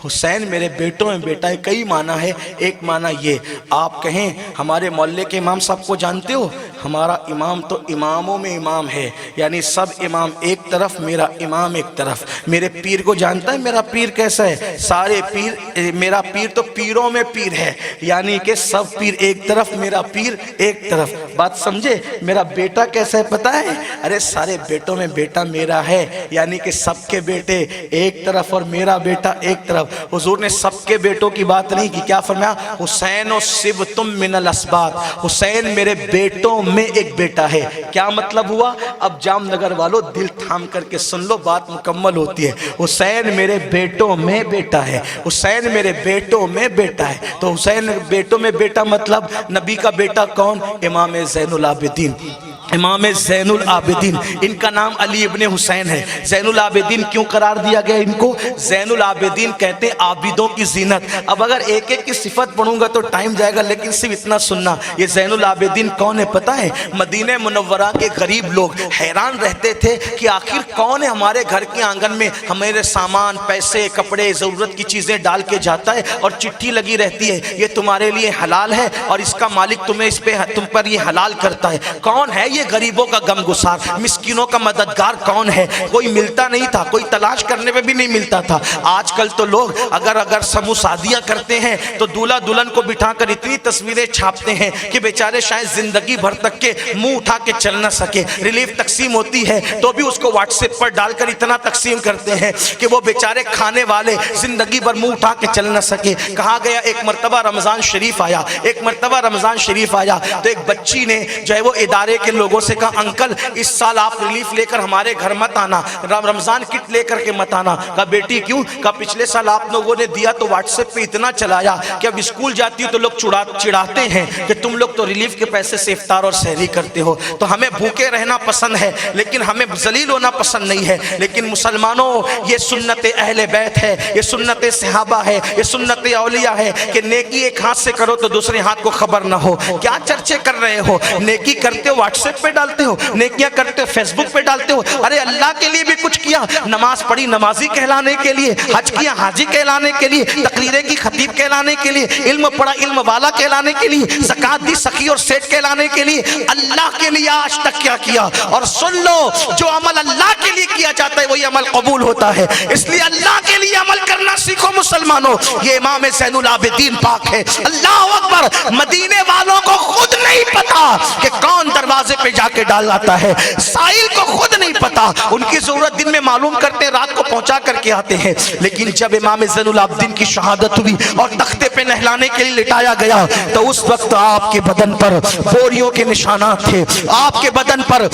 حسین میرے بیٹوں میں بیٹا ہے. کئی معنی ہے. ایک معنی یہ، آپ کہیں ہمارے محلے کے امام صاحب کو جانتے ہو، ہمارا امام تو اماموں میں امام ہے، یعنی سب امام ایک طرف، میرا امام ایک طرف. میرے پیر کو جانتا ہے میرا پیر کیسا ہے، سارے پیر، میرا پیر تو پیروں میں پیر ہے، یعنی کہ سب پیر ایک طرف، میرا پیر ایک طرف. بات سمجھے. میرا بیٹا کیسا ہے پتہ ہے، ارے سارے بیٹوں میں بیٹا میرا ہے، یعنی کہ سب کے بیٹے ایک طرف اور میرا بیٹا ایک طرف. حضور نے سب کے بیٹوں کی بات نہیں کی، کیا فرمایا، حسین و سبتم من الاسباط، حسین میرے بیٹوں میں ایک بیٹا ہے. کیا مطلب ہوا، اب جام نگر والو دل تھام کر کے سن لو، بات مکمل ہوتی ہے. حسین میرے بیٹوں میں بیٹا ہے، حسین میرے بیٹوں میں بیٹا ہے. تو حسین بیٹوں میں بیٹا مطلب نبی کا بیٹا کون، امام زین العابدین. امام زین العابدین، ان کا نام علی ابن حسین ہے. زین العابدین کیوں قرار دیا گیا ان کو، زین العابدین کہتے ہیں عابدوں کی زینت. اب اگر ایک ایک کی صفت پڑھوں گا تو ٹائم جائے گا، لیکن صرف اتنا سننا. یہ زین العابدین کون ہے پتہ ہے، مدینہ منورہ کے غریب لوگ حیران رہتے تھے کہ آخر کون ہے ہمارے گھر کے آنگن میں ہمارے سامان، پیسے، کپڑے، ضرورت کی چیزیں ڈال کے جاتا ہے اور چٹھی لگی رہتی ہے یہ تمہارے لیے حلال ہے اور اس کا مالک تمہیں اس پہ تم پر یہ حلال کرتا ہے. کون ہے یہ غریبوں کا غم گسار، مسکینوں کا مددگار کون ہے. کوئی ملتا نہیں تھا، کوئی تلاش کرنے پہ بھی نہیں ملتا تھا. آج کل تو لوگ اگر سمو شادیاں کرتے ہیں تو دولہا دلہن کو بٹھا کر اتنی تصویریں چھاپتے ہیں کہ بیچارے شاید زندگی بھر تک کے منہ اٹھا کے چل نہ سکے. ریلیف تقسیم ہوتی ہے تو بھی اس کو واٹس ایپ پر ڈال کر اتنا تقسیم کرتے ہیں کہ وہ بیچارے کھانے والے زندگی بھر منہ اٹھا کے چل نہ سکے. کہا گیا ایک مرتبہ رمضان شریف آیا تو ایک بچی نے جو ہے وہ ادارے کے لوگوں سے کہا انکل اس سال آپ ریلیف لے کر ہمارے گھر مت آنا، رمضان کٹ لے کر کے مت آنا. کہا بیٹی کیوں، کہا پچھلے سال آپ لوگوں نے دیا تو واٹس ایپ پہ اتنا چلایا کہ اب اسکول جاتی ہو تو لوگ چڑھاتے ہیں کہ تم لوگ تو ریلیف کے پیسے سے افطار اور سحری کرتے ہو. تو ہمیں بھوکے رہنا پسند ہے لیکن ہمیں ذلیل ہونا پسند نہیں ہے. لیکن مسلمانوں یہ سنت اہل بیت ہے، یہ سنت صحابہ ہے، یہ سنت اولیاء ہے کہ نیکی ایک ہاتھ سے کرو تو دوسرے ہاتھ کو خبر نہ ہو. کیا چرچے کر رہے ہو، نیکی کرتے ہو واٹس ایپ پہ ڈالتے ہو، نیکیاں کرتے ہو فیس بک پہ ڈالتے ہو. ارے اللہ کے لیے بھی کچھ کیا، نماز پڑھی نمازی کہلانے کے لیے، حج کیا حاجی کہلانے کے لیے، تقریریں کی خطیب کہلانے کے لیے، علم پڑھا علم والا کہلانے کے لیے، زکات دی سخی اور سیٹ کہلانے کے لیے. اللہ کے لیے آج تک کیا کیا. اور سن لو جو عمل اللہ کے لیے کیا جاتا ہے وہی عمل قبول ہوتا ہے. اس لیے اللہ کے لیے عمل کرنا سیکھو مسلمانوں. یہ امام زین العابدین پاک ہے. اللہ اکبر. مدینے والوں کو خود نہیں پتا کہ کون دروازے پہ جا کے ڈال آتا ہے، سائل کو خود نہیں پتا. ان کی ضرورت دن میں معلوم کرتے رات کو پہنچا کر کے آتے ہیں. لیکن جب امام زین العابدین کی شہادت ہوئی اور تختے پہ نہلانے کے لیے لٹایا گیا تو اس وقت آپ کے بدن پر بوریوں کے نشانات تھے، آپ کے بدن پر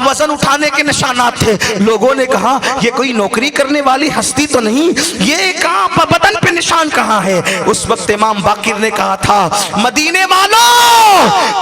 وزن اٹھانے کے نشانات تھے. لوگوں نے کہا یہ کوئی نوکری کرنے والی ہستی تو نہیں، یہ کہاں بدن پہ نشان کہاں ہے. اس وقت امام باقر نے کہا تھا مدینے والوں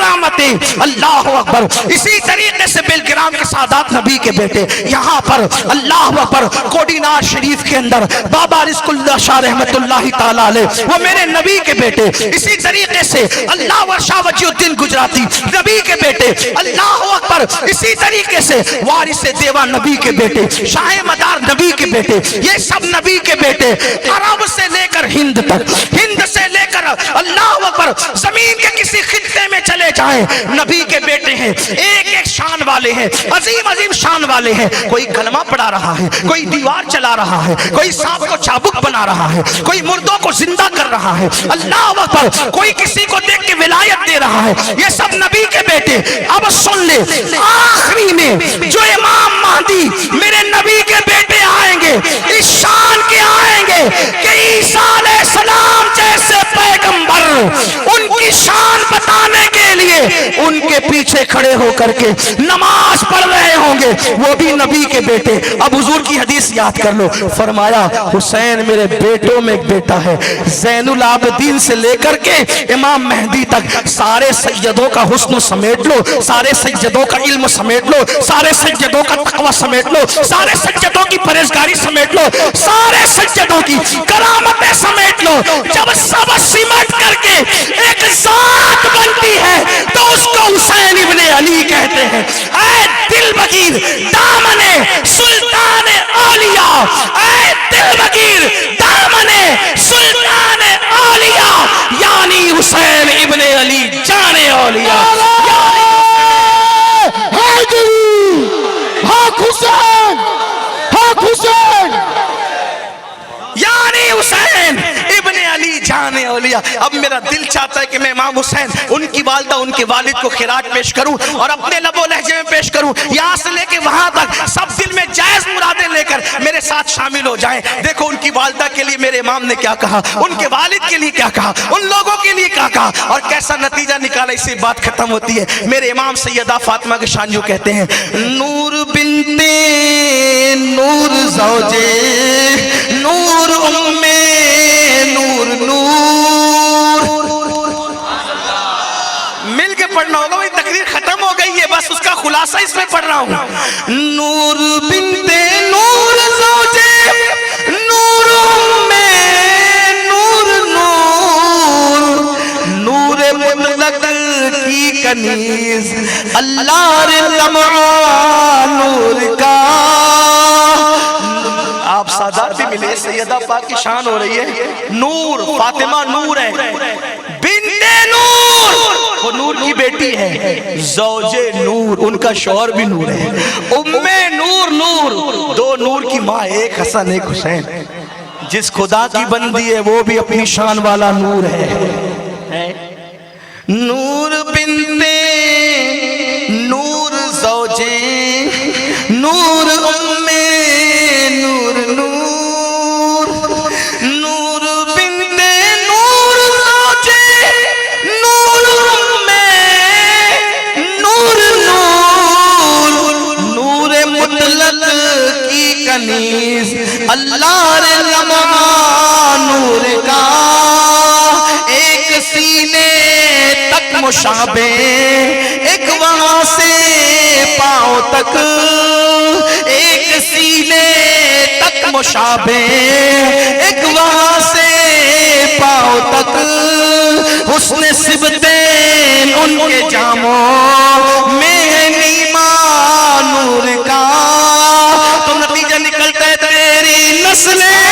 کرامتیں، اللہ اکبر۔ اسی طریقے سے بالکرام کے سادات نبی کے بیٹے یہاں پر اللہ اکبر کوڈینار شریف کے اندر بابا رزق اللہ شاہ رحمت اللہ تعالیٰ علیہ وہ میرے نبی کے بیٹے، اسی طریقے سے اللہ شاہ وجی الدین گجراتی نبی کے بیٹے، اللہ اکبر، اسی طریقے سے وارث دیوا نبی کے بیٹے، شاہ مدار نبی کے بیٹے، یہ سب نبی کے بیٹے عرب سے لے کر ہند تک، ہند سے لے کر اللہ اکبر زمین کے کسی خطے میں چلے جائیں نبی کے بیٹے ہیں، ایک ایک شان والے ہیں، عظیم عظیم شان والے ہیں۔ کوئی کلمہ پڑھا رہا ہے، کوئی دیوار چلا رہا ہے، کوئی سانپ کو چابک بنا رہا ہے، کوئی مردوں کو زندہ کر رہا ہے، اللہ اکبر، کوئی کسی کو دیکھ کے ولایت دے رہا ہے، یہ سب نبی کے بیٹے۔ اب سن لے، آخری میں جو امام مہدی میرے نبی کے بیٹے آئیں گے، اس شان کے آئیں گے کہ عیسیٰ علیہ السلام جیسے پیغمبر ان کی شان بتانے کے لیے ان کے پیچھے کھڑے ہو کر کے نماز پڑھ رہے ہوں گے، وہ بھی نبی کے بیٹے۔ اب حضور کی حدیث یاد کر لو، فرمایا حسین میرے بیٹوں میں ایک بیٹا ہے، زین العابدین سے لے کر کے امام مہدی تک سارے سیدوں کا حسن سمیٹ لو، سارے سیدوں کا علم سمیٹ لو، سارے سیدوں کا تقوی سمیٹ لو، سارے سیدوں کی پرہیزگاری سمیٹ لو، سارے سیدوں کی کرامتیں سمیٹ لو، جب سب سمٹ کر کے ایک ذات بنتی ہے تو اس کو حسین ابن علی کہتے ہیں۔ اے دل بگیر دامن سلطان اولیاء، اے دل بگیر دامن سلطان اولیاء، یعنی حسین ابن علی جان اولیاء، حیدری حق حسین، حق حسین، یعنی حسین ابن علی جان اولیاء۔ اب میرا دل چاہتا ہے کہ میں امام حسین ان کی والدہ ان کے والد کو خراج پیش کروں اور اپنے لب و لہجے میں پیش کروں، یہاں سے لے کے وہاں تک سب دل میں جائز مرادیں لے کر میرے ساتھ شامل ہو جائیں۔ دیکھو ان کی والدہ کے لیے میرے امام نے کیا کہا، ان کے والد کے لیے کیا کہا، ان لوگوں کے لیے کیا کہا اور کیسا نتیجہ نکالا، اس سے بات ختم ہوتی ہے۔ میرے امام سیدہ فاطمہ کے شان جو کہتے ہیں، نور بنتے نور زوجے نور امے نور نور، مل کے پڑھنا ہوگا، وہی تقریر ختم ہو گئی ہے، بس اس کا خلاصہ اس میں پڑھ رہا ہوں۔ نور بنتے نور زوجے نور امے نور نور، نور مطلق کی کنیز اللہ لمعہ نور کا۔ آپ سادات بھی ملے، سیدہ پاک کی شان ہو رہی ہے، نور، فاطمہ نور ہے، بنت نور، وہ نور کی بیٹی ہے، زوج نور، ان کا شوہر بھی نور ہے، ام نور، نور، دو نور کی ماں، ایک حسن ایک حسین، جس خدا کی بندی ہے وہ بھی اپنی شان والا نور ہے۔ نور بنت نور زوجے نور ام نور نور، نور بنت نور زوجے نور ام نور نور، نور مطلق کی کنیز اللہ لمعہ نور کا، ایک سینے تک مشابہ، ایک وہاں سے پاؤں تک، ایک سینے تک مشابہ، ایک وہاں سے پاؤں تک، حسن سبتین ان کے جاموں میں نیما نور کا۔ تو نتیجہ نکلتا ہے تیری نسلیں